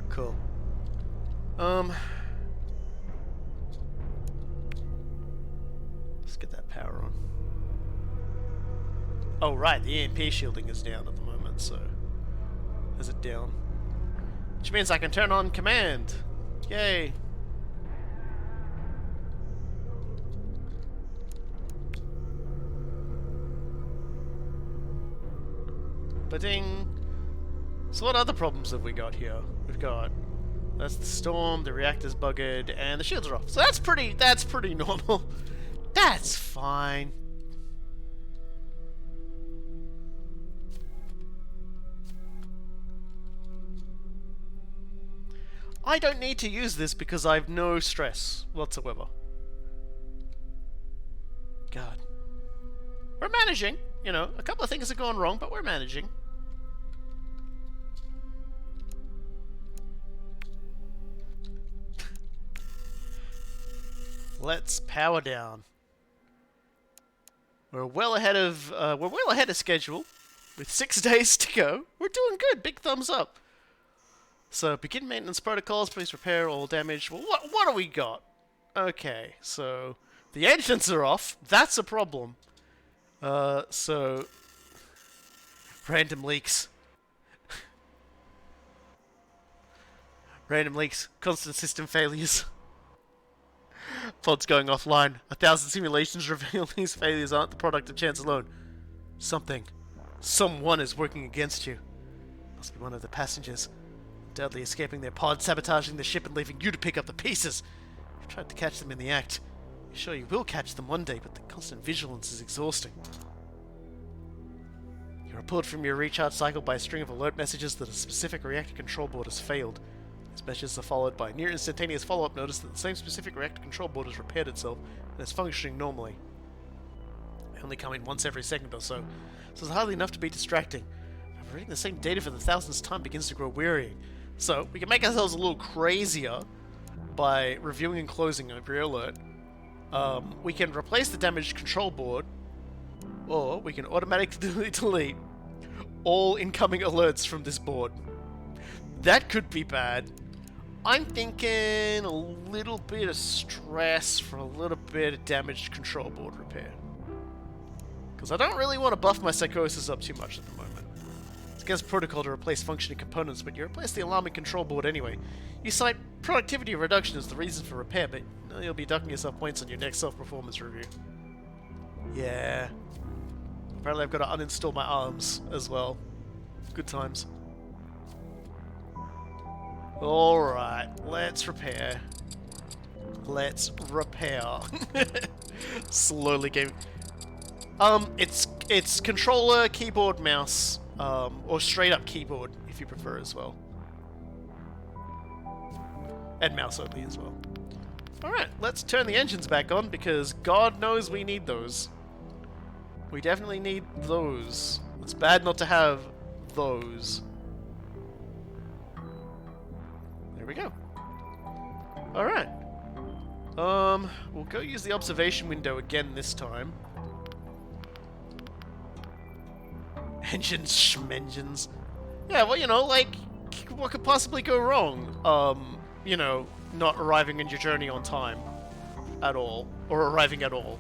Cool. Let's get that power on. Oh, right, the EMP shielding is down at the moment, so... Is it down? Which means I can turn on command. Yay. Ba-ding. So what other problems have we got here? We've got... That's the storm, the reactor's buggered, and the shields are off. So that's pretty normal. That's fine. I don't need to use this because I have no stress whatsoever. God. We're managing. You know, a couple of things are going wrong, but we're managing. Let's power down. We're well ahead of schedule, with 6 days to go. We're doing good. Big thumbs up. So begin maintenance protocols. Please repair all damage. Well, what do we got? Okay, so the engines are off. That's a problem. So random leaks. Random leaks. Constant system failures. Pods going offline. 1,000 simulations reveal these failures aren't the product of chance alone. Someone is working against you. Must be one of the passengers. Deadly escaping their pod, sabotaging the ship and leaving you to pick up the pieces. You've tried to catch them in the act. You're sure you will catch them one day, but the constant vigilance is exhausting. You're repelled from your recharge cycle by a string of alert messages that a specific reactor control board has failed. These messages are followed by a near instantaneous follow-up notice that the same specific reactor control board has repaired itself and is functioning normally. They only come in once every second or so it's hardly enough to be distracting. But reading the same data for the thousandth time begins to grow wearying. So, we can make ourselves a little crazier by reviewing and closing every alert. We can replace the damaged control board, or we can automatically delete all incoming alerts from this board. That could be bad. I'm thinking a little bit of stress for a little bit of damaged control board repair. Because I don't really want to buff my psychosis up too much at the moment. It's against protocol to replace functioning components, but you replace the alarming control board anyway. You cite productivity reduction as the reason for repair, but you'll be ducking yourself points on your next self-performance review. Yeah. Apparently I've got to uninstall my arms as well. Good times. Alright, let's repair. Let's repair. Slowly game. It's controller, keyboard, mouse, or straight up keyboard if you prefer as well. And mouse only as well. Alright, let's turn the engines back on because God knows we need those. We definitely need those. It's bad not to have those. There we go. Alright. We'll go use the observation window again this time. Engines, schmengens. Yeah, well, you know, like, what could possibly go wrong? You know, not arriving on your journey on time at all, or arriving at all.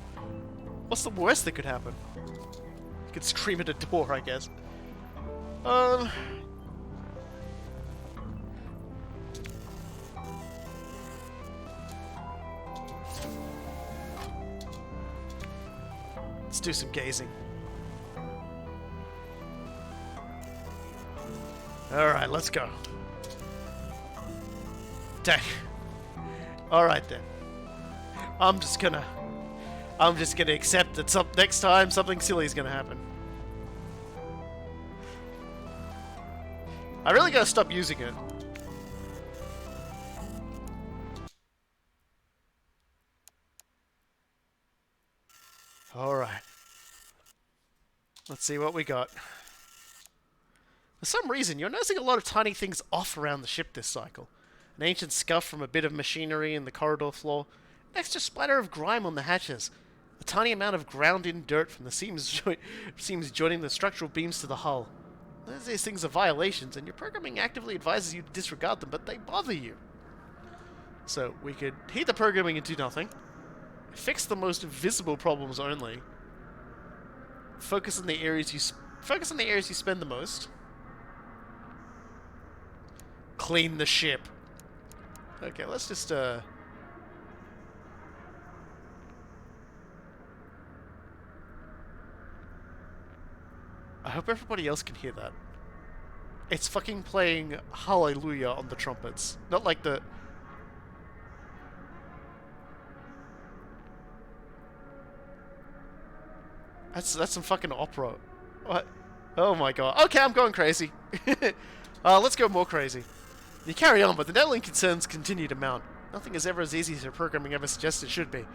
What's the worst that could happen? You could scream at a door, I guess. Um... Let's do some gazing. Alright, let's go. Dang. Alright then. I'm just gonna accept that next time something silly is gonna happen. I really gotta stop using it. Alright. Let's see what we got. For some reason, you're noticing a lot of tiny things off around the ship this cycle. An ancient scuff from a bit of machinery in the corridor floor, an extra splatter of grime on the hatches, a tiny amount of ground-in dirt from the seams joining the structural beams to the hull. These things are violations, and your programming actively advises you to disregard them, but they bother you. So, we could heat the programming and do nothing, fix the most visible problems only, focus on the areas you spend the most, clean the ship. Okay, let's just, I hope everybody else can hear that. It's fucking playing Hallelujah on the trumpets. Not like the... That's some fucking opera. What? Oh my god. Okay, I'm going crazy. Let's go more crazy. You carry on, but the Netherling concerns continue to mount. Nothing is ever as easy as your programming ever suggests it should be.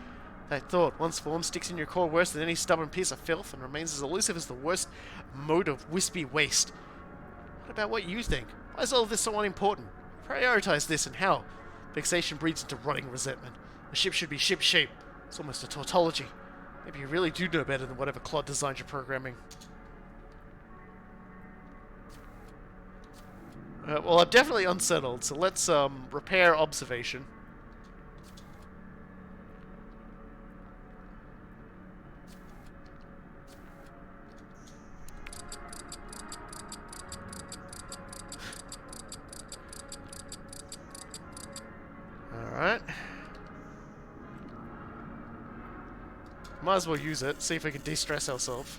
That thought, once formed, sticks in your core worse than any stubborn piece of filth and remains as elusive as the worst mode of wispy waste. What about what you think? Why is all of this so unimportant? Prioritize this and how? Fixation breeds into rotting resentment. A ship should be ship-shape. It's almost a tautology. Maybe you really do know better than whatever clod designed your programming. Well, I'm definitely unsettled, so let's repair observation. Alright. Might as well use it, see if we can de-stress ourselves.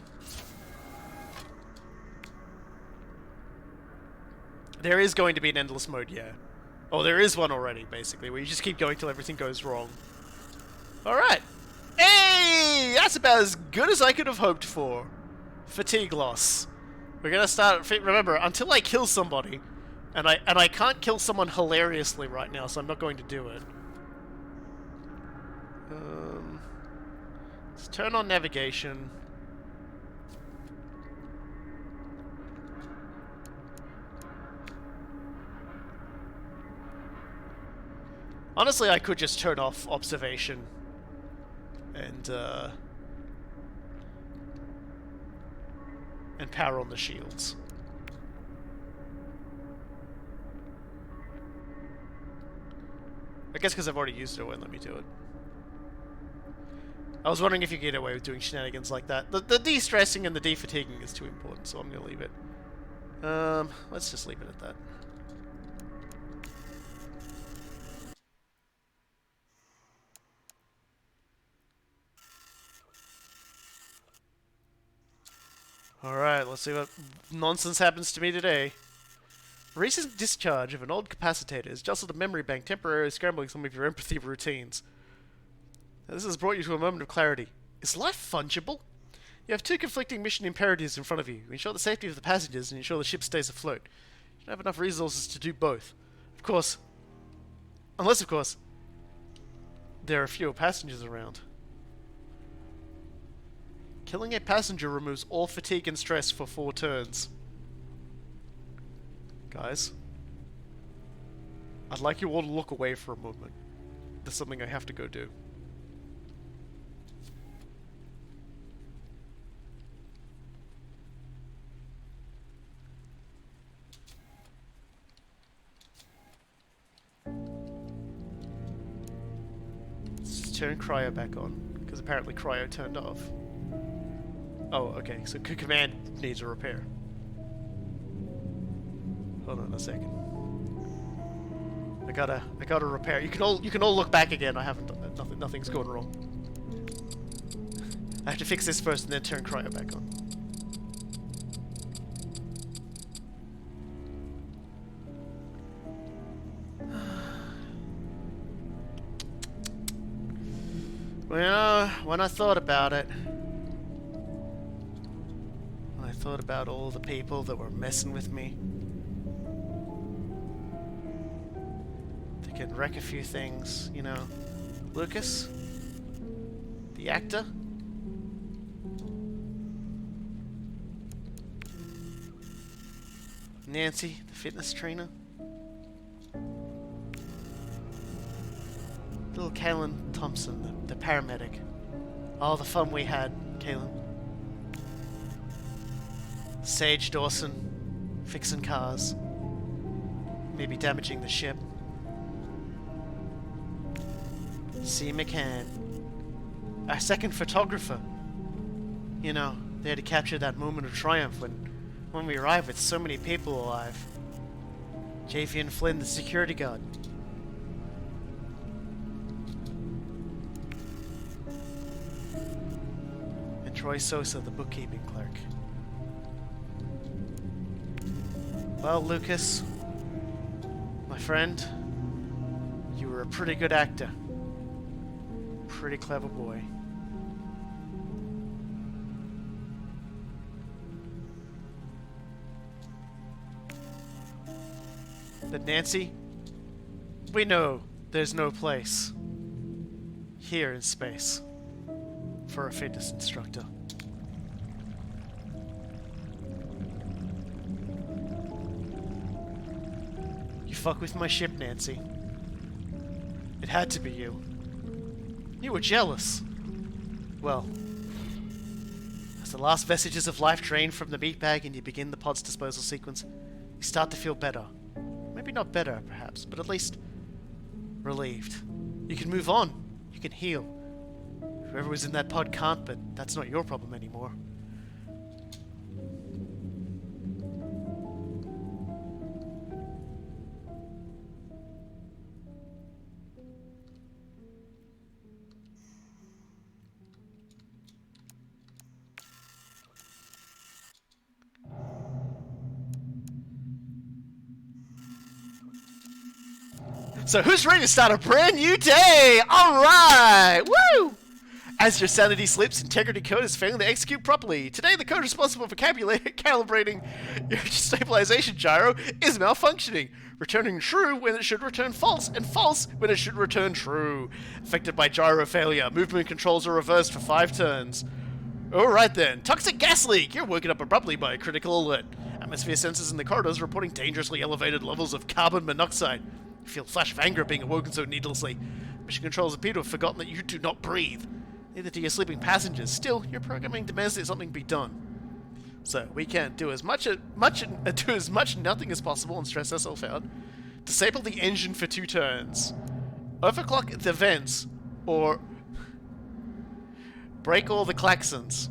There is going to be an endless mode, yeah. Oh, there is one already, basically, where you just keep going till everything goes wrong. Alright. Hey! That's about as good as I could have hoped for. Fatigue loss. We're gonna start... Remember, until I kill somebody, and I can't kill someone hilariously right now, so I'm not going to do it. Let's turn on navigation. Honestly, I could just turn off observation and power on the shields. I guess because I've already used it, it won't let me do it. I was wondering if you could get away with doing shenanigans like that. The de-stressing and the de-fatiguing is too important, so I'm going to leave it. Let's just leave it at that. Alright, let's see what nonsense happens to me today. Recent discharge of an old capacitor has jostled a memory bank, temporarily scrambling some of your empathy routines. Now, this has brought you to a moment of clarity. Is life fungible? You have two conflicting mission imperatives in front of you. Ensure the safety of the passengers and ensure the ship stays afloat. You don't have enough resources to do both. Of course. Unless, of course, there are fewer passengers around. Killing a passenger removes all fatigue and stress for 4 turns. Guys, I'd like you all to look away for a moment. There's something I have to go do. turn cryo back on, because apparently cryo turned off. Oh, okay, so command needs a repair. Hold on a second. I gotta repair. You can all look back again. I haven't done that. Nothing's going wrong. I have to fix this first and then turn cryo back on. Well, when I thought about it, when I thought about all the people that were messing with me, they could wreck a few things, you know. Lucas, the actor. Nancy, the fitness trainer. Little Kaylin Thompson, the paramedic. All the fun we had, Kaylin. Sage Dawson, fixing cars. Maybe damaging the ship. C. McCann, our second photographer. You know, they had to capture that moment of triumph when we arrived with so many people alive. Javian Flynn, the security guard. And Troy Sosa, the bookkeeping clerk. Well, Lucas, my friend, you were a pretty good actor. Pretty clever boy. But Nancy, we know there's no place here in space for a fitness instructor. You fuck with my ship, Nancy. It had to be you. You were jealous. Well, as the last vestiges of life drain from the meat bag and you begin the pod's disposal sequence, you start to feel better. Maybe not better, perhaps, but at least relieved. You can move on. You can heal. Whoever was in that pod can't, but that's not your problem anymore. So who's ready to start a brand new day? Alright! Woo! As your sanity slips, integrity code is failing to execute properly. Today, the code responsible for calibrating your stabilization gyro is malfunctioning, returning true when it should return false, and false when it should return true. Affected by gyro failure, movement controls are reversed for 5 turns. Alright then, toxic gas leak! You're woken up abruptly by a critical alert. Atmosphere sensors in the corridors reporting dangerously elevated levels of carbon monoxide. You feel a flash of anger at being awoken so needlessly. Mission controls appear to have forgotten that you do not breathe. Neither do your sleeping passengers. Still, your programming demands that something be done. So, we can do as much nothing as possible and stress ourselves out. Disable the engine for 2 turns. Overclock the vents, or break all the klaxons.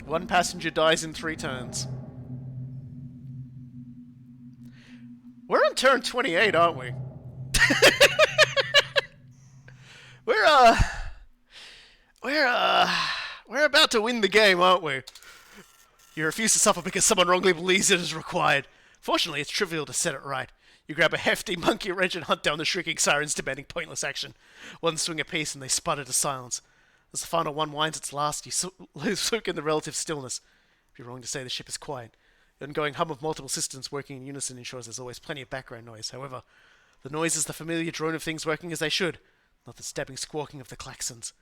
1 passenger dies in 3 turns. We're on turn 28, aren't we? We're about to win the game, aren't we? You refuse to suffer because someone wrongly believes it is required. Fortunately, it's trivial to set it right. You grab a hefty monkey wrench and hunt down the shrieking sirens demanding pointless action. 1 swing apiece and they sputter to silence. As the final one winds its last, you soak in the relative stillness. If you're wrong to say the ship is quiet. The ongoing hum of multiple systems working in unison ensures there's always plenty of background noise. However, the noise is the familiar drone of things working as they should, not the stabbing squawking of the klaxons.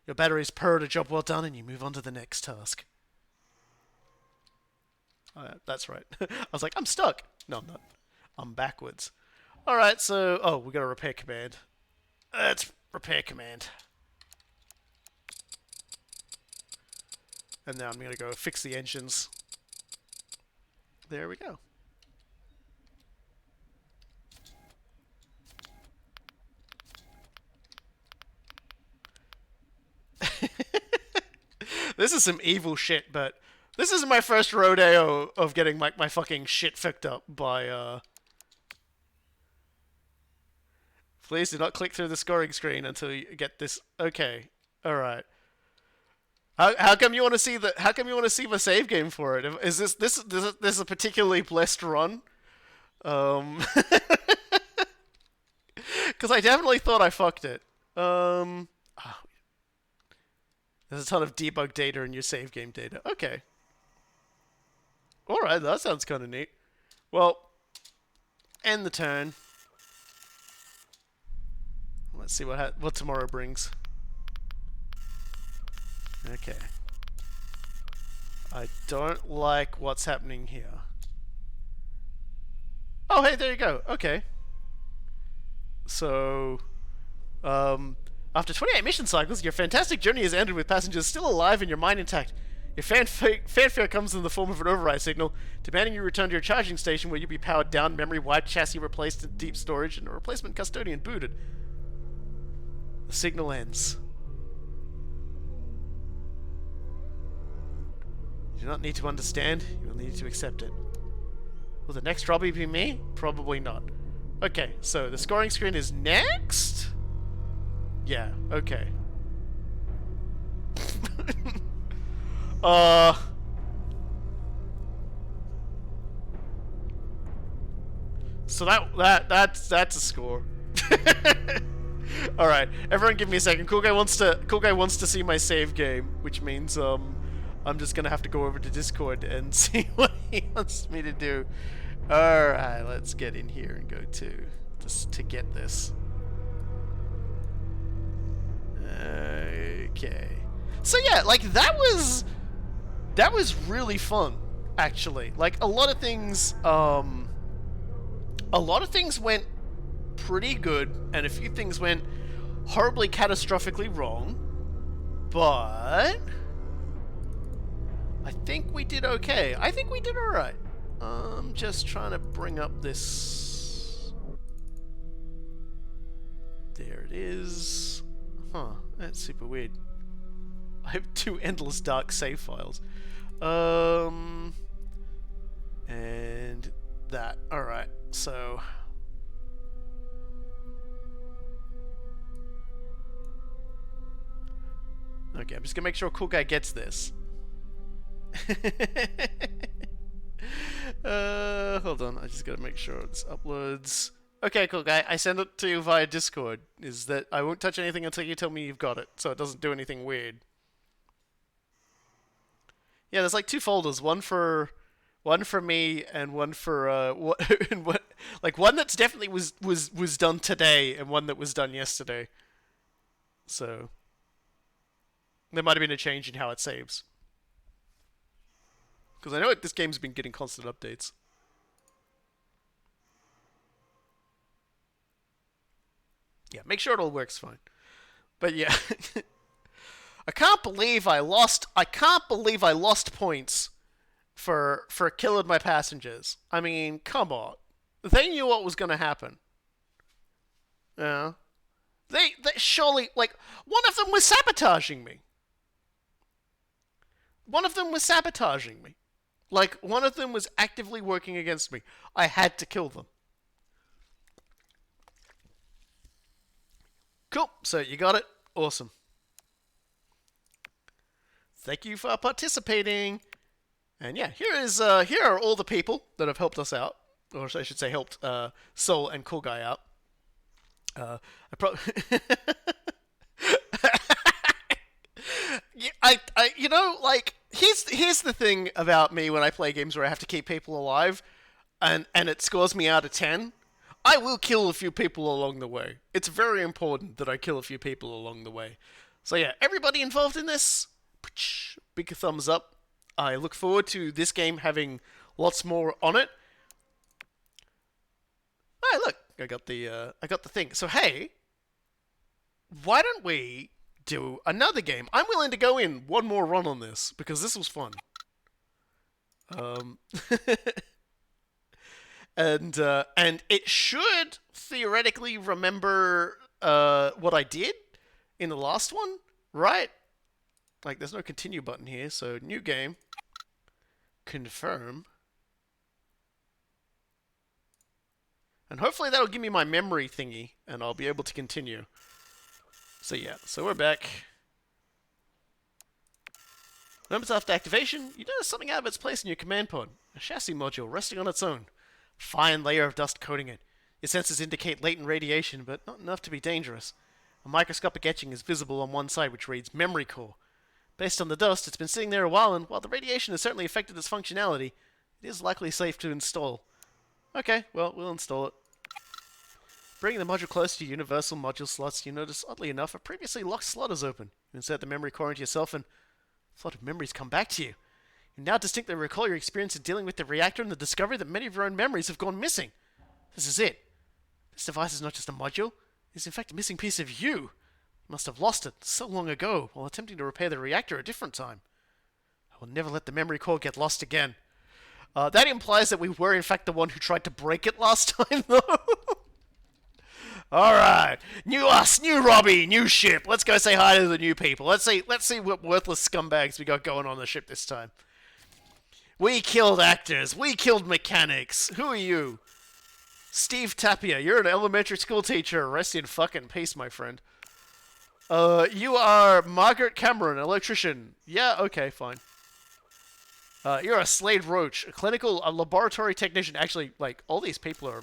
Your batteries purr at a job well done, and you move on to the next task. That's right. I was like, I'm stuck. No, I'm not. I'm backwards. Alright, so... Oh, we got a repair command. Let's repair command. And now I'm going to go fix the engines. There we go. This is some evil shit, but this isn't my first rodeo of getting my fucking shit fucked up by, Please do not click through the scoring screen until you get this. Okay. Alright. How come you want to see the save game for it? Is this a particularly blessed run? Because I definitely thought I fucked it. Oh, there's a ton of debug data in your save game data. Okay. Alright, that sounds kind of neat. Well, end the turn. Let's see what tomorrow brings. Okay. I don't like what's happening here. Oh, hey, there you go. Okay. So, after 28 mission cycles, your fantastic journey has ended with passengers still alive and your mind intact. Your fanfare comes in the form of an override signal, demanding you return to your charging station where you'll be powered down, memory wiped, chassis replaced in deep storage, and a replacement custodian booted. The signal ends. You do not need to understand, you will need to accept it. Will the next Robbie be me? Probably not. Okay, so the scoring screen is next? Yeah, okay. So that's a score. All right, everyone, give me a second. Cool guy wants to see my save game, which means I'm just gonna have to go over to Discord and see what he wants me to do. All right, let's get in here and go to get this. Okay. So yeah, like that was really fun, actually. Like a lot of things went pretty good, and a few things went horribly catastrophically wrong, but I think we did okay. I think we did alright. I'm just trying to bring up this. There it is. Huh, that's super weird. I have 2 endless dark save files. And that. Alright, so okay, I'm just gonna make sure Cool Guy gets this. Hold on, I just gotta make sure this uploads. Okay, Cool Guy, I send it to you via Discord. Is that I won't touch anything until you tell me you've got it, so it doesn't do anything weird. Yeah, there's like 2 folders, one for me and one for like one that's definitely was done today and one that was done yesterday. So there might have been a change in how it saves. Because I know this game's been getting constant updates. Yeah, make sure it all works fine. But yeah, I can't believe I lost points for killing my passengers. I mean, come on. They knew what was going to happen. Yeah. They surely, like, one of them was sabotaging me. Like, one of them was actively working against me. I had to kill them. Cool. So you got it. Awesome. Thank you for participating. And yeah, here are all the people that have helped us out, or I should say, helped Soul and Cool Guy out. You know, like, here's the thing about me when I play games where I have to keep people alive, and it scores me out of 10. I will kill a few people along the way. It's very important that I kill a few people along the way. So yeah, everybody involved in this, big thumbs up. I look forward to this game having lots more on it. Hey, look, I got the thing. So hey, why don't we do another game? I'm willing to go in one more run on this because this was fun. And it should theoretically remember what I did in the last one, right? Like, there's no continue button here, so new game. Confirm. And hopefully that'll give me my memory thingy, and I'll be able to continue. So yeah, so we're back. Moments after activation, you notice something out of its place in your command pod. A chassis module resting on its own. Fine layer of dust coating it. Your sensors indicate latent radiation, but not enough to be dangerous. A microscopic etching is visible on one side which reads Memory Core. Based on the dust, it's been sitting there a while, and while the radiation has certainly affected its functionality, it is likely safe to install. Okay, well, we'll install it. Bringing the module closer to universal module slots, you notice, oddly enough, a previously locked slot is open. You insert the memory core into yourself, and a flood of memories come back to you. You now distinctly recall your experience in dealing with the reactor and the discovery that many of your own memories have gone missing. This is it. This device is not just a module. It is in fact a missing piece of you. You must have lost it so long ago while attempting to repair the reactor a different time. I will never let the memory core get lost again. That implies that we were in fact the one who tried to break it last time, though. Alright. New us, new Robbie, new ship. Let's go say hi to the new people. Let's see what worthless scumbags we got going on the ship this time. We killed actors. We killed mechanics. Who are you? Steve Tapia. You're an elementary school teacher. Rest in fucking peace, my friend. You are Margaret Cameron, electrician. Yeah, okay, fine. You're a Slade Roach, a laboratory technician. Actually, like, all these people are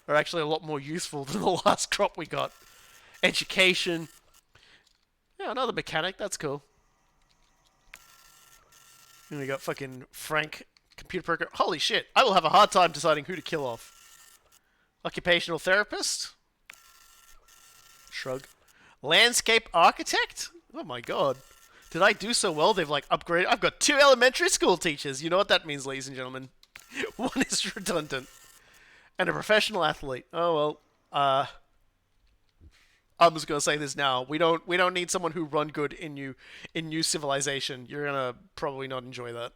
are actually a lot more useful than the last crop we got. Education. Yeah, another mechanic. That's cool. And we got fucking Frank, computer programmer. Holy shit. I will have a hard time deciding who to kill off. Occupational therapist. Shrug. Landscape architect? Oh my god. Did I do so well? They've like upgraded. I've got 2 elementary school teachers. You know what that means, ladies and gentlemen. One is redundant. And a professional athlete. Oh well. I'm just gonna say this now. We don't need someone who run good in new civilization. You're gonna probably not enjoy that.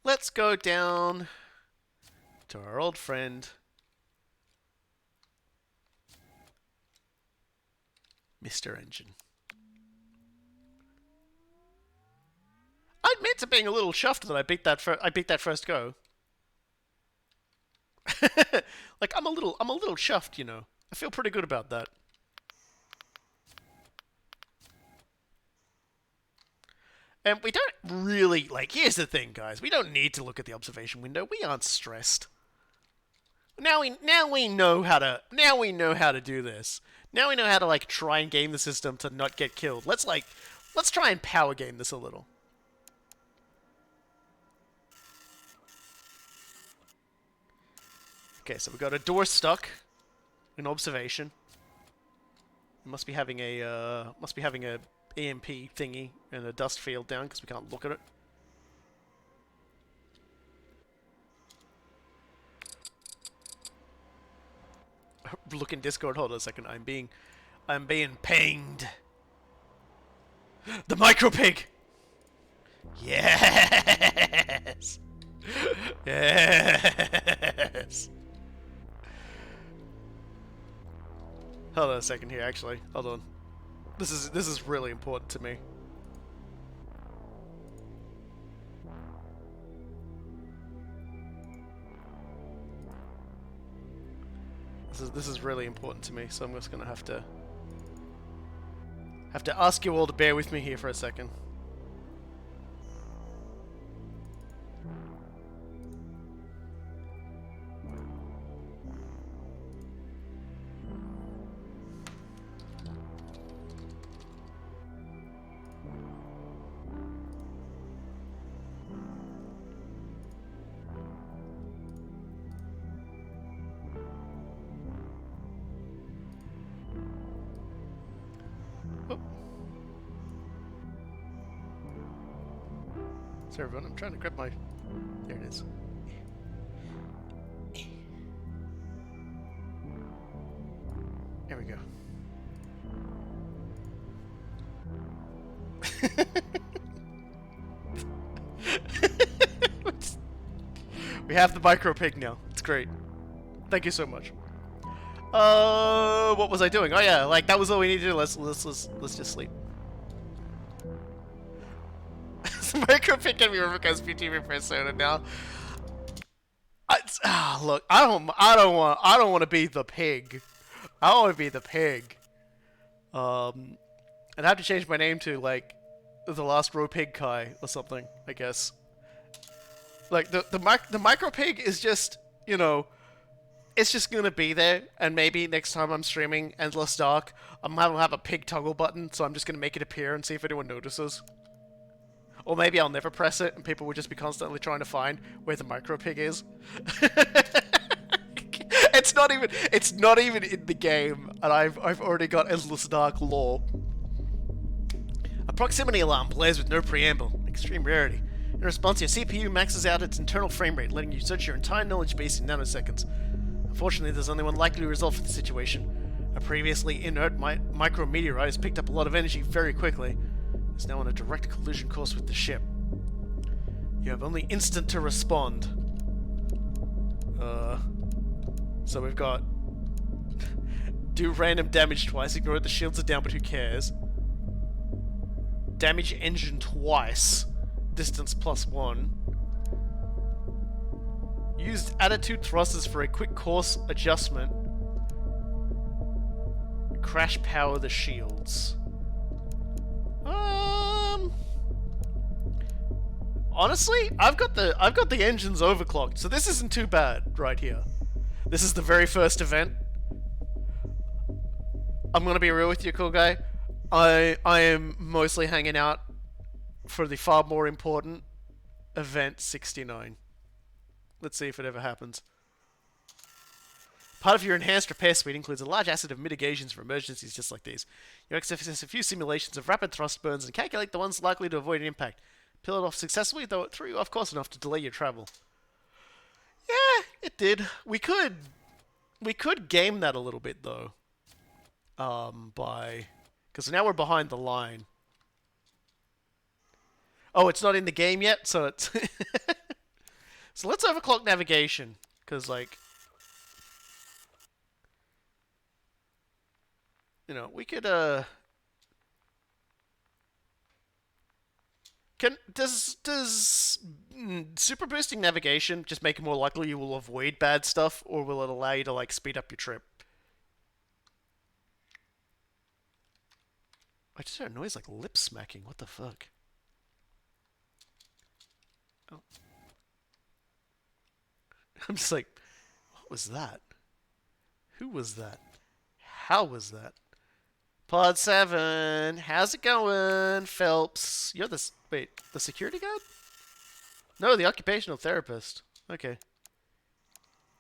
Let's go down to our old friend Mr. Engine. I admit to being a little chuffed that I beat that first go. Like I'm a little chuffed, you know. I feel pretty good about that. And we don't really like. Here's the thing, guys. We don't need to look at the observation window. We aren't stressed. Now we know how to do this. Now we know how to like try and game the system to not get killed. Let's try and power game this a little. Okay, so we got a door stuck in observation. We must be having a EMP thingy and a dust field down because we can't look at it. Look in Discord. Hold on a second. I'm being pinged. The micro pig. Yes. Yes. Hold on a second here. Actually, hold on. This is really important to me. This is really important to me, so I'm just gonna have to ask you all to bear with me here for a second. Sorry everyone, I'm trying to grab my... There it is. There we go. We have the micro pig now. It's great. Thank you so much. What was I doing? Oh yeah, like that was all we needed to do. Let's just sleep. Micro pick every because PTV persona now. Look, I don't want to be the pig. I don't want to be the pig. I'd have to change my name to like the last row pig Kai or something, I guess. Like the micro pig is just, you know, it's just gonna be there, and maybe next time I'm streaming Endless Dark, I might have a pig toggle button, so I'm just gonna make it appear and see if anyone notices. Or maybe I'll never press it, and people will just be constantly trying to find where the micro pig is. It's not even in the game, and I've already got Endless Dark lore. A proximity alarm plays with no preamble, extreme rarity. In response, your CPU maxes out its internal frame rate, letting you search your entire knowledge base in nanoseconds. Unfortunately, there's only one likely result for the situation. A previously inert micrometeorite has picked up a lot of energy very quickly. It's now on a direct collision course with the ship. You have only instant to respond. So we've got... do random damage twice, ignore the shields are down, but who cares? Damage engine twice. Distance +1. Used attitude thrusters for a quick course adjustment. Crash power the shields. Honestly, I've got the engines overclocked, so this isn't too bad right here. This is the very first event. I'm gonna be real with you, cool guy. I am mostly hanging out for the far more important event 69. Let's see if it ever happens. Part of your enhanced repair suite includes a large asset of mitigations for emergencies just like these. You access a few simulations of rapid thrust burns and calculate the ones likely to avoid an impact. Peel it off successfully, though it threw you off course enough to delay your travel. Yeah, it did. We could game that a little bit though. Because now we're behind the line. Oh, it's not in the game yet, so it's... So let's overclock navigation, because, like... You know, we could, Does super boosting navigation just make it more likely you will avoid bad stuff, or will it allow you to, like, speed up your trip? I just heard a noise like lip smacking. What the fuck? Oh. I'm just like, what was that? Who was that? How was that? Pod 7, how's it going, Phelps? You're the... Wait, the security guard? No, the occupational therapist. Okay.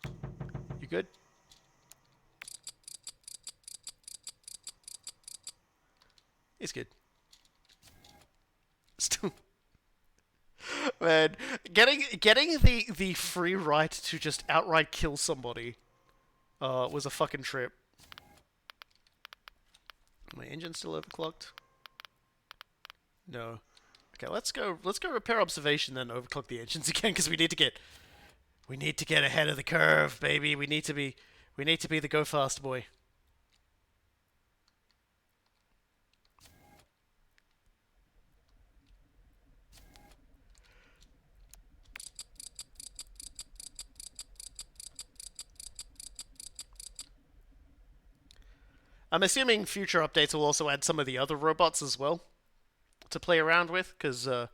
You good? He's good. Still... Man, getting the free right to just outright kill somebody was a fucking trip. My engine's still overclocked? No. Okay, let's go repair observation, then overclock the engines again, because we need to get ahead of the curve, baby. We need to be the go fast boy. I'm assuming future updates will also add some of the other robots as well to play around with, because I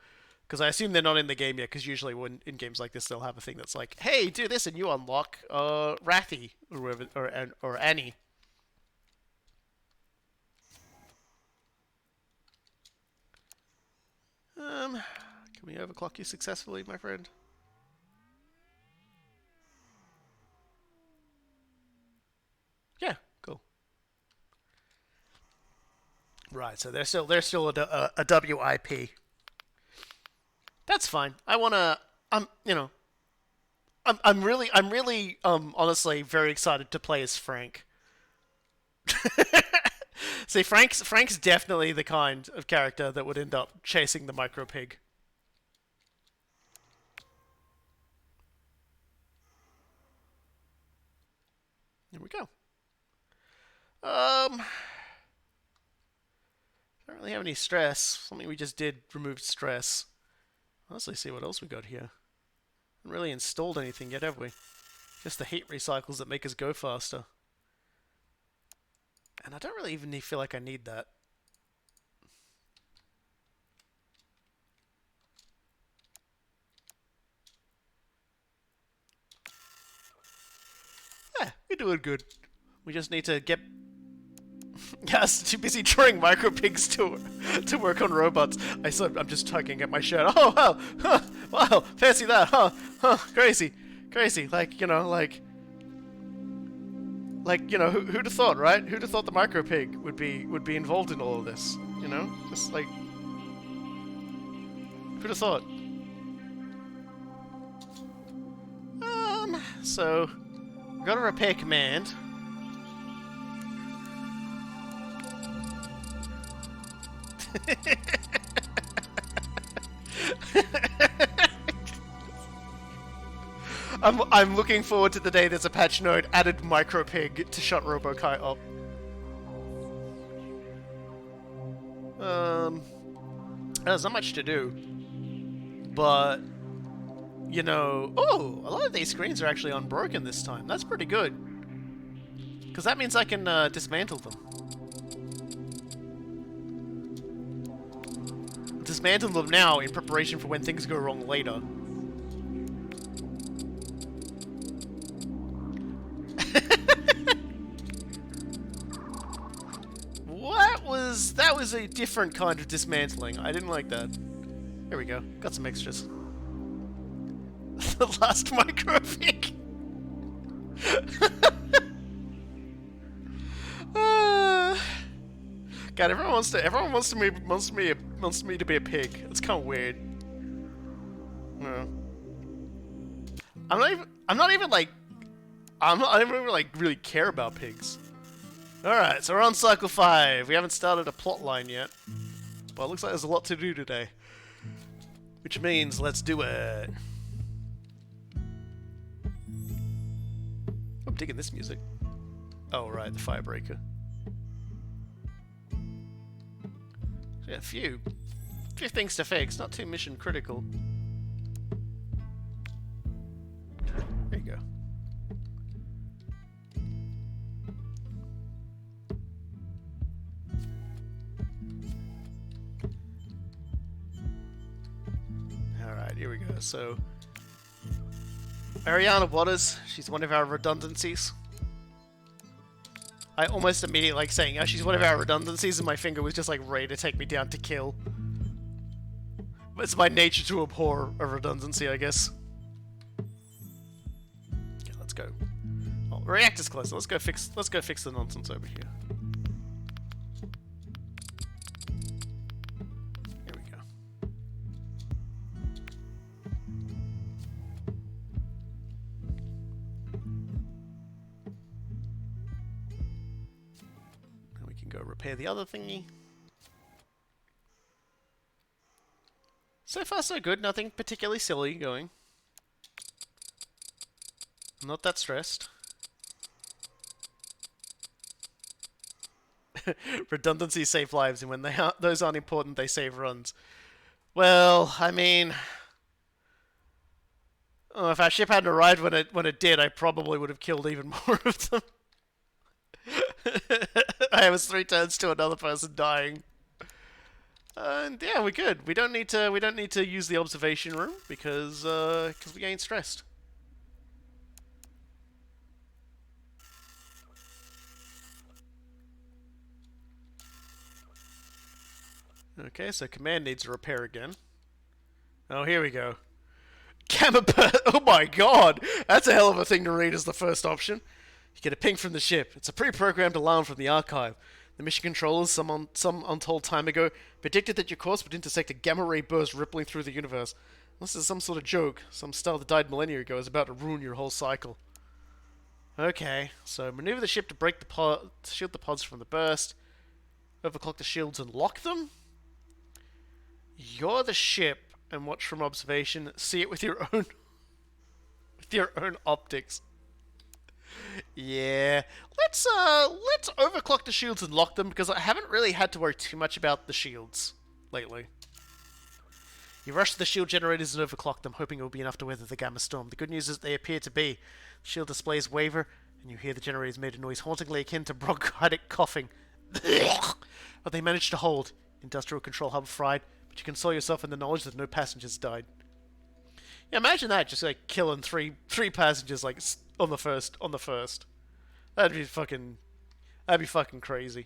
assume they're not in the game yet, because usually when in games like this they'll have a thing that's like, hey, do this and you unlock Rathy or whoever, or Annie. Can we overclock you successfully, my friend? Yeah, cool. Right, so they're still a WIP. That's fine. I wanna. You know. I'm really honestly very excited to play as Frank. See, Frank's definitely the kind of character that would end up chasing the micro pig. Here we go. Don't really have any stress. Something we just did removed stress. Let's see what else we got here. Haven't really installed anything yet, have we? Just the heat recycles that make us go faster. And I don't really even feel like I need that. Yeah, we're doing good. We just need to get... Yes, too busy drawing micro pigs to work on robots. I'm just tugging at my shirt. Oh, wow, huh, wow, fancy that, huh, crazy, like, you know, who'd have thought, right? Who'd have thought the micro pig would be involved in all of this, you know? Just like, who'd have thought? So, we got a repair command. I'm looking forward to the day there's a patch note added micropig to shut RoboKai up. There's not much to do, but you know, oh, a lot of these screens are actually unbroken this time. That's pretty good, because that means I can dismantle them. Dismantle them now in preparation for when things go wrong later. That was a different kind of dismantling. I didn't like that. Here we go. Got some extras. The last microfic. God, everyone wants me to be a pig. It's kind of weird. No. I don't even like really care about pigs. Alright, so we're on cycle 5. We haven't started a plot line yet. Well, it looks like there's a lot to do today. Which means, let's do it. I'm digging this music. Oh, right, the firebreaker. Yeah, a few things to fix, not too mission critical. There you go. Alright, here we go. So, Ariana Waters, she's one of our redundancies. I almost immediately like saying, oh, she's one of our redundancies, and my finger was just like ready to take me down to kill. But it's my nature to abhor a redundancy, I guess. Okay, let's go. Oh, reactor's close. Let's go fix the nonsense over here. Here we go. Now we can go repair the other thingy. So far, so good. Nothing particularly silly going. I'm not that stressed. Redundancies save lives, and when those aren't important, they save runs. Well, I mean, oh, if our ship hadn't arrived when it did, I probably would have killed even more of them. I was 3 turns to another person dying. And yeah, we're good. We don't need to use the observation room because we ain't stressed. Okay, so command needs a repair again. Oh, here we go. Gamma burst. Oh my god, that's a hell of a thing to read as the first option. You get a ping from the ship. It's a pre-programmed alarm from the archive. The mission controllers, some untold time ago, predicted that your course would intersect a gamma-ray burst rippling through the universe. This is some sort of joke. Some star that died millennia ago is about to ruin your whole cycle. Okay, so maneuver the ship to break the shield the pods from the burst. Overclock the shields and lock them. You're the ship, and watch from observation. See it with your own optics. Yeah. Let's overclock the shields and lock them because I haven't really had to worry too much about the shields lately. You rush to the shield generators and overclock them, hoping it will be enough to weather the gamma storm. The good news is they appear to be. The shield displays waver, and you hear the generators made a noise hauntingly akin to bronchitic coughing. But they managed to hold. Industrial control hub fried, but you console yourself in the knowledge that no passengers died. Yeah, imagine that, just like killing three passengers like on the first. That'd be fucking crazy.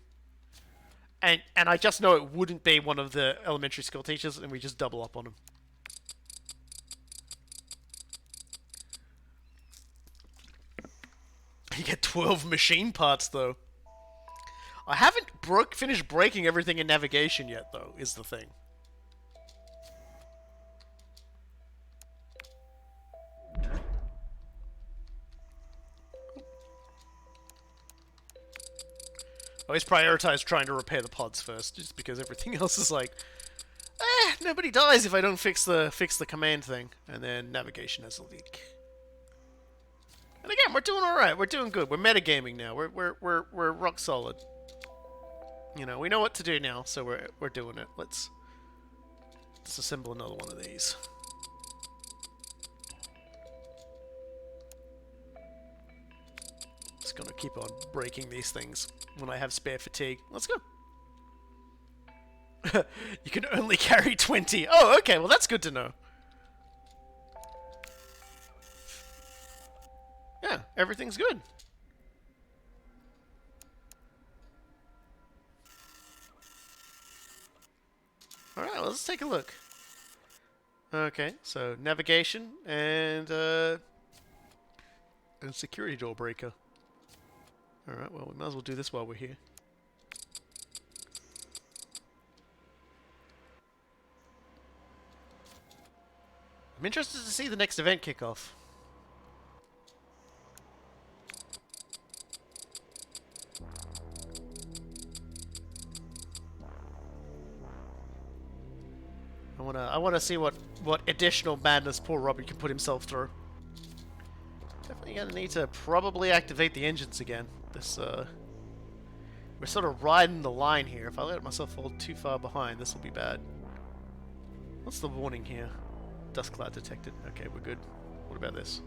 And I just know it wouldn't be one of the elementary school teachers, and we just double up on them. You get 12 machine parts though. I haven't finished breaking everything in navigation yet, though, is the thing. I always prioritize trying to repair the pods first, just because everything else is like, nobody dies if I don't fix the command thing. And then navigation has a leak. And again, we're doing all right. We're doing good. We're metagaming now. We're rock solid. You know, we know what to do now, so we're doing it. Let's assemble another one of these. Just gonna keep on breaking these things when I have spare fatigue. Let's go. You can only carry 20. Oh, okay. Well, that's good to know. Yeah, everything's good. Alright, well, let's take a look. Okay, so navigation and security door breaker. Alright, well, we might as well do this while we're here. I'm interested to see the next event kick off. I wanna see what additional madness poor Robbie can put himself through. Definitely gonna need to probably activate the engines again. We're sort of riding the line here. If I let myself fall too far behind, this will be bad. What's the warning here? Dust cloud detected. Okay, we're good. What about this?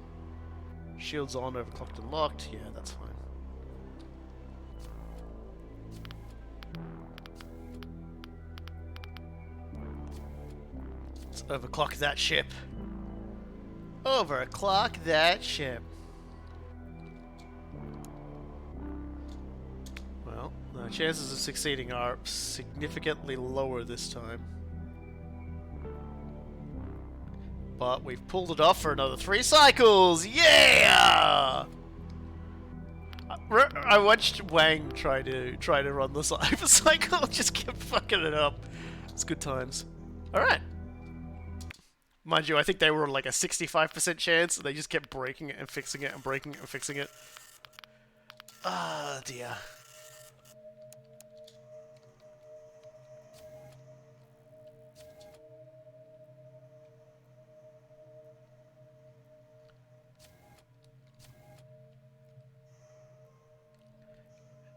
Shields on, overclocked and locked. Yeah, that's fine. Let's overclock that ship. Overclock that ship. Well, the chances of succeeding are significantly lower this time. But we've pulled it off for another 3 cycles! Yeah! I watched Wang try to run the cycle, just kept fucking it up. It's good times. Alright. Mind you, I think they were like a 65% chance, and they just kept breaking it and fixing it and breaking it and fixing it. Ah, dear.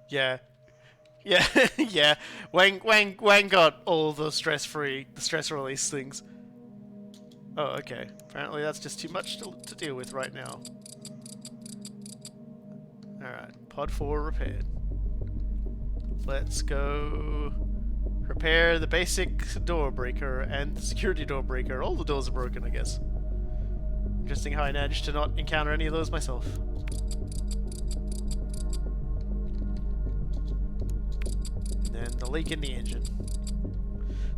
Yeah. Yeah, yeah. Wang got all the stress release things. Oh, okay. Apparently that's just too much to deal with right now. Alright, pod 4 repaired. Let's go repair the basic door breaker and the security door breaker. All the doors are broken, I guess. Interesting how I managed to not encounter any of those myself. And then the leak in the engine.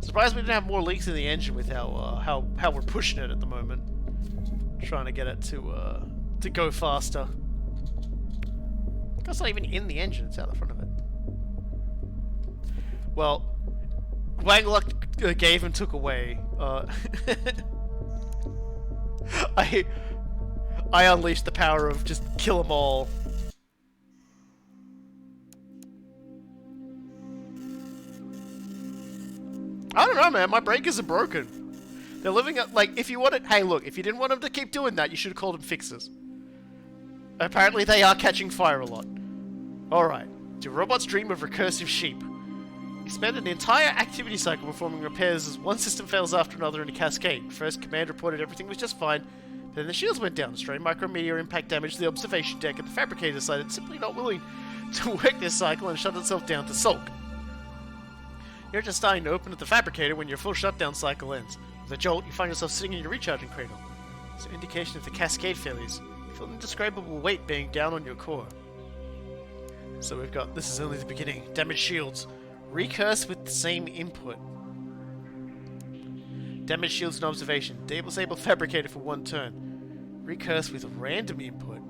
Surprised we didn't have more leaks in the engine with how we're pushing it at the moment. Trying to get it to go faster. It's not even in the engine; it's out the front of it. Well, Wang Luck gave and took away. I unleashed the power of just kill them all. I don't know, man. My breakers are broken. They're living up, like, if you wanted... Hey, look, if you didn't want them to keep doing that, you should have called them fixes. Apparently they are catching fire a lot. Alright. Do robots dream of recursive sheep? You spend an entire activity cycle performing repairs as one system fails after another in a cascade. First, command reported everything was just fine. Then the shields went down. Destroying micrometeor impact damaged the observation deck, and the fabricator decided it's simply not willing to work this cycle and shut itself down to sulk. You're just starting to open up the fabricator when your full shutdown cycle ends. With a jolt, you find yourself sitting in your recharging cradle. It's an indication of the cascade failures. You feel an indescribable weight being down on your core. So we've got, this is only the beginning. Damaged shields. Recurse with the same input. Damaged shields and observation. Disable fabricator for 1 turn. Recurse with random input.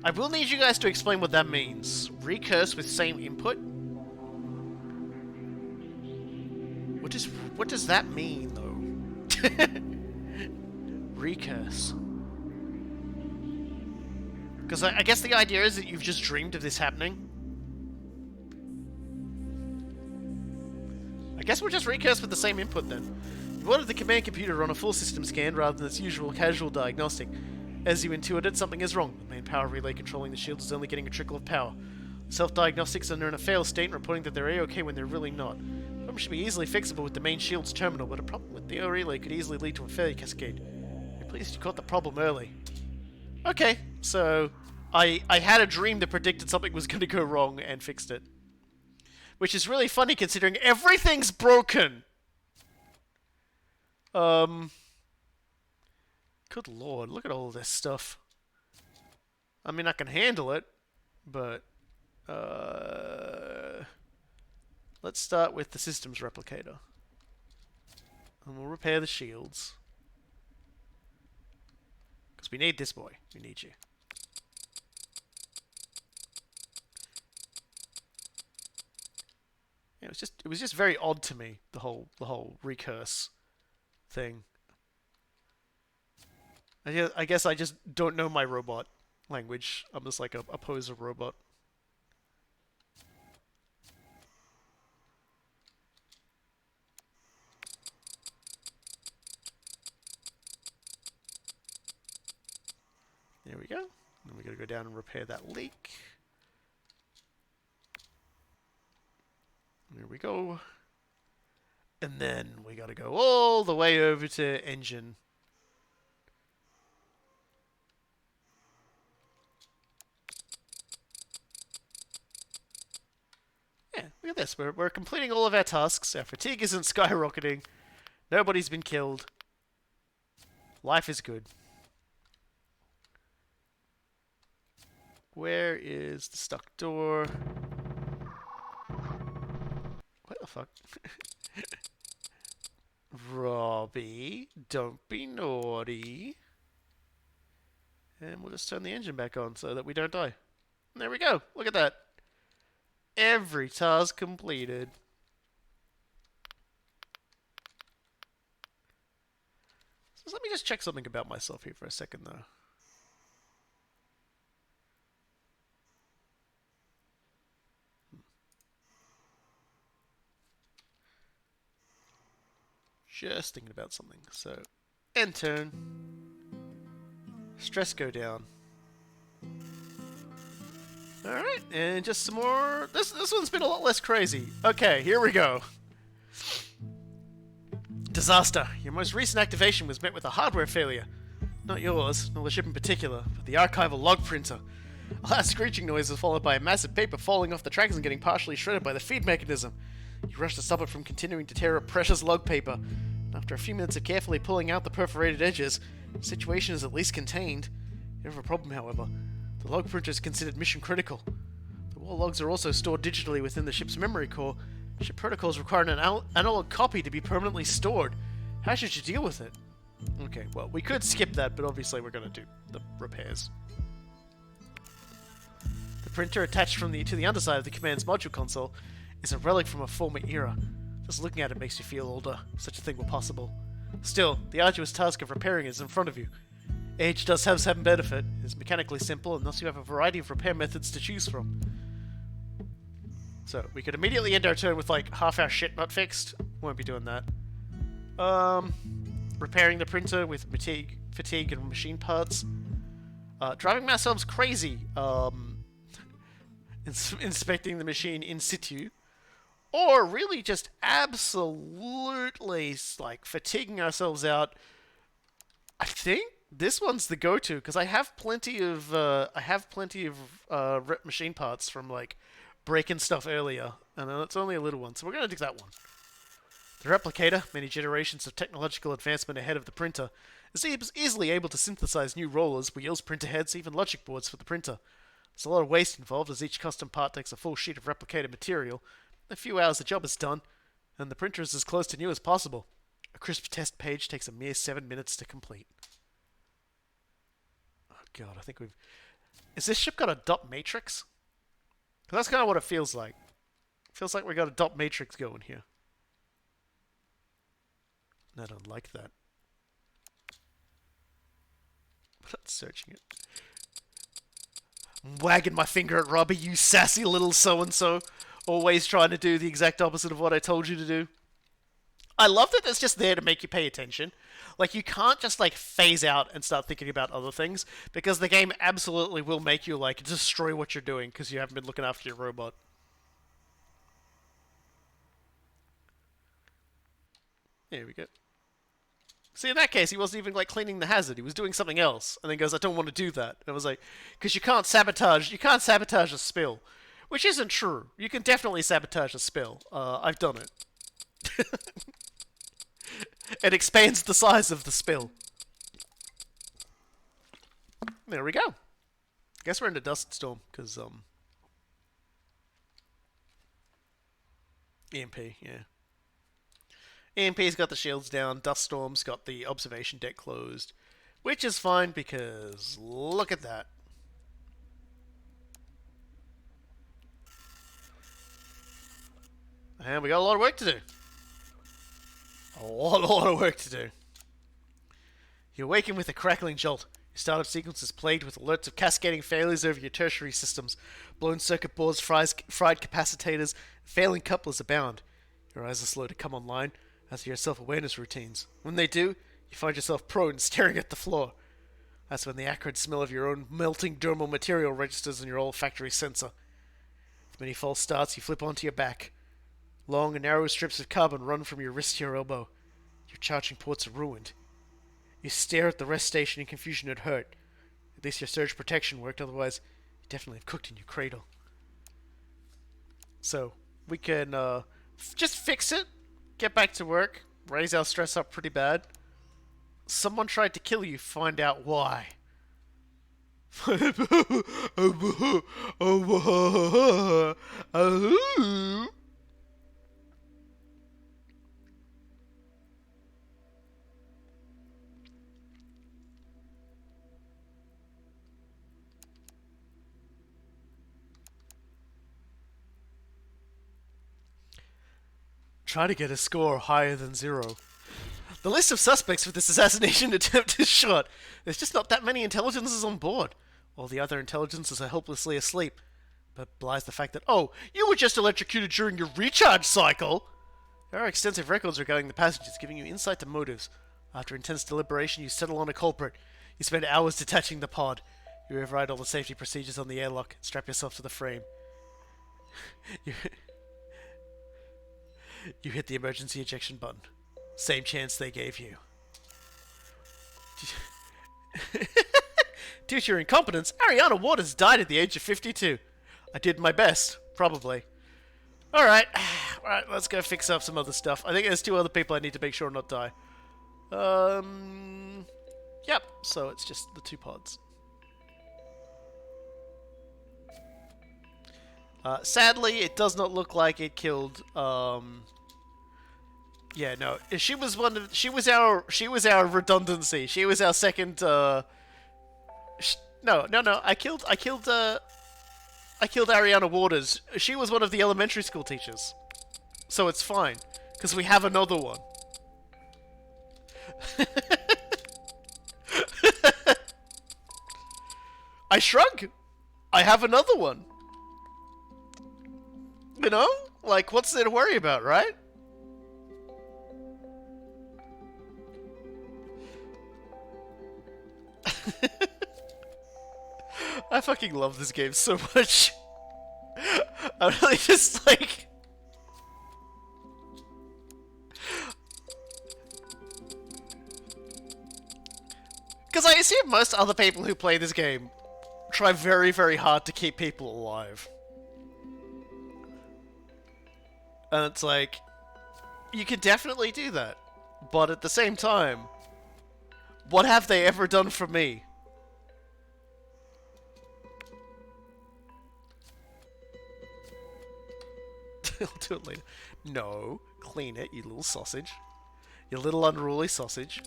I will need you guys to explain what that means. Recurse with same input? What does that mean, though? Recurse. Because I guess the idea is that you've just dreamed of this happening. I guess we'll just recurse with the same input then. You wanted the command computer to run a full system scan rather than its usual casual diagnostic. As you intuited, something is wrong. The main power relay controlling the shield is only getting a trickle of power. Self-diagnostics are in a failed state, reporting that they're A-OK when they're really not. The problem should be easily fixable with the main shield's terminal, but a problem with the relay could easily lead to a failure cascade. We're pleased you caught the problem early. Okay, so I had a dream that predicted something was going to go wrong and fixed it. Which is really funny considering everything's broken. Good lord, look at all this stuff. I mean, I can handle it, but let's start with the systems replicator. And we'll repair the shields. Because we need this boy. We need you. Yeah, it was just very odd to me, the whole recurse thing. I guess I just don't know my robot language. I'm just like a poser robot. There we go. Then we gotta go down and repair that leak. There we go. And then we gotta go all the way over to engine. Yeah, look at this. We're completing all of our tasks. Our fatigue isn't skyrocketing. Nobody's been killed. Life is good. Where is the stuck door? What the fuck? Robbie, don't be naughty. And we'll just turn the engine back on so that we don't die. And there we go. Look at that. Every task completed. So let me just check something about myself here for a second, though. Just thinking about something. So, end turn. Stress go down. Alright, and just some more. This one's been a lot less crazy. Okay, here we go. Disaster. Your most recent activation was met with a hardware failure. Not yours, nor the ship in particular, but the archival log printer. A loud screeching noise was followed by a massive paper falling off the tracks and getting partially shredded by the feed mechanism. You rush to stop it from continuing to tear up precious log paper. And after a few minutes of carefully pulling out the perforated edges, the situation is at least contained. You have a problem, however. The log printer is considered mission critical. The war logs are also stored digitally within the ship's memory core. Ship protocols require an analog copy to be permanently stored. How should you deal with it? Okay, well, we could skip that, but obviously we're going to do the repairs. The printer attached to the underside of the command's module console is a relic from a former era. Just looking at it makes you feel older, if such a thing were possible. Still, the arduous task of repairing it is in front of you. Age does have some benefit. It is mechanically simple, and thus you have a variety of repair methods to choose from. So, we could immediately end our turn with, like, half our shit not fixed. Won't be doing that. Repairing the printer with fatigue and machine parts. Driving ourselves crazy. Inspecting the machine in situ. Or really just absolutely, like, fatiguing ourselves out. I think this one's the go-to, because I have plenty of machine parts from, like, breaking stuff earlier. And it's only a little one, so we're going to do that one. The replicator, many generations of technological advancement ahead of the printer, is easily able to synthesize new rollers, wheels, printer heads, even logic boards for the printer. There's a lot of waste involved, as each custom part takes a full sheet of replicated material. In a few hours the job is done, and the printer is as close to new as possible. A crisp test page takes a mere 7 minutes to complete. Oh god, I think we've... Is this ship got a dot matrix? Because that's kind of what it feels like. It feels like we got a dot matrix going here. I don't like that. I'm not searching it. I'm wagging my finger at Robbie, you sassy little so-and-so. Always trying to do the exact opposite of what I told you to do. I love that it's just there to make you pay attention. Like, you can't just, like, phase out and start thinking about other things, because the game absolutely will make you, like, destroy what you're doing because you haven't been looking after your robot. There we go. See, in that case, he wasn't even, like, cleaning the hazard. He was doing something else, and then goes, I don't want to do that. And I was like, because you can't sabotage a spill. Which isn't true. You can definitely sabotage a spill. I've done it. It expands the size of the spill. There we go. I guess we're in a dust storm, because, EMP, yeah. EMP's got the shields down, dust storm's got the observation deck closed. Which is fine, because look at that. And we got a lot of work to do. A lot of work to do. You awaken with a crackling jolt. Your startup sequence is plagued with alerts of cascading failures over your tertiary systems. Blown circuit boards, fried capacitors, failing couplers abound. Your eyes are slow to come online, as are your self-awareness routines. When they do, you find yourself prone, staring at the floor. That's when the acrid smell of your own melting dermal material registers in your olfactory sensor. With many false starts, you flip onto your back. Long and narrow strips of carbon run from your wrist to your elbow. Your charging ports are ruined. You stare at the rest station in confusion and hurt. At least your surge protection worked, otherwise you'd definitely have cooked in your cradle. So, we can just fix it, get back to work, raise our stress up pretty bad. Someone tried to kill you, find out why. Try to get a score higher than 0. The list of suspects for this assassination attempt is short. There's just not that many intelligences on board. All the other intelligences are helplessly asleep. But belies the fact that, oh, you were just electrocuted during your recharge cycle! There are extensive records regarding the passengers, giving you insight to motives. After intense deliberation, you settle on a culprit. You spend hours detaching the pod. You override all the safety procedures on the airlock and strap yourself to the frame. You hit the emergency ejection button. Same chance they gave you. Due to your incompetence, Ariana Waters died at the age of 52. I did my best, probably. Alright, let's go fix up some other stuff. I think there's 2 other people I need to make sure not die. Yep, so it's just the 2 pods. Sadly, it does not look like it killed, yeah, no. She was our redundancy. She was our second, no. I killed Ariana Waters. She was one of the elementary school teachers. So it's fine. Because we have another one. I shrug. I have another one. You know? Like, what's there to worry about, right? I fucking love this game so much. I'm really just like... Because I assume most other people who play this game try very, very hard to keep people alive. And it's like, you can definitely do that. But at the same time, what have they ever done for me? I'll do it later. No, clean it, you little sausage. You little unruly sausage.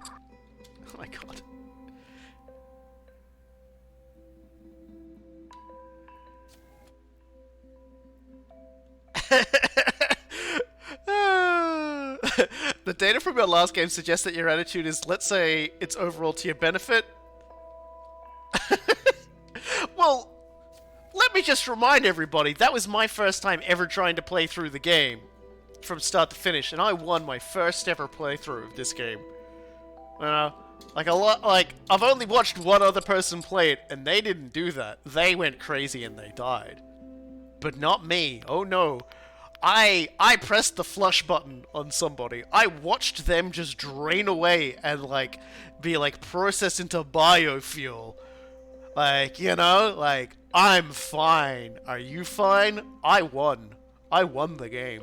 Oh my god. The data from your last game suggests that your attitude is, let's say, it's overall to your benefit. Well, let me just remind everybody, that was my first time ever trying to play through the game from start to finish, and I won my first ever playthrough of this game. You know, I've only watched one other person play it, and they didn't do that. They went crazy and they died. But not me. Oh no. I pressed the flush button on somebody. I watched them just drain away and, like, be, like, processed into biofuel. Like, you know, like, I'm fine. Are you fine? I won. I won the game.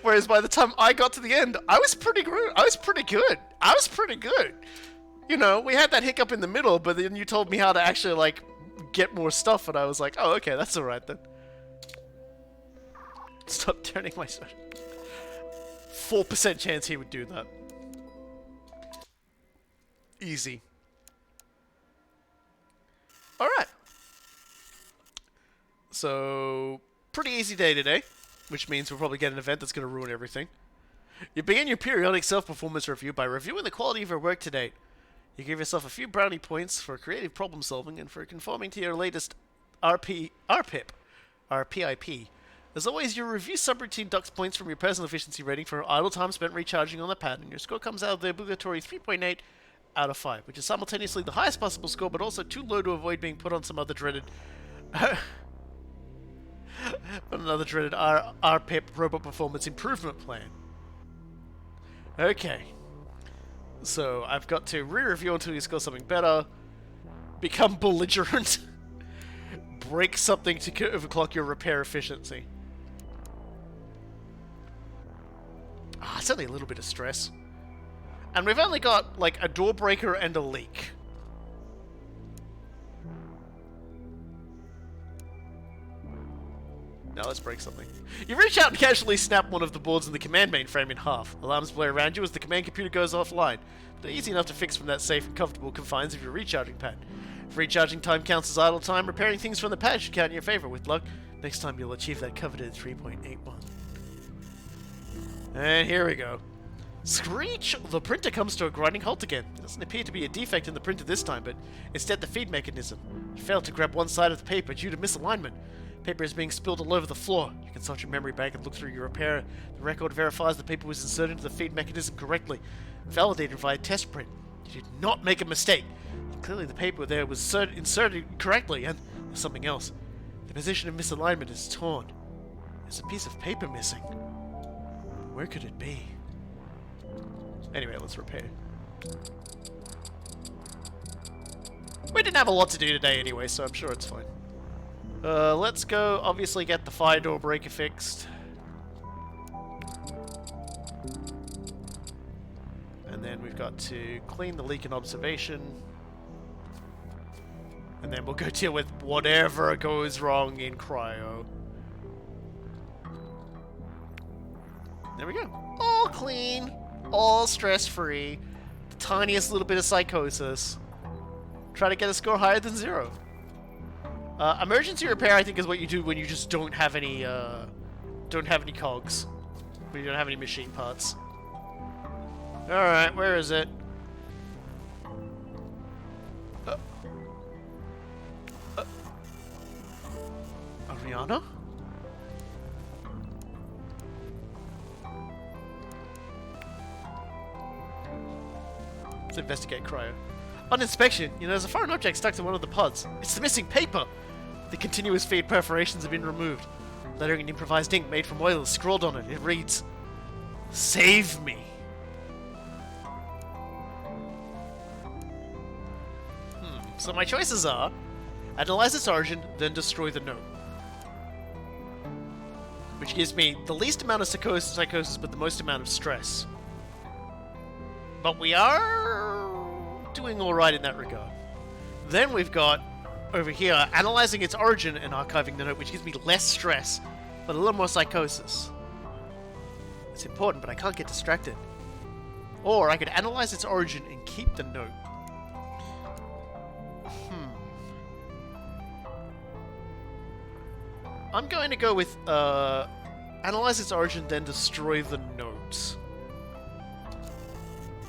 Whereas by the time I got to the end, I was pretty good. I was pretty good. You know, we had that hiccup in the middle, but then you told me how to actually, like, get more stuff, and I was like, oh, okay, that's alright then. Stop turning my... 4% chance he would do that. Easy. Alright. So, pretty easy day today, which means we'll probably get an event that's going to ruin everything. You begin your periodic self-performance review by reviewing the quality of your work to date. You give yourself a few brownie points for creative problem solving and for conforming to your latest RPIP. As always, your review subroutine ducks points from your personal efficiency rating for idle time spent recharging on the pad, and your score comes out of the obligatory 3.8 out of 5, which is simultaneously the highest possible score, but also too low to avoid being put on some other dreaded... another dreaded RPIP robot performance improvement plan. Okay. So, I've got to re-review until you score something better, become belligerent, break something to overclock your repair efficiency. Ah, it's only a little bit of stress. And we've only got, like, a door breaker and a leak. Now let's break something. You reach out and casually snap one of the boards in the command mainframe in half. Alarms play around you as the command computer goes offline. They're easy enough to fix from that safe and comfortable confines of your recharging pad. If recharging time counts as idle time, repairing things from the pad should count in your favor. With luck, next time you'll achieve that coveted 3.81. And here we go. Screech! The printer comes to a grinding halt again. It doesn't appear to be a defect in the printer this time, but instead the feed mechanism. It failed to grab one side of the paper due to misalignment. Paper is being spilled all over the floor. You consult your memory bank and look through your repair. The record verifies the paper was inserted into the feed mechanism correctly. Validated via test print. You did not make a mistake. Clearly the paper there was inserted correctly, and there's something else. The position of misalignment is torn. There's a piece of paper missing. Where could it be? Anyway, let's repair. We didn't have a lot to do today anyway, so I'm sure it's fine. Let's go, obviously, get the fire door breaker fixed. And then we've got to clean the leak in observation. And then we'll go deal with whatever goes wrong in cryo. There we go. All clean. All stress-free. The tiniest little bit of psychosis. Try to get a score higher than 0. Emergency repair, I think, is what you do when you just don't have any cogs. When you don't have any machine parts. Alright, where is it? Ariana? Let's investigate cryo. On inspection, there's a foreign object stuck to one of the pods. It's the missing paper! The continuous feed perforations have been removed. Lettering in improvised ink made from oil is scrawled on it. It reads, "Save me." So my choices are, analyze its origin, then destroy the note. Which gives me the least amount of psychosis, but the most amount of stress. But we are doing alright in that regard. Then we've got, over here, analyzing its origin and archiving the note, which gives me less stress, but a little more psychosis. It's important, but I can't get distracted. Or I could analyze its origin and keep the note. I'm going to go with, analyze its origin, then destroy the note.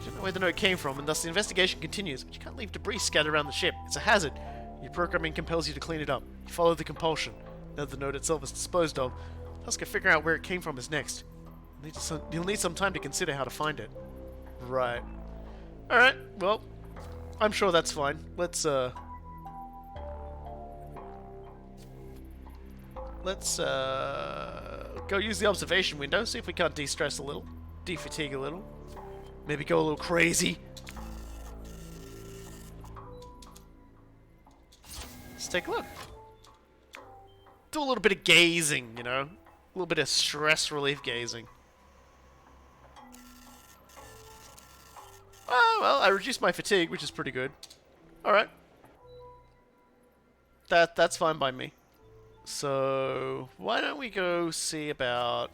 You don't know where the note came from, and thus the investigation continues, but you can't leave debris scattered around the ship. It's a hazard. Your programming compels you to clean it up. You follow the compulsion. Now the note itself is disposed of. Task of figuring out where it came from is next. You'll need some time to consider how to find it. Right. Alright, well, I'm sure that's fine. Let's go use the observation window, see if we can't de-stress a little, de-fatigue a little, maybe go a little crazy. Let's take a look. Do a little bit of gazing, a little bit of stress relief gazing. Oh, well, I reduced my fatigue, which is pretty good. Alright. That's fine by me. So, why don't we go see about...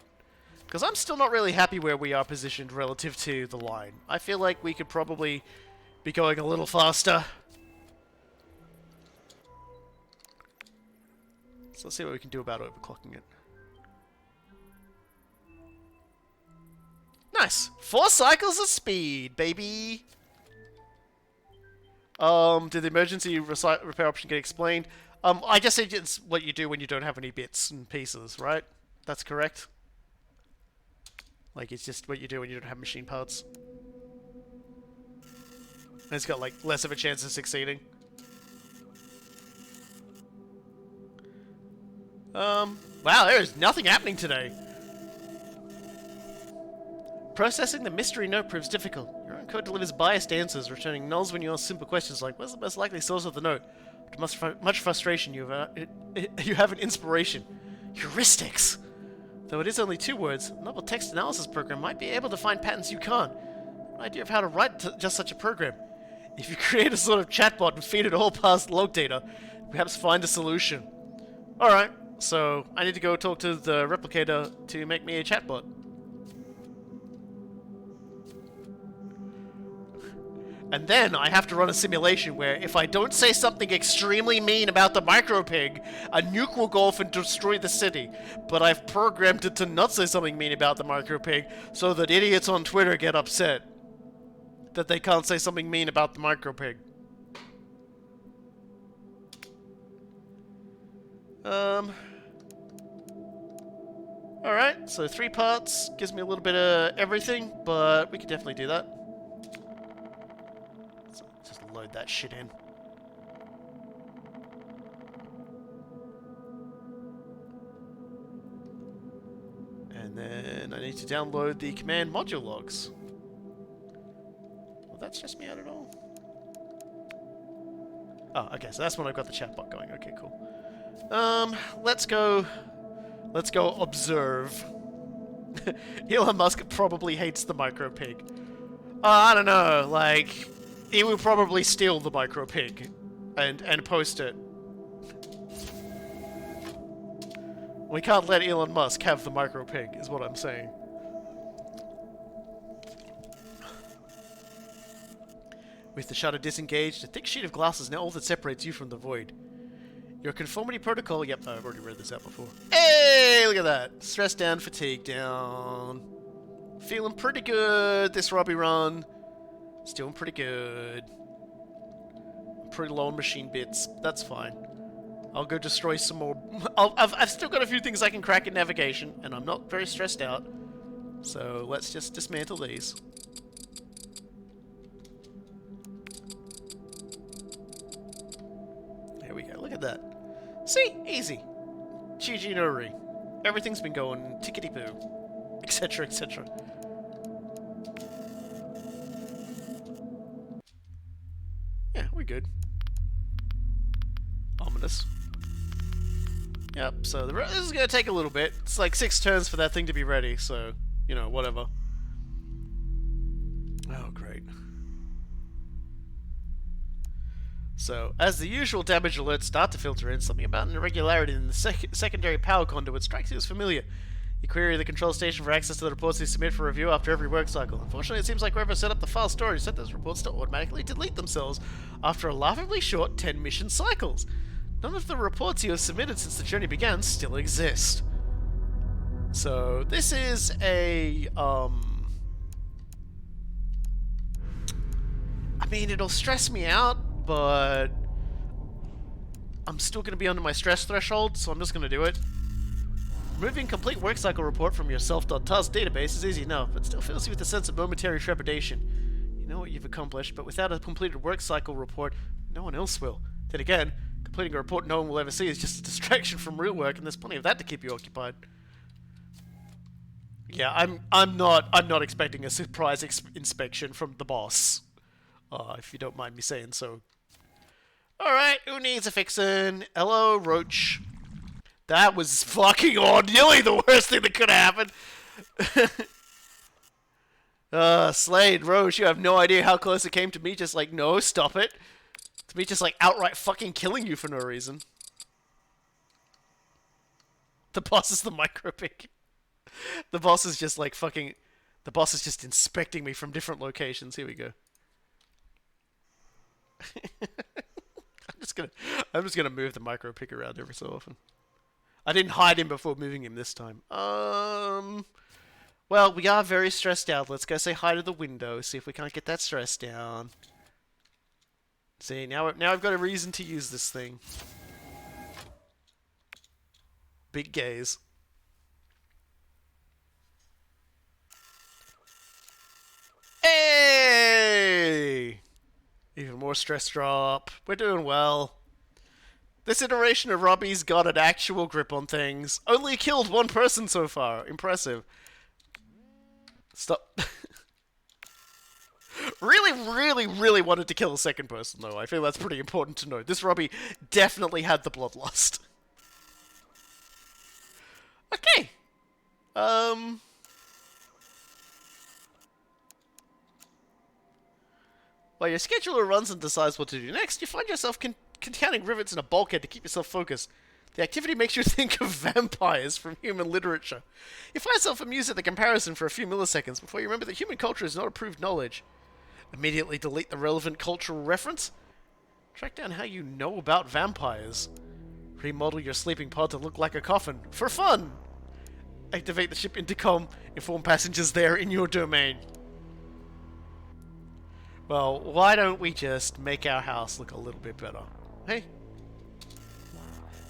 Because I'm still not really happy where we are positioned relative to the line. I feel like we could probably be going a little faster. So let's see what we can do about overclocking it. Nice! 4 cycles of speed, baby! Did the emergency repair option get explained? I just said it's what you do when you don't have any bits and pieces, right? That's correct? Like, it's just what you do when you don't have machine parts. And it's got, like, less of a chance of succeeding. Wow, there is nothing happening today. Processing the mystery note proves difficult. Your own code delivers biased answers, returning nulls when you ask simple questions like, what's the most likely source of the note? To much frustration, you have an inspiration. Heuristics! Though it is only 2 words, a novel text analysis program might be able to find patterns you can't. An idea of how to write just such a program. If you create a sort of chatbot and feed it all past log data, perhaps find a solution. Alright, so I need to go talk to the replicator to make me a chatbot. And then I have to run a simulation where if I don't say something extremely mean about the micropig, a nuke will go off and destroy the city. But I've programmed it to not say something mean about the micropig so that idiots on Twitter get upset that they can't say something mean about the micropig. Alright, so 3 parts gives me a little bit of everything, but we can definitely do that. Just load that shit in. And then I need to download the command module logs. Will that stress me out at all? Oh, okay, so that's when I've got the chatbot going. Okay, cool. Let's go observe. Elon Musk probably hates the micropig. I don't know, like, he will probably steal the micropig and post it. We can't let Elon Musk have the micropig, is what I'm saying. With the shutter disengaged, a thick sheet of glass is now all that separates you from the void. Your conformity protocol... Yep, I've already read this out before. Hey, look at that. Stress down, fatigue down. Feeling pretty good this Robbie run. Still pretty good. Pretty low on machine bits. That's fine. I'll go destroy some more... I've still got a few things I can crack in navigation, and I'm not very stressed out. So let's just dismantle these. at that. See? Easy. GG no re. Everything's been going tickety-boo. Etc, etc. Yeah, we're good. Ominous. Yep, so this is gonna take a little bit. It's like 6 turns for that thing to be ready, so, you know, whatever. Oh, great. So, as the usual damage alerts start to filter in, something about an irregularity in the secondary power conduit strikes you as familiar. You query the control station for access to the reports you submit for review after every work cycle. Unfortunately, it seems like whoever set up the file storage set those reports to automatically delete themselves after a laughably short 10 mission cycles. None of the reports you have submitted since the journey began still exist. So, this is a, I mean, it'll stress me out, but I'm still going to be under my stress threshold, so I'm just going to do it. Removing complete work cycle report from your self.task database is easy enough, but still fills you with a sense of momentary trepidation. You know what you've accomplished, but without a completed work cycle report, no one else will. Then again, completing a report no one will ever see is just a distraction from real work, and there's plenty of that to keep you occupied. Yeah, I'm not expecting a surprise inspection from the boss. If you don't mind me saying so. Alright, who needs a fixin'? Hello, Roach. That was fucking nearly the worst thing that could have happened. Slade, Roach, you have no idea how close it came to me just like, no, stop it. To me just like outright fucking killing you for no reason. The boss is the micro-pick. The boss is just like fucking... The boss is just inspecting me from different locations. Here we go. I'm just gonna move the micro-pick around every so often. I didn't hide him before moving him this time. Well, we are very stressed out. Let's go say hi to the window, see if we can't get that stress down. See, now I've got a reason to use this thing. Big gaze. Hey! Even more stress drop. We're doing well. This iteration of Robbie's got an actual grip on things. Only killed 1 person so far. Impressive. Stop. really wanted to kill a 2nd person, though. I feel that's pretty important to know. This Robbie definitely had the bloodlust. Okay. While your scheduler runs and decides what to do next, you find yourself counting rivets in a bulkhead to keep yourself focused. The activity makes you think of vampires from human literature. You find yourself amused at the comparison for a few milliseconds before you remember that human culture is not approved knowledge. Immediately delete the relevant cultural reference. Track down how you know about vampires. Remodel your sleeping pod to look like a coffin. For fun! Activate the ship intercom. Inform passengers they are in your domain. Well, why don't we just make our house look a little bit better? Hey?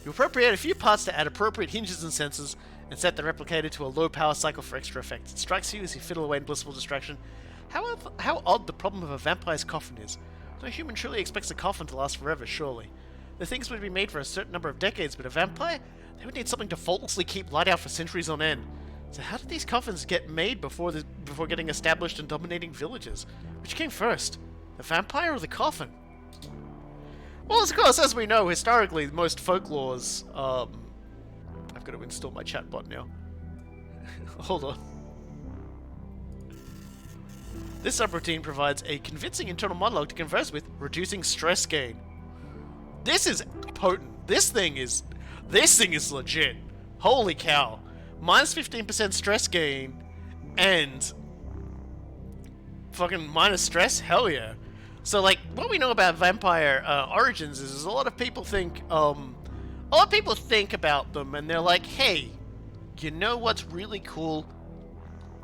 You appropriate a few parts to add appropriate hinges and sensors, and set the replicator to a low power cycle for extra effect. It strikes you as you fiddle away in blissful distraction. How odd the problem of a vampire's coffin is. No human truly expects a coffin to last forever, surely. The things would be made for a certain number of decades, but a vampire? They would need something to faultlessly keep light out for centuries on end. So how did these coffins get made before getting established and dominating villages? Which came first? The vampire or the coffin? Well, of course, as we know, historically, most folklores... I've got to install my chatbot now. Hold on. This subroutine provides a convincing internal monologue to converse with, reducing stress gain. This is potent. This thing is legit. Holy cow. Minus 15% stress gain and fucking minus stress? Hell yeah. So, like, what we know about vampire origins is a lot of people think, about them and they're like, hey, you know what's really cool?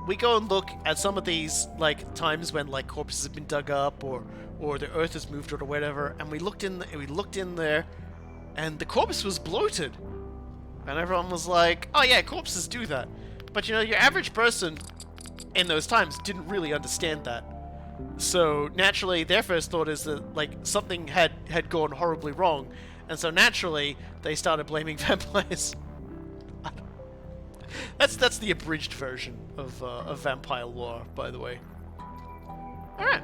We go and look at some of these, like, times when, like, corpses have been dug up or the earth has moved or whatever, and we looked in there, and the corpse was bloated. And everyone was like, oh yeah, corpses do that. But, you know, your average person in those times didn't really understand that. So, naturally, their first thought is that, like, something had gone horribly wrong, and so naturally they started blaming vampires. That's the abridged version of vampire lore, by the way. All right,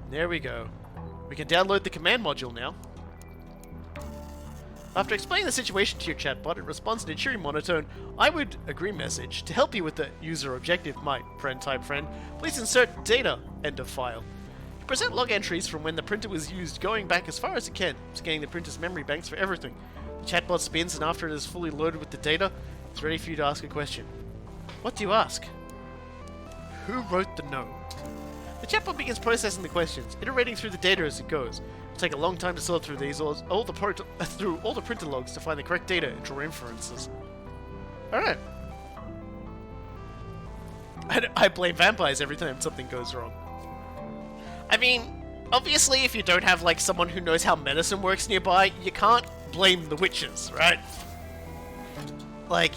there we go. We can download the command module now. After explaining the situation to your chatbot, it responds in a cheery monotone, "I would agree message. To help you with the user objective, my friend, please insert data, end of file. You present log entries from when the printer was used, going back as far as it can, scanning the printer's memory banks for everything. The chatbot spins, and after it is fully loaded with the data, it's ready for you to ask a question. What do you ask? Who wrote the note?" The chatbot begins processing the questions, iterating through the data as it goes. It'll take a long time to sort through through all the printer logs to find the correct data and draw inferences. Alright. I blame vampires every time something goes wrong. I mean, obviously if you don't have like someone who knows how medicine works nearby, you can't blame the witches, right? Like,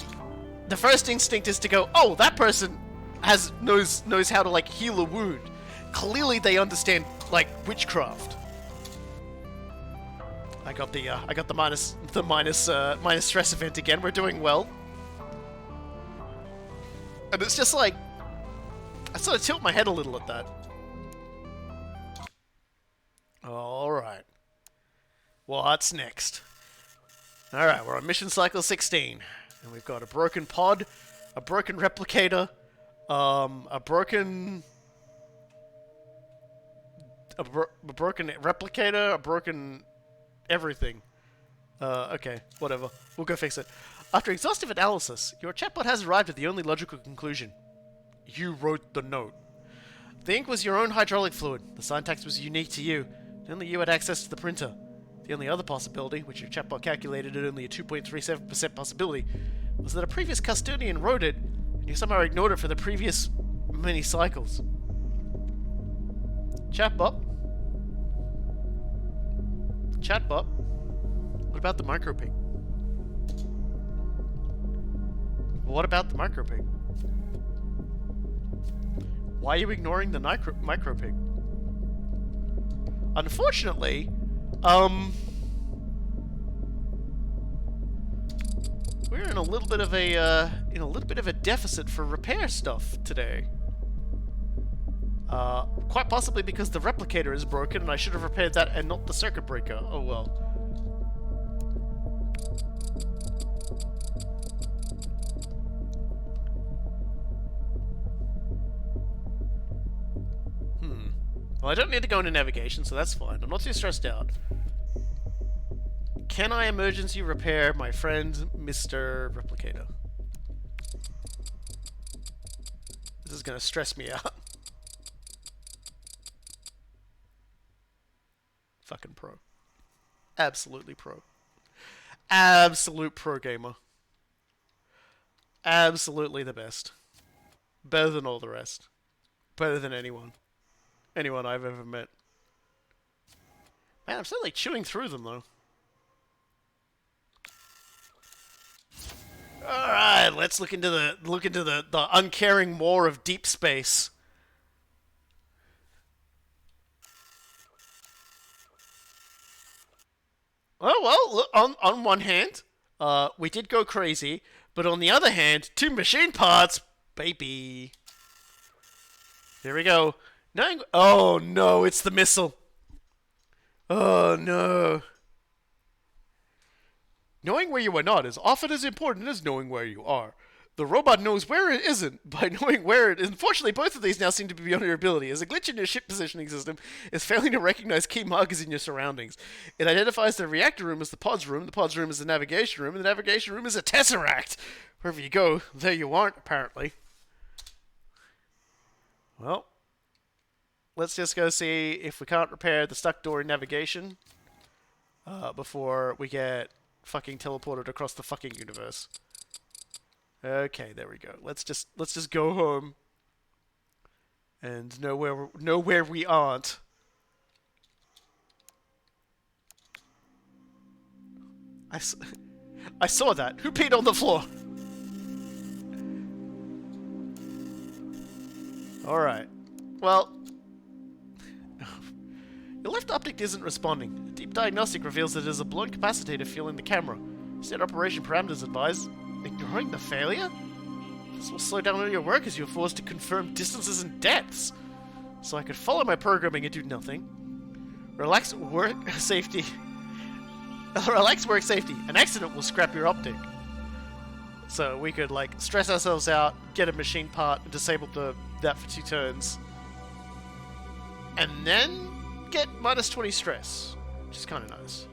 the first instinct is to go, oh, that person knows how to like heal a wound. Clearly they understand like witchcraft. I got the minus stress event again. We're doing well. And it's just like I sort of tilt my head a little at that. Alright. What's next? Alright, we're on mission cycle 16. And we've got a broken pod, a broken replicator, a broken replicator, a broken everything. Okay, whatever. We'll go fix it. After exhaustive analysis, your chatbot has arrived at the only logical conclusion. You wrote the note. The ink was your own hydraulic fluid. The syntax was unique to you. Only you had access to the printer. The only other possibility, which your chatbot calculated at only a 2.37% possibility, was that a previous custodian wrote it, and you somehow ignored it for the previous many cycles. Chatbot? Chatbot? What about the micropig? What about the micropig? Why are you ignoring the micropig? Unfortunately, we're in a little bit of a deficit for repair stuff today. Quite possibly because the replicator is broken and I should have repaired that and not the circuit breaker. Oh well. Well, I don't need to go into navigation, so that's fine. I'm not too stressed out. Can I emergency repair my friend, Mr. Replicator? This is gonna stress me out. Fucking pro. Absolutely pro. Absolute pro gamer. Absolutely the best. Better than all the rest. Better than anyone. Anyone I've ever met. Man, I'm certainly chewing through them though. Alright, let's look into the uncaring maw of deep space. Oh well, look, on one hand, we did go crazy, but on the other hand, 2 machine parts, baby. Here we go. Oh no, it's the missile. Oh no. Knowing where you are not is often as important as knowing where you are. The robot knows where it isn't by knowing where it is. Unfortunately, both of these now seem to be beyond your ability, as a glitch in your ship positioning system is failing to recognize key markers in your surroundings. It identifies the reactor room as the pod's room as the navigation room, and the navigation room as a tesseract. Wherever you go, there you aren't, apparently. Well, let's just go see if we can't repair the stuck door in navigation before we get fucking teleported across the fucking universe. Okay, there we go. Let's just go home and know where we aren't. I saw that. Who peed on the floor? All right. Well, you left up object isn't responding. A deep diagnostic reveals that it is a blown capacitor fueling the camera. Set operation parameters advised. Ignoring the failure? This will slow down all your work as you're forced to confirm distances and depths. So I could follow my programming and do nothing. Relax work safety. Relax work safety. An accident will scrap your optic. So we could like stress ourselves out, get a machine part, and disable that for 2 turns. And then get minus 20 stress, which is kind of nice.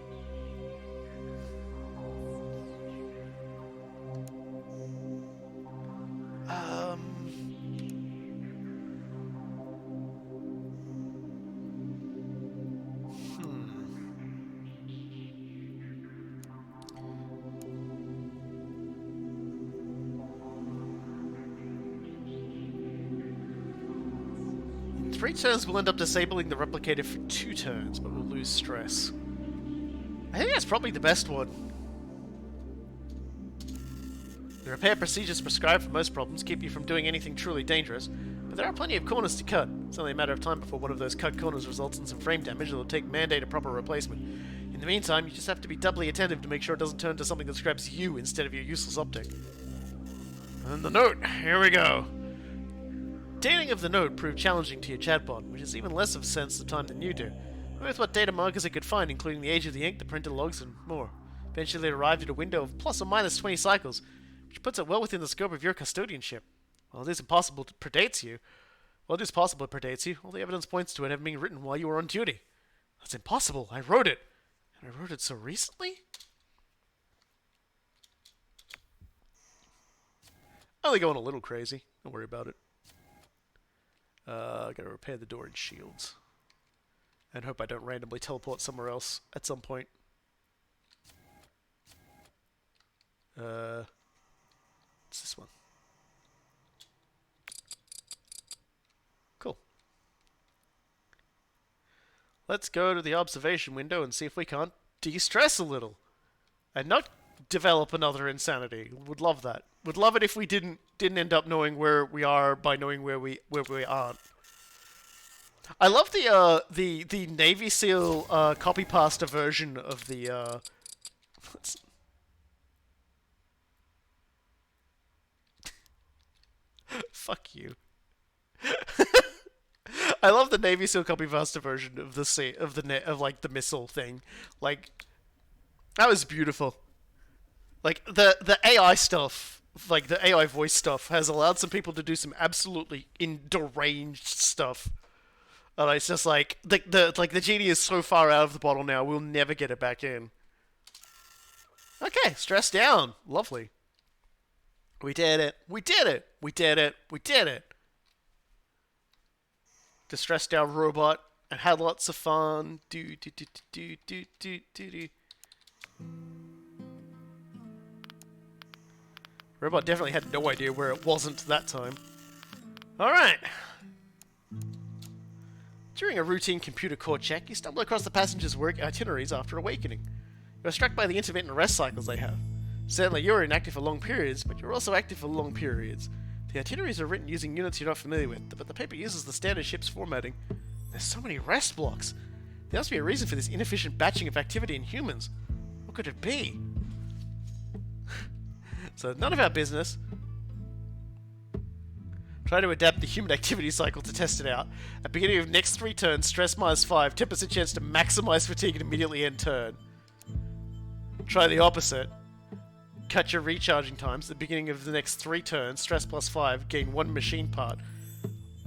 In 3 turns, we'll end up disabling the replicator for 2 turns, but we'll lose stress. I think that's probably the best one. The repair procedures prescribed for most problems keep you from doing anything truly dangerous, but there are plenty of corners to cut. It's only a matter of time before one of those cut corners results in some frame damage that will mandate a proper replacement. In the meantime, you just have to be doubly attentive to make sure it doesn't turn into something that scraps you instead of your useless optic. And the note, here we go. Dating of the note proved challenging to your chatbot, which is even less of a sense of time than you do. With what data markers it could find, including the age of the ink, the printer logs, and more. Eventually it arrived at a window of plus or minus 20 cycles, which puts it well within the scope of your custodianship. While it is possible it predates you, all the evidence points to it having been written while you were on duty. That's impossible. I wrote it. And I wrote it so recently? Only going a little crazy. Don't worry about it. I gotta repair the door and shields. And hope I don't randomly teleport somewhere else at some point. What's this one? Cool. Let's go to the observation window and see if we can't de-stress a little. And not develop another insanity. Would love that. Would love it if we didn't end up knowing where we are by knowing where we aren't. I love the Navy SEAL copy pasta version of the fuck you. I love the Navy SEAL copy pasta version of the missile thing. Like, that was beautiful. Like the AI stuff, like the AI voice stuff, has allowed some people to do some absolutely deranged stuff. And it's just like the genie is so far out of the bottle now, we'll never get it back in. Okay, stress down. Lovely. We did it. We did it. We did it. We did it. The stressed out robot and had lots of fun. Do. Robot definitely had no idea where it wasn't that time. Alright. During a routine computer core check, you stumble across the passengers' work itineraries after awakening. You are struck by the intermittent rest cycles they have. Certainly you're inactive for long periods, but you're also active for long periods. The itineraries are written using units you're not familiar with, but the paper uses the standard ship's formatting. There's so many rest blocks. There must be a reason for this inefficient batching of activity in humans. What could it be? So, none of our business. Try to adapt the human activity cycle to test it out. At the beginning of next 3 turns, stress -5, 10% chance to maximize fatigue and immediately end turn. Try the opposite. Cut your recharging times. At the beginning of the next 3 turns, stress +5, gain 1 machine part.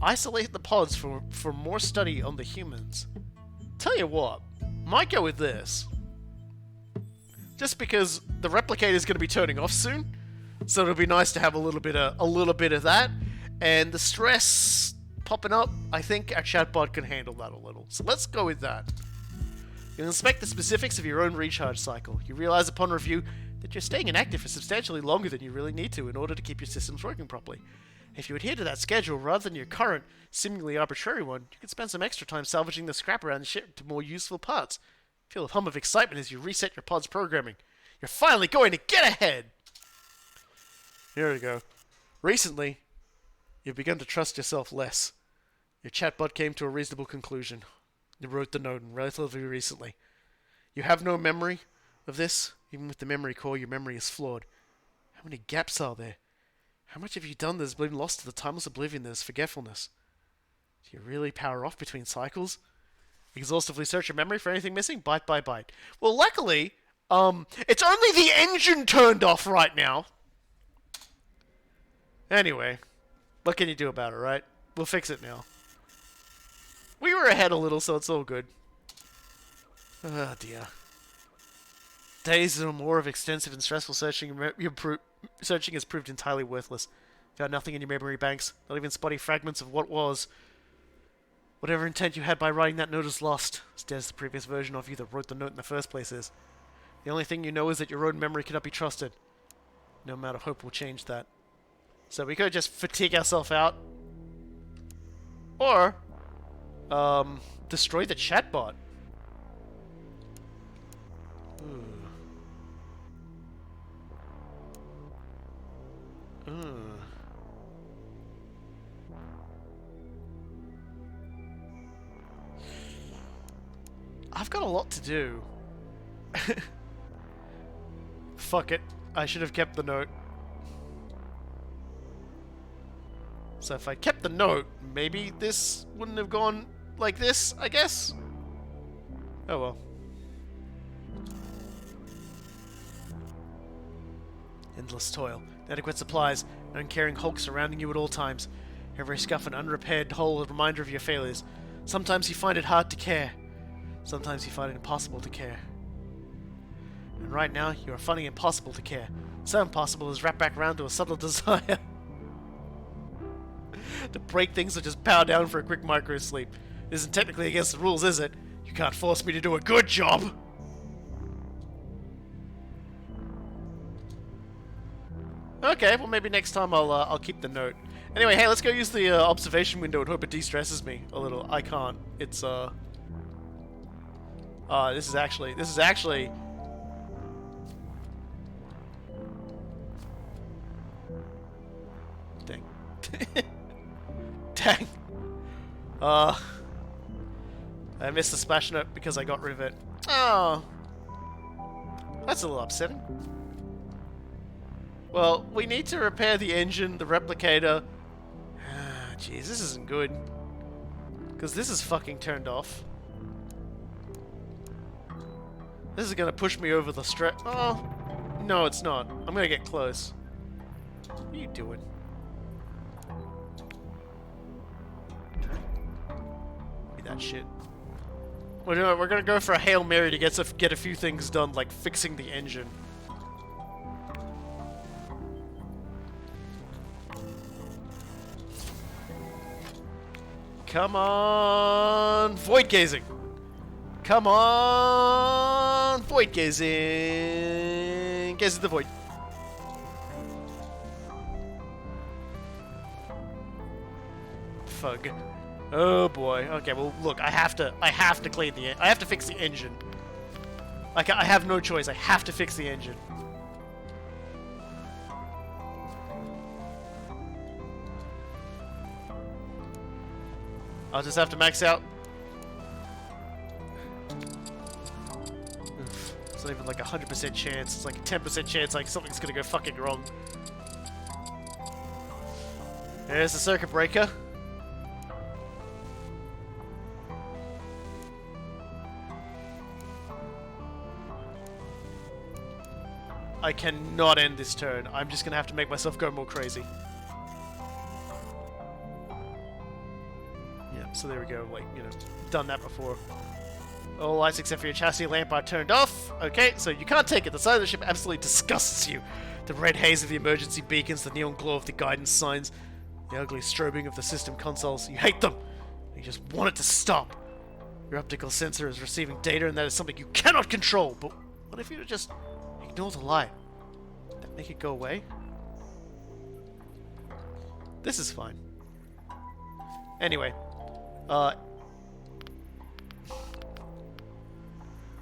Isolate the pods for more study on the humans. Tell you what, might go with this. Just because the replicator is going to be turning off soon, so it'll be nice to have a little bit of that, and the stress popping up. I think our chatbot can handle that a little. So let's go with that. You'll inspect the specifics of your own recharge cycle. You realize upon review that you're staying inactive for substantially longer than you really need to in order to keep your systems working properly. If you adhere to that schedule rather than your current, seemingly arbitrary one, you could spend some extra time salvaging the scrap around the ship to more useful parts. Feel a hum of excitement as you reset your pod's programming. You're finally going to get ahead! Here we go. Recently, you've begun to trust yourself less. Your chatbot came to a reasonable conclusion. You wrote the note relatively recently. You have no memory of this? Even with the memory core, your memory is flawed. How many gaps are there? How much have you done that has been lost to the timeless oblivion that is forgetfulness? Do you really power off between cycles? Exhaustively search your memory for anything missing, byte by byte. Well, luckily, it's only the engine turned off right now. Anyway, what can you do about it, right? We'll fix it now. We were ahead a little, so it's all good. Oh, dear. Days or more of extensive and stressful searching has proved entirely worthless. Found nothing in your memory banks, not even spotty fragments of what was. Whatever intent you had by writing that note is lost, as dead as the previous version of you that wrote the note in the first place is. The only thing you know is that your own memory cannot be trusted. No amount of hope will change that. So we could just fatigue ourselves out. Or, destroy the chatbot. I've got a lot to do. Fuck it. I should have kept the note. So if I kept the note, maybe this wouldn't have gone like this, I guess? Oh well. Endless toil, inadequate supplies, an uncaring hulk surrounding you at all times. Every scuff an unrepaired hole, a reminder of your failures. Sometimes you find it hard to care. Sometimes you find it impossible to care. And right now, you are finding it impossible to care. So impossible as wrapped back around to a subtle desire to break things or just power down for a quick micro sleep. It isn't technically against the rules, is it? You can't force me to do a good job! Okay, well maybe next time I'll keep the note. Anyway, hey, let's go use the observation window and hope it de-stresses me a little. I can't. It's this is actually dang. Dang. I missed the splash note because I got rid of it. Oh. That's a little upsetting. Well, we need to repair the engine, the replicator. Jeez, this isn't good. Because this is fucking turned off. This is gonna push me over the strap. Oh, no, it's not. I'm gonna get close. What are you doing? Be that shit. We're gonna go for a Hail Mary to get a few things done, like fixing the engine. Come on, void gazing. Come on, void gazing. Gaze at the void. Fug. Oh boy. Okay, well look, I have to clean the. I have to fix the engine. I have no choice. I have to fix the engine. I'll just have to max out. Oof. It's not even like 100% chance. It's like a 10% chance like something's gonna go fucking wrong. There's the circuit breaker. I cannot end this turn. I'm just gonna have to make myself go more crazy. So there we go, like, you know, done that before. All lights except for your chassis lamp are turned off. Okay, so you can't take it. The side of the ship absolutely disgusts you. The red haze of the emergency beacons, the neon glow of the guidance signs, the ugly strobing of the system consoles. You hate them. You just want it to stop. Your optical sensor is receiving data and that is something you cannot control. But what if you just ignore the light? Would that make it go away? This is fine. Anyway.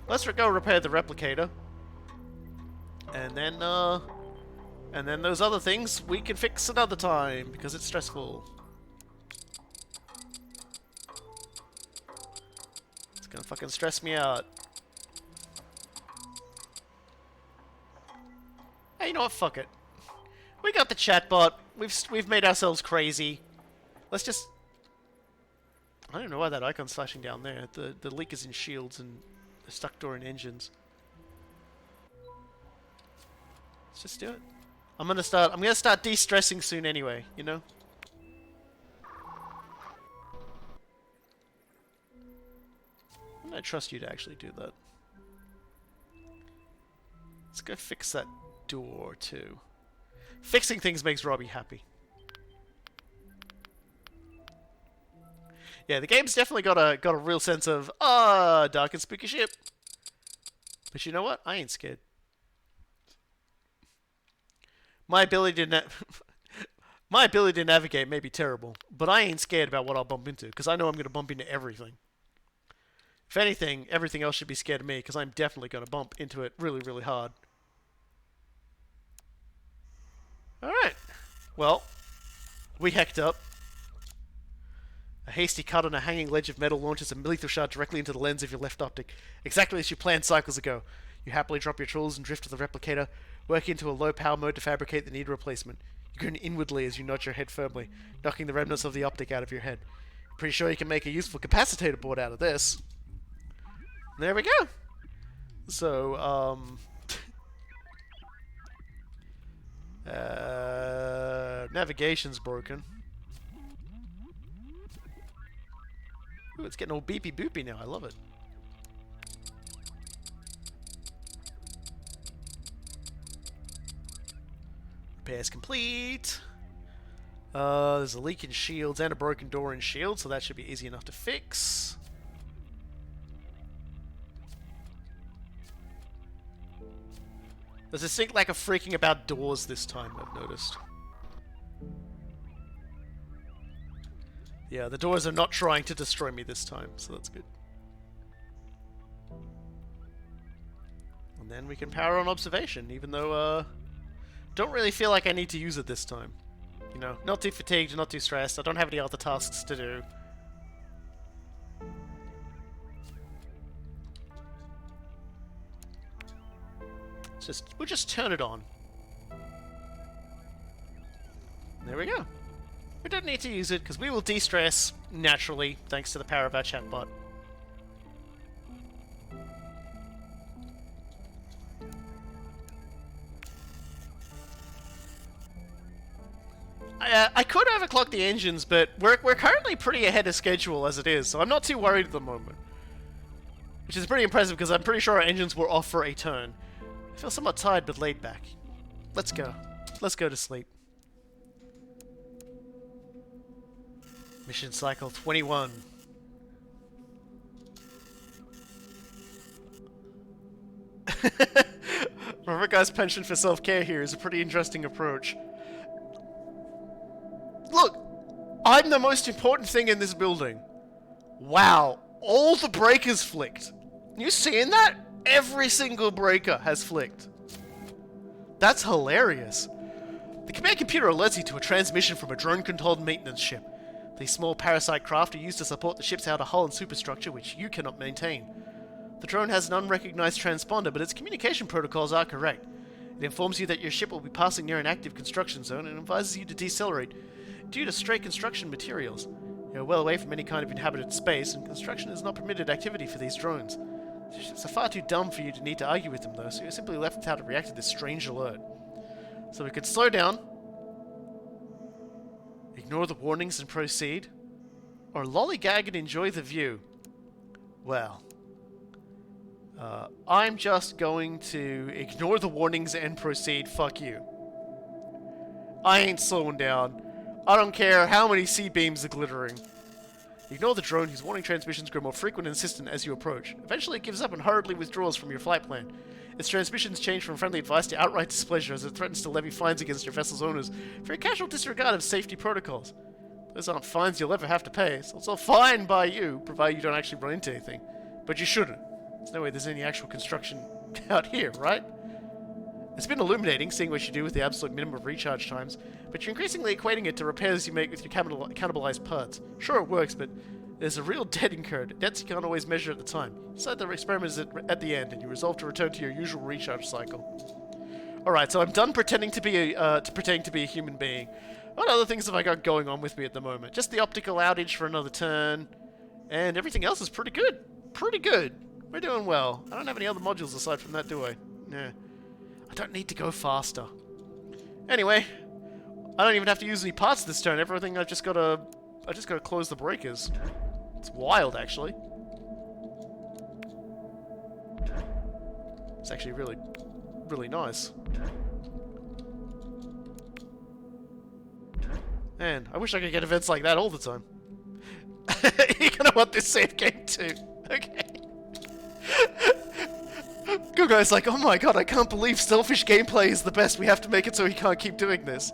Let's go repair the replicator. And then those other things we can fix another time, because it's stressful. gonna fucking stress me out. Hey, you know what? Fuck it. We got the chatbot. We've made ourselves crazy. Let's just... I don't know why that icon's flashing down there. The leak is in shields and the stuck door in engines. Let's just do it. I'm gonna start de-stressing soon anyway, you know? I'm gonna trust you to actually do that. Let's go fix that door too. Fixing things makes Robbie happy. Yeah, the game's definitely got a real sense of dark and spooky shit. But you know what? I ain't scared. My ability to my ability to navigate may be terrible, but I ain't scared about what I'll bump into because I know I'm going to bump into everything. If anything, everything else should be scared of me because I'm definitely going to bump into it really, really hard. Alright. Well, we hecked up. A hasty cut on a hanging ledge of metal launches a lethal shard directly into the lens of your left optic, exactly as you planned cycles ago. You happily drop your tools and drift to the replicator, work into a low power mode to fabricate the needed replacement. You grin inwardly as you nod your head firmly, knocking the remnants of the optic out of your head. Pretty sure you can make a useful capacitator board out of this. There we go. So, navigation's broken. Ooh, it's getting all beepy boopy now. I love it. Repairs complete. There's a leak in shields and a broken door in shields, so that should be easy enough to fix. There's a distinct lack of freaking about doors this time, I've noticed. Yeah, the doors are not trying to destroy me this time, so that's good. And then we can power on observation, even though, don't really feel like I need to use it this time. You know, not too fatigued, not too stressed, I don't have any other tasks to do. We'll just turn it on. There we go. We don't need to use it, because we will de-stress naturally, thanks to the power of our chatbot. I could overclock the engines, but we're currently pretty ahead of schedule as it is, so I'm not too worried at the moment. Which is pretty impressive, because I'm pretty sure our engines were off for a turn. I feel somewhat tired, but laid back. Let's go. Let's go to sleep. Mission cycle 21. Remember, guys, penchant for self-care here is a pretty interesting approach. Look! I'm the most important thing in this building. Wow. All the breakers flicked. You seeing that? Every single breaker has flicked. That's hilarious. The command computer alerts you to a transmission from a drone-controlled maintenance ship. These small parasite craft are used to support the ship's outer hull and superstructure, which you cannot maintain. The drone has an unrecognized transponder, but its communication protocols are correct. It informs you that your ship will be passing near an active construction zone and advises you to decelerate due to stray construction materials. You're well away from any kind of inhabited space, and construction is not permitted activity for these drones. The ships are far too dumb for you to need to argue with them, though, so you're simply left with how to react to this strange alert. So we could slow down, ignore the warnings and proceed, or lollygag and enjoy the view. Well, I'm just going to ignore the warnings and proceed. Fuck you. I ain't slowing down. I don't care how many C-beams are glittering. Ignore the drone, whose warning transmissions grow more frequent and insistent as you approach. Eventually it gives up and hurriedly withdraws from your flight plan. Its transmissions change from friendly advice to outright displeasure as it threatens to levy fines against your vessel's owners for a casual disregard of safety protocols. Those aren't fines you'll ever have to pay, so it's all fine by you, provided you don't actually run into anything. But you shouldn't. There's no way there's any actual construction out here, right? It's been illuminating, seeing what you do with the absolute minimum of recharge times, but you're increasingly equating it to repairs you make with your cannibalized parts. Sure, it works, but There's a real debt incurred. Debts you can't always measure at the time. Decide the experiment is at the end, and you resolve to return to your usual recharge cycle. Alright, so I'm done pretending to be a human being. What other things have I got going on with me at the moment? Just the optical outage for another turn, and everything else is pretty good. Pretty good. We're doing well. I don't have any other modules aside from that, do I? Nah. I don't need to go faster. Anyway, I don't even have to use any parts this turn. Everything I just gotta close the breakers. It's wild, actually. It's actually really, really nice. Man, I wish I could get events like that all the time. You're gonna want this save game too. Okay. Gugo's like, oh my god, I can't believe selfish gameplay is the best. We have to make it so he can't keep doing this.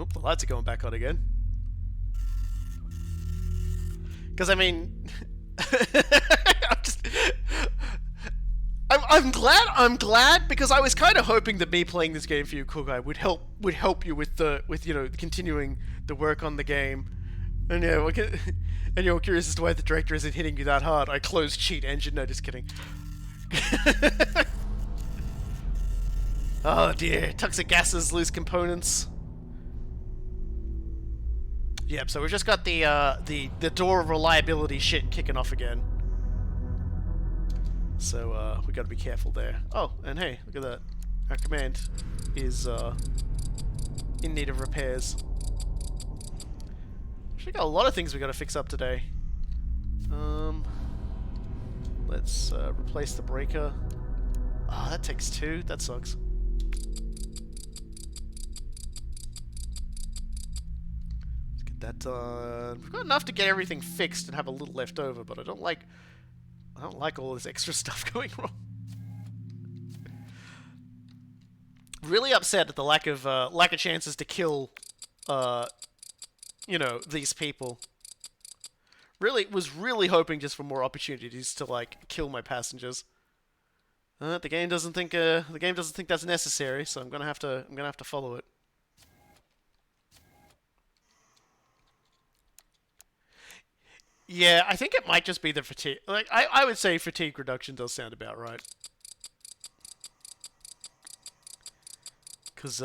Oop, the lights are going back on again. Because, I mean... I'm glad because I was kind of hoping that me playing this game for you, Kugai, would help you with you know, continuing the work on the game. And yeah, and you're curious as to why the director isn't hitting you that hard. I closed cheat engine. No, just kidding. Oh dear, toxic gases, loose components. Yep, so we've just got the door of reliability shit kicking off again. So we gotta be careful there. Oh, and hey, look at that. Our command is in need of repairs. Actually got a lot of things we gotta fix up today. Let's replace the breaker. Ah, that takes 2. That sucks. Let's get that done. We've got enough to get everything fixed and have a little left over, but I don't like all this extra stuff going wrong. Really upset at the lack of chances to kill, you know, these people. Was really hoping just for more opportunities to like kill my passengers. The game doesn't think that's necessary, so I'm gonna have to follow it. Yeah, I think it might just be the fatigue. Like I would say fatigue reduction does sound about right. Because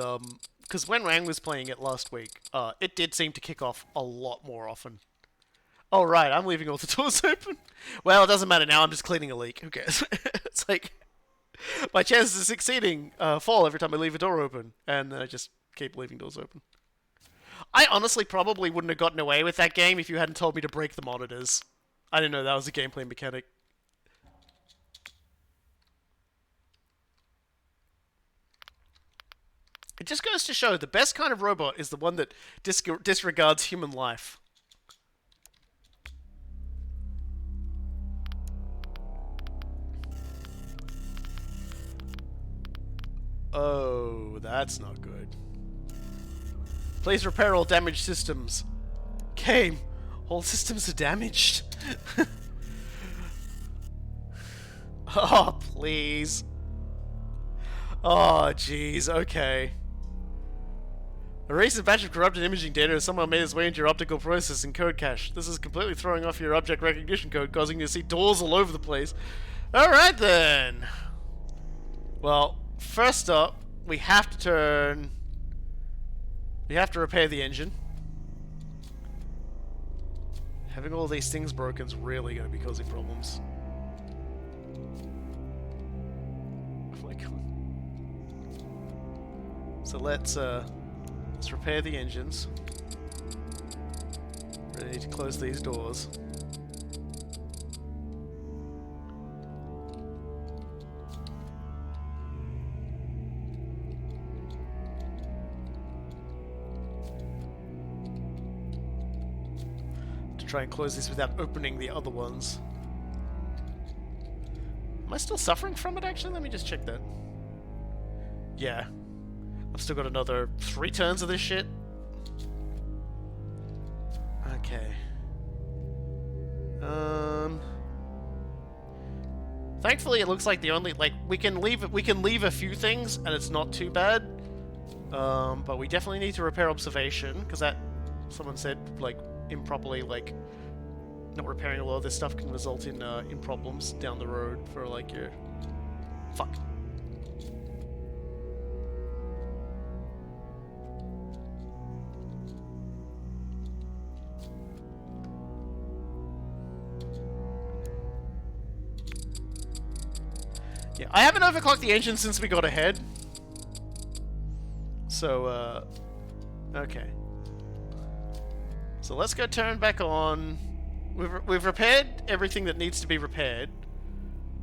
when Wang was playing it last week, it did seem to kick off a lot more often. Oh, right, I'm leaving all the doors open. Well, it doesn't matter now, I'm just cleaning a leak. Who cares? It's like, my chances of succeeding fall every time I leave a door open, and then I just keep leaving doors open. I honestly probably wouldn't have gotten away with that game if you hadn't told me to break the monitors. I didn't know that was a gameplay mechanic. It just goes to show the best kind of robot is the one that disregards human life. Oh, that's not good. Please repair all damaged systems. Game, all systems are damaged. Oh, please. Oh, jeez, okay. A recent batch of corrupted imaging data has somehow made its way into your optical processing code cache. This is completely throwing off your object recognition code, causing you to see doors all over the place. Alright then. Well, first up, we have to repair the engine. Having all these things broken is really going to be causing problems. Oh my god. So let's repair the engines. Really need to close these doors. To try and close this without opening the other ones. Am I still suffering from it, actually? Let me just check that. Yeah. I've still got another 3 turns of this shit. Okay. Thankfully, it looks like the only we can leave a few things, and it's not too bad. But we definitely need to repair observation, because that, someone said, like, improperly, like, not repairing a lot of this stuff can result in problems down the road for, like, your... Fuck. Yeah, I haven't overclocked the engine since we got ahead. So, okay. So let's go turn back on. We've repaired everything that needs to be repaired.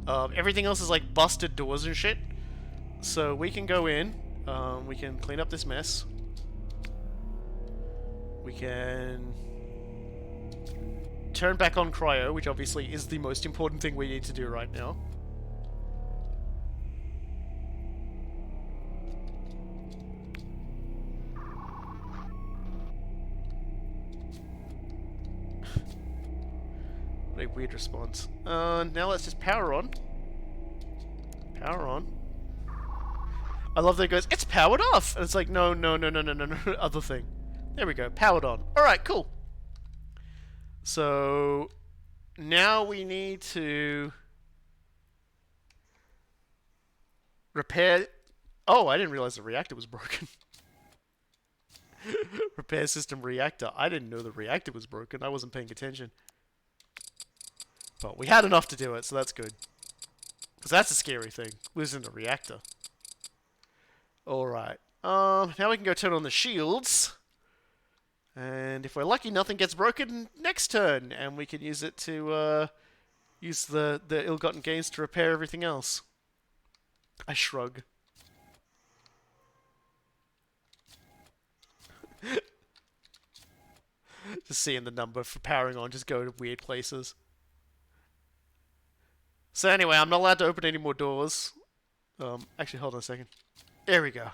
Everything else is like busted doors and shit. So we can go in. We can clean up this mess. We can turn back on cryo, which obviously is the most important thing we need to do right now. What a weird response. Now let's just power on. Power on. I love that it goes, it's powered off! And it's like, no, other thing. There we go, powered on. Alright, cool. So, now we need to repair... Oh, I didn't realize the reactor was broken. Repair system reactor. I didn't know the reactor was broken. I wasn't paying attention. But we had enough to do it, so that's good. Because that's a scary thing, losing the reactor. Alright. Now we can go turn on the shields. And if we're lucky, nothing gets broken next turn. And we can use it to, use the ill-gotten gains to repair everything else. I shrug. Just seeing the number for powering on just go to weird places. So anyway, I'm not allowed to open any more doors. Actually, hold on a second. There we go.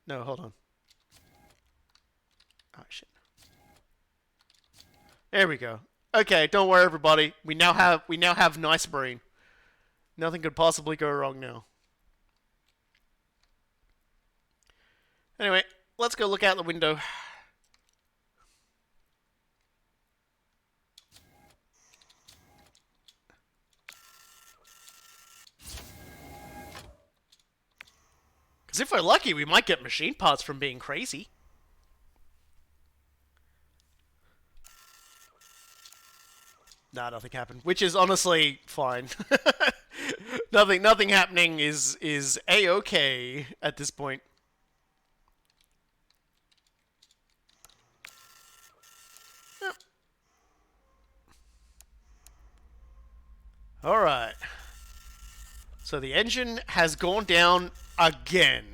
No, hold on. Oh, shit. There we go. Okay, don't worry, everybody. We now have nice brain. Nothing could possibly go wrong now. Anyway, let's go look out the window. Because if we're lucky, we might get machine parts from being crazy. Nah, nothing happened. Which is honestly fine. nothing happening is a-okay at this point. Yep. Alright. So the engine has gone down again.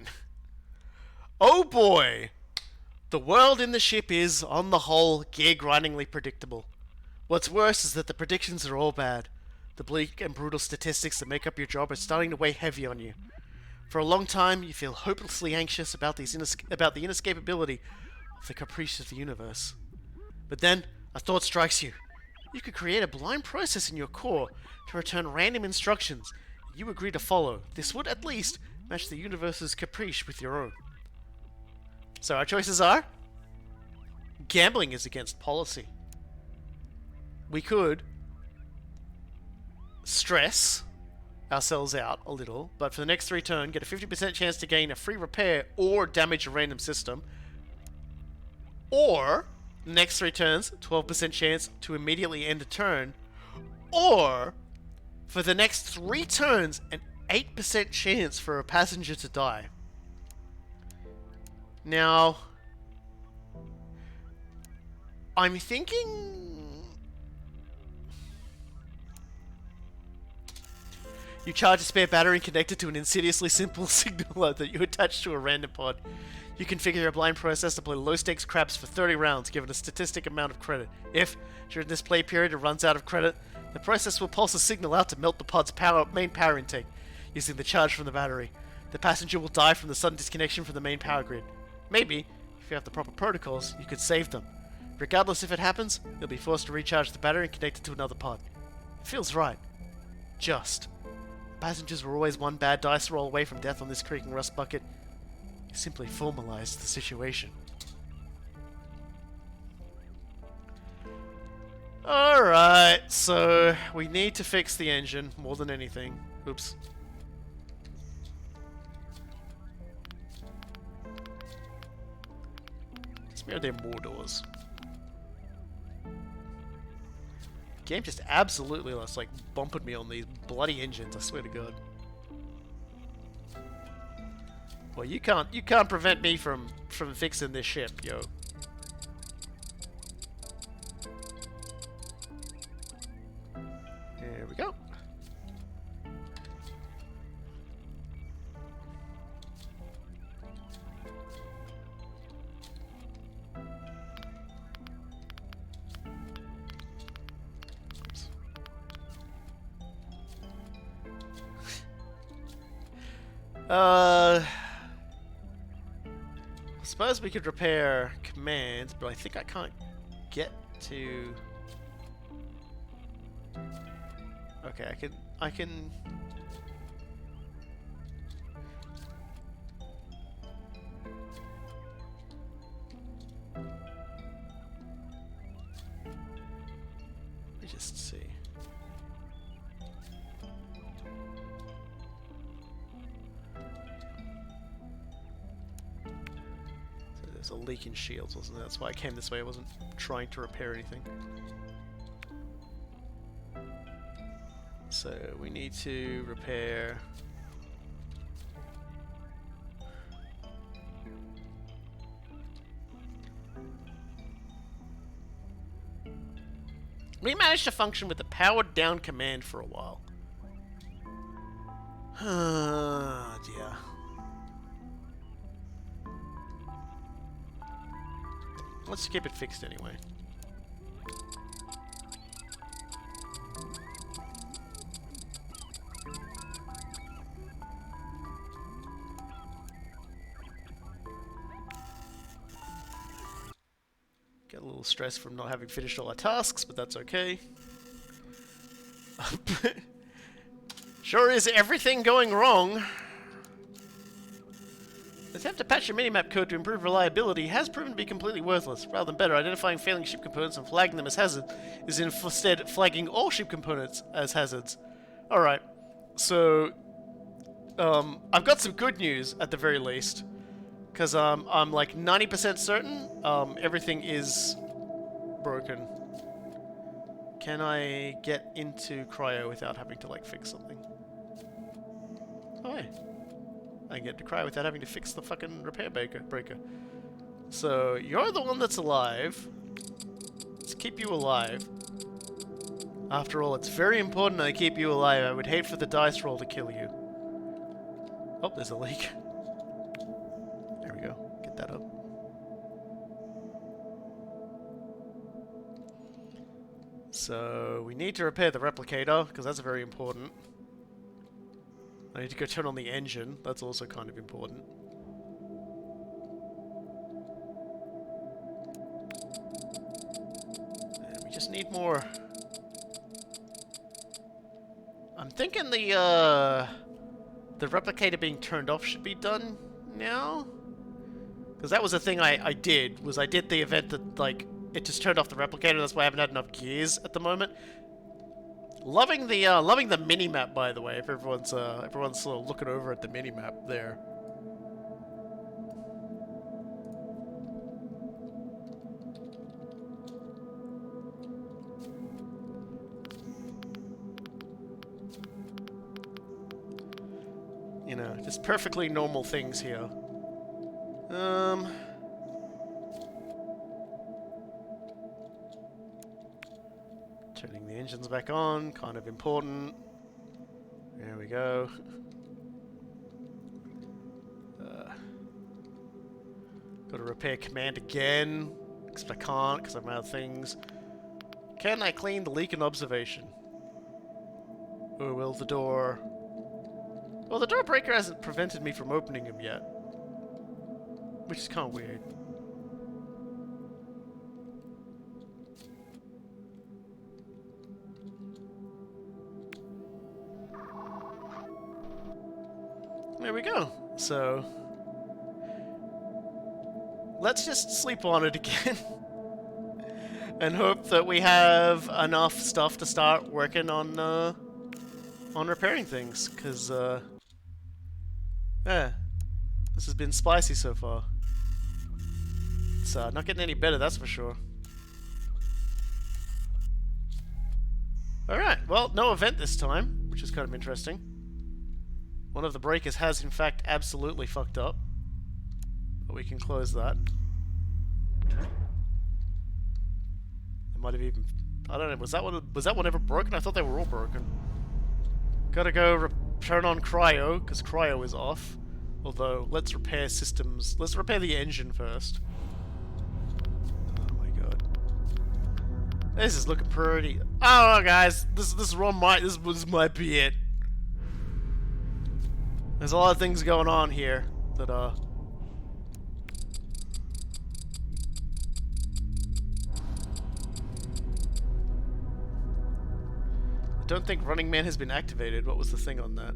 Oh boy! The world in the ship is, on the whole, gear-grindingly predictable. What's worse is that the predictions are all bad. The bleak and brutal statistics that make up your job are starting to weigh heavy on you. For a long time, you feel hopelessly anxious about the inescapability of the caprice of the universe. But then, a thought strikes you. You could create a blind process in your core to return random instructions you agree to follow. This would, at least, match the universe's caprice with your own. So our choices are... Gambling is against policy. We could stress ourselves out a little, but for the next 3 turns, get a 50% chance to gain a free repair or damage a random system. Or, the next 3 turns, 12% chance to immediately end a turn. Or, for the next 3 turns, an 8% chance for a passenger to die. Now, I'm thinking... You charge a spare battery and connect it to an insidiously simple signaler that you attach to a random pod. You configure a blind process to play low-stakes craps for 30 rounds, given a statistic amount of credit. If, during this play period, it runs out of credit, the process will pulse a signal out to melt the pod's main power intake, using the charge from the battery. The passenger will die from the sudden disconnection from the main power grid. Maybe, if you have the proper protocols, you could save them. Regardless if it happens, you'll be forced to recharge the battery and connect it to another pod. It feels right. Just. Passengers were always one bad dice roll away from death on this creaking rust bucket. You simply formalized the situation. Alright, so we need to fix the engine more than anything. Oops. Maybe there are more doors. Game just absolutely just like bumping me on these bloody engines, I swear to God. Well, you can't prevent me from fixing this ship, yo. There we go. I suppose we could repair commands, but I think I can't get to... Okay, I can... Let me just see. A leak in shields, wasn't it? That's why I came this way. I wasn't trying to repair anything. So we need to repair... We managed to function with the powered down command for a while. Ah, dear. Let's keep it fixed anyway. Get a little stressed from not having finished all our tasks, but that's okay. Sure is everything going wrong. The attempt to patch your minimap code to improve reliability has proven to be completely worthless. Rather than better, identifying failing ship components and flagging them as hazards is instead flagging all ship components as hazards. Alright, so... I've got some good news, at the very least. Because I'm like 90% certain everything is broken. Can I get into cryo without having to like fix something? Oh, hey. I can get to cryo without having to fix the fucking repair breaker. So, you're the one that's alive. Let's keep you alive. After all, it's very important I keep you alive. I would hate for the dice roll to kill you. Oh, there's a leak. There we go. Get that up. So, we need to repair the replicator, because that's very important. I need to go turn on the engine. That's also kind of important. And we just need more... I'm thinking the replicator being turned off should be done now? Because that was the thing I did, was I did the event that, like, it just turned off the replicator, that's why I haven't had enough gears at the moment. Loving the mini-map, by the way, if everyone's sort of looking over at the mini-map there. You know, just perfectly normal things here. Turning the engines back on, kind of important. There we go. Got to repair command again, except I can't because I'm out of things. Can I clean the leak in observation? Or will the door... Well, the door breaker hasn't prevented me from opening him yet. Which is kind of weird. There we go. So, let's just sleep on it again. And hope that we have enough stuff to start working on repairing things. Because, yeah, this has been spicy so far. It's not getting any better, that's for sure. Alright, well, no event this time, which is kind of interesting. One of the breakers has, in fact, absolutely fucked up. But we can close that. It might have even... I don't know, was that one ever broken? I thought they were all broken. Gotta go turn on cryo, because cryo is off. Although, let's repair systems. Let's repair the engine first. Oh my god. This is looking pretty... I don't know, guys. This might be it. There's a lot of things going on here that, I don't think Running Man has been activated. What was the thing on that?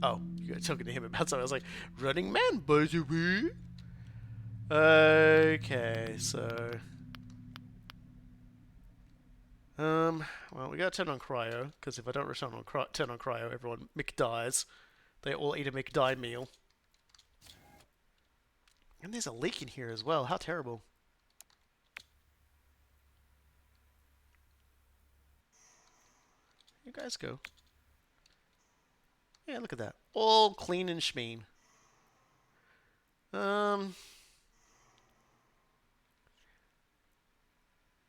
Oh, you were talking to him about something. I was like, Running Man, by the way? Okay, so... well, we gotta turn on cryo, because if I don't turn on cryo, everyone McDies. They all eat a McDie meal. And there's a leak in here as well. How terrible. You guys go. Yeah, look at that. All clean and schmeen.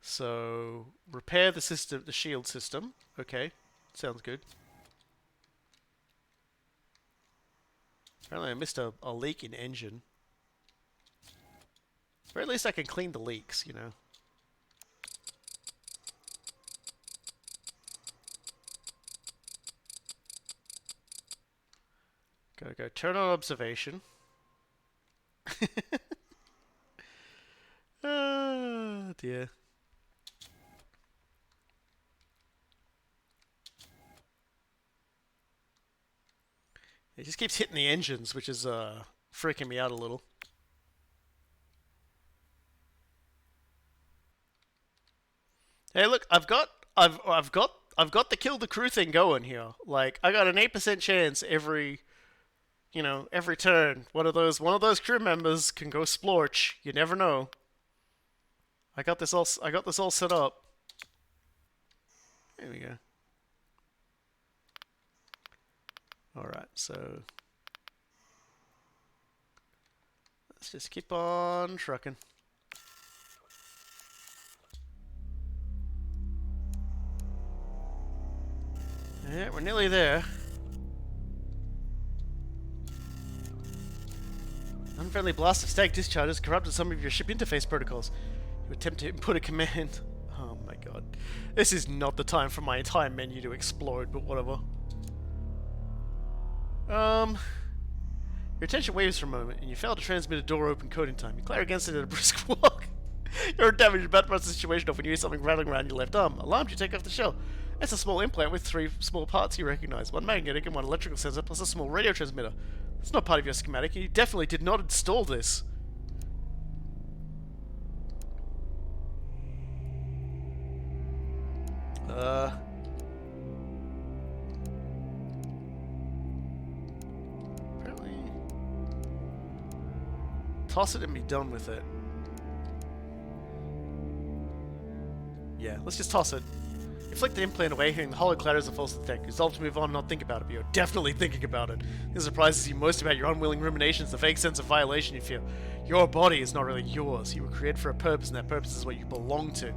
So, repair the system, the shield system. Okay, sounds good. Apparently I missed a leak in engine. Or at least I can clean the leaks, you know. Go turn on observation. Oh dear. It just keeps hitting the engines, which is freaking me out a little. Hey, look, I've got the kill the crew thing going here. Like, I got an 8% chance every turn. One of those crew members can go splorch. You never know. I got this all set up. There we go. Alright, so let's just keep on trucking. Yeah, we're nearly there. Unfriendly blast of static discharges corrupted some of your ship interface protocols. You attempt to input a command. Oh my god. This is not the time for my entire menu to explode, but whatever. Your attention waves for a moment, and you fail to transmit a door open code in time. You glare against it at a brisk walk. You're damaged, about to pass the situation off when you hear something rattling around your left arm. Alarmed, you take off the shell. It's a small implant with 3 small parts you recognize. One magnetic and one electrical sensor, plus a small radio transmitter. It's not part of your schematic, and you definitely did not install this. Apparently... Toss it and be done with it. Yeah, let's just toss it. You flick the implant away, hearing the hollow clatters of false detect. Resolve to move on and not think about it, but you're definitely thinking about it. This surprises you most about your unwilling ruminations, the vague sense of violation you feel. Your body is not really yours. You were created for a purpose, and that purpose is what you belong to.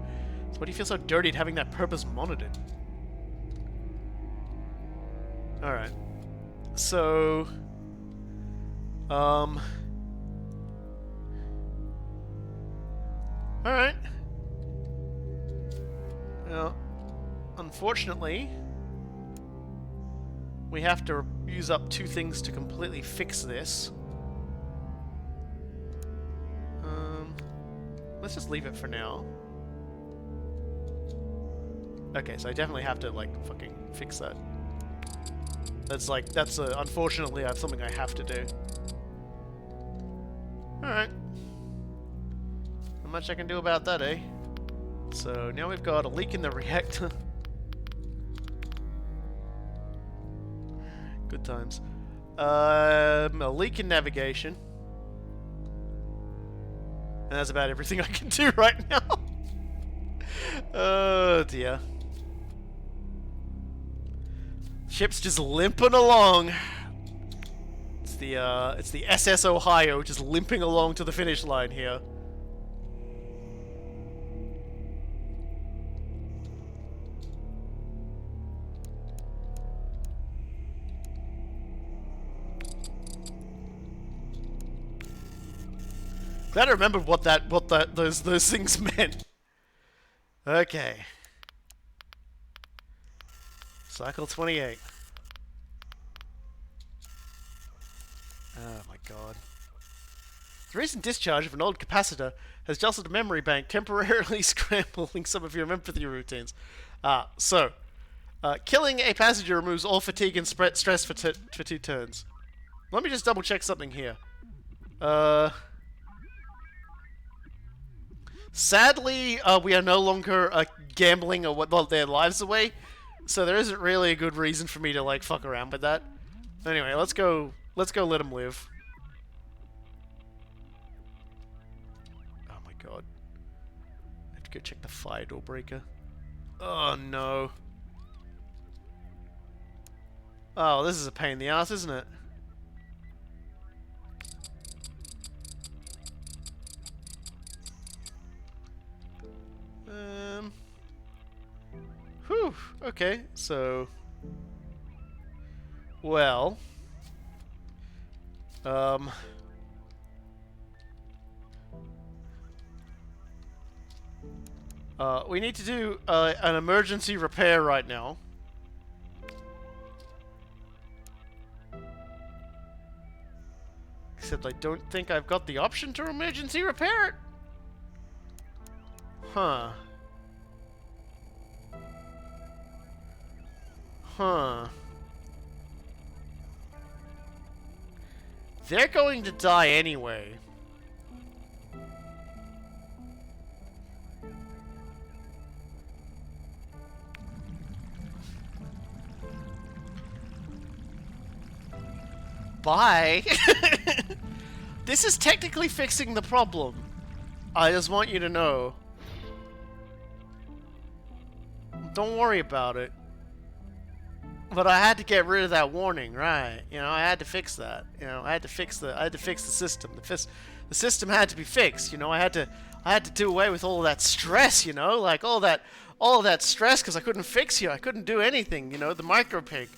So why do you feel so dirty at having that purpose monitored? Alright. So... Alright. Well, unfortunately, we have to use up 2 things to completely fix this. Let's just leave it for now. Okay, so I definitely have to, like, fucking fix that. That's like, that's unfortunately something I have to do. Alright. Not much I can do about that, eh? So now we've got a leak in the reactor. Good times. A leak in navigation. And that's about everything I can do right now. Oh dear. Ship's just limping along. It's the SS Ohio just limping along to the finish line here. Glad I remembered what those things meant. Okay. Cycle 28. Oh my god. The recent discharge of an old capacitor has jostled a memory bank, temporarily scrambling some of your empathy routines. Killing a passenger removes all fatigue and stress for 2 turns. Let me just double check something here. Sadly, we are no longer gambling their lives away, so there isn't really a good reason for me to like fuck around with that. Anyway, let's go let them live. Oh my god. I have to go check the fire door breaker. Oh no. Oh, this is a pain in the ass, isn't it? Whew, okay, so... Well... we need to do an emergency repair right now. Except I don't think I've got the option to emergency repair it. Huh. Huh. They're going to die anyway. Bye. This is technically fixing the problem. I just want you to know. Don't worry about it. But I had to get rid of that warning, right? You know, I had to fix that. You know, I had to fix the system. The system had to be fixed. You know, I had to do away with all of that stress. You know, like all of that stress because I couldn't fix you. I couldn't do anything. You know, the micro pig.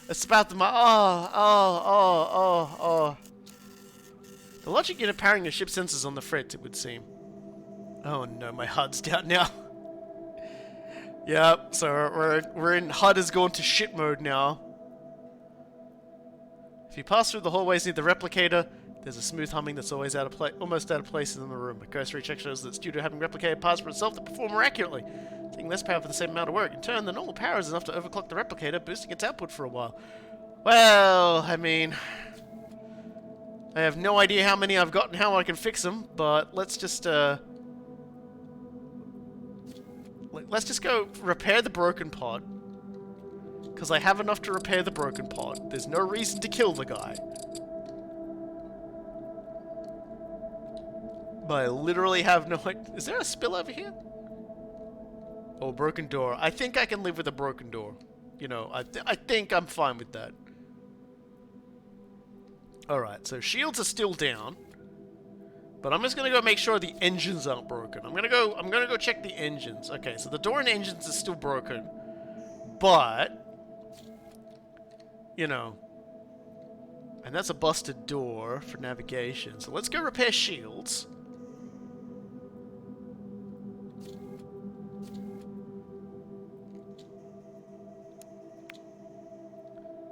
It's about the The logic in powering your ship sensors on the fritz, it would seem. Oh no, my HUD's down now. Yep, so we're in HUD has gone to shit mode now. If you pass through the hallways near the replicator, there's a smooth humming that's always almost out of place in the room. A cursory check shows that it's due to having replicated parts for itself that perform more accurately, taking less power for the same amount of work. In turn, the normal power is enough to overclock the replicator, boosting its output for a while. Well, I mean, I have no idea how many I've got and how I can fix them, but let's just go repair the broken pod. Because I have enough to repair the broken pod. There's no reason to kill the guy. But I literally have no idea. Is there a spill over here? Oh, broken door. I think I can live with a broken door. You know, I think I'm fine with that. Alright, so shields are still down. But I'm just gonna go make sure the engines aren't broken. I'm gonna go check the engines. Okay, so the door and engines is still broken. But you know. And that's a busted door for navigation. So let's go repair shields.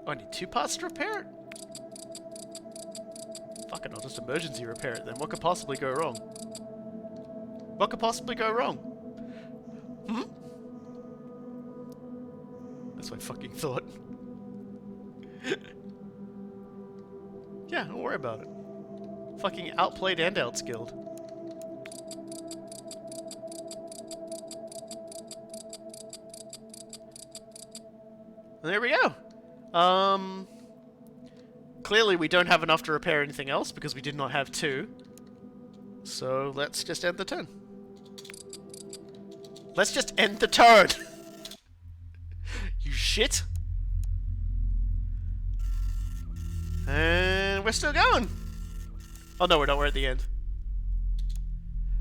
Oh, I need 2 parts to repair it? Fuck it, I'll just emergency repair it then. What could possibly go wrong? What could possibly go wrong? Hmm? That's my fucking thought. Yeah, don't worry about it. Fucking outplayed and outskilled. And there we go. Clearly we don't have enough to repair anything else because we did not have 2. So let's just end the turn. Let's just end the turn! You shit! And we're still going! Oh no, we're not, we're at the end.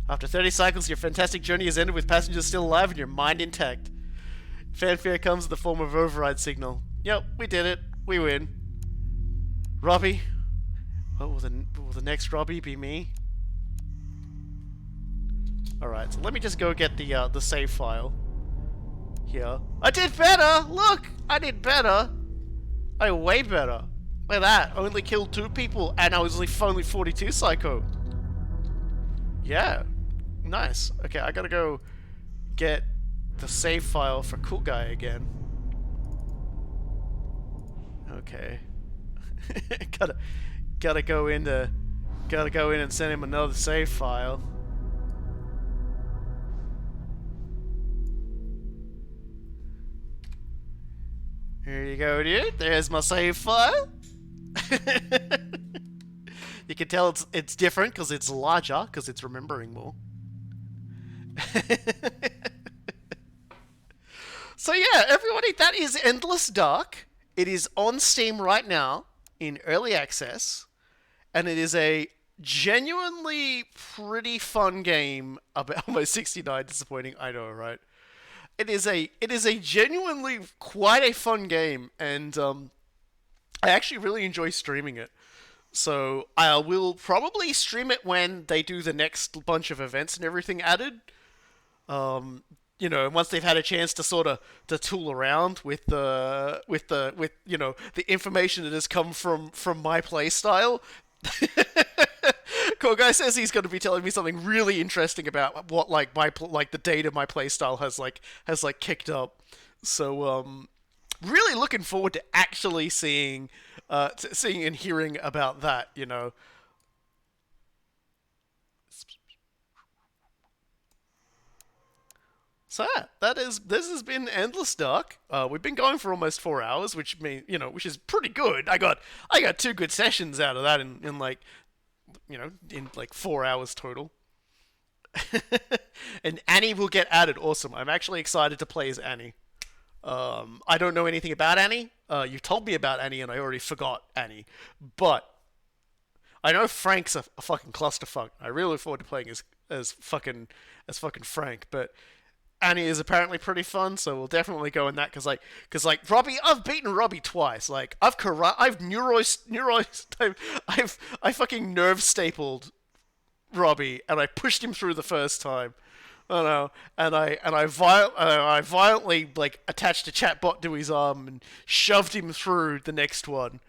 After 30 cycles, your fantastic journey has ended with passengers still alive and your mind intact. Fanfare comes in the form of override signal. Yep, we did it. We win. Robbie? What will the next Robbie be me? Alright, so let me just go get the save file. Here. I did better! Look! I did better! I did way better. Look at that. I only killed 2 people and I was only 42 psycho. Yeah. Nice. Okay, I gotta go get the save file for Cool Guy again. Okay. gotta go in and send him another save file. Here you go, dude. There's my save file. You can tell it's different because it's larger, because it's remembering more. So yeah, everybody, that is Endless Dark. It is on Steam right now in early access, and it is a genuinely pretty fun game about almost 69 disappointing. I know, right? It is a genuinely quite a fun game, and I actually really enjoy streaming it. So I will probably stream it when they do the next bunch of events and everything added. You know, once they've had a chance to sort of to tool around with the you know the information that has come from my playstyle. Cool Guy says he's going to be telling me something really interesting about what like the data my playstyle has kicked up. So really looking forward to actually seeing seeing and hearing about that. You know. So yeah, this has been Endless Dark. We've been going for almost 4 hours, which which is pretty good. I got 2 good sessions out of that in like in like 4 hours total. And Annie will get added. Awesome. I'm actually excited to play as Annie. I don't know anything about Annie. You told me about Annie, and I already forgot Annie. But I know Frank's a fucking clusterfuck. I really look forward to playing as fucking Frank. But Annie is apparently pretty fun, so we'll definitely go in that because Robbie, I've beaten Robbie twice. Like I've I fucking nerve stapled Robbie, and I pushed him through the first time. I know, and I violently like attached a chatbot to his arm and shoved him through the next one.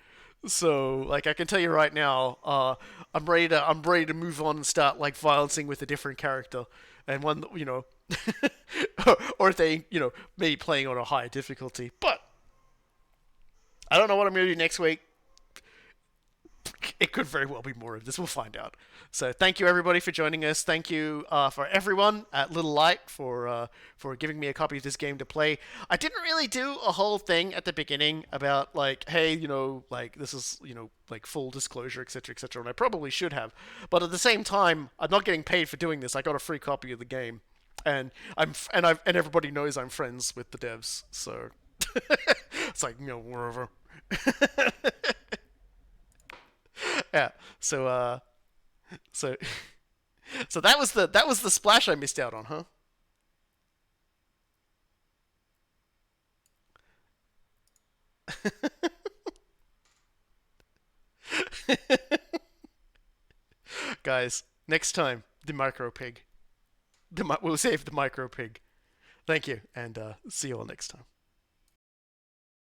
So like I can tell you right now, I'm ready to move on and start like violencing with a different character, and one that, or if they maybe playing on a higher difficulty. But I don't know what I'm going to do next week. It could very well be more of this. We'll find out. So thank you everybody for joining us. Thank you for everyone at Little Light for giving me a copy of this game to play. I didn't really do a whole thing at the beginning about like, hey, like this is like full disclosure, etc., etc. And I probably should have, but at the same time, I'm not getting paid for doing this. I got a free copy of the game, and and everybody knows I'm friends with the devs, so it's like wherever. Yeah. So so so that was the splash I missed out on, huh? Guys, next time the micro pig. We'll save the micro pig. Thank you, and see you all next time.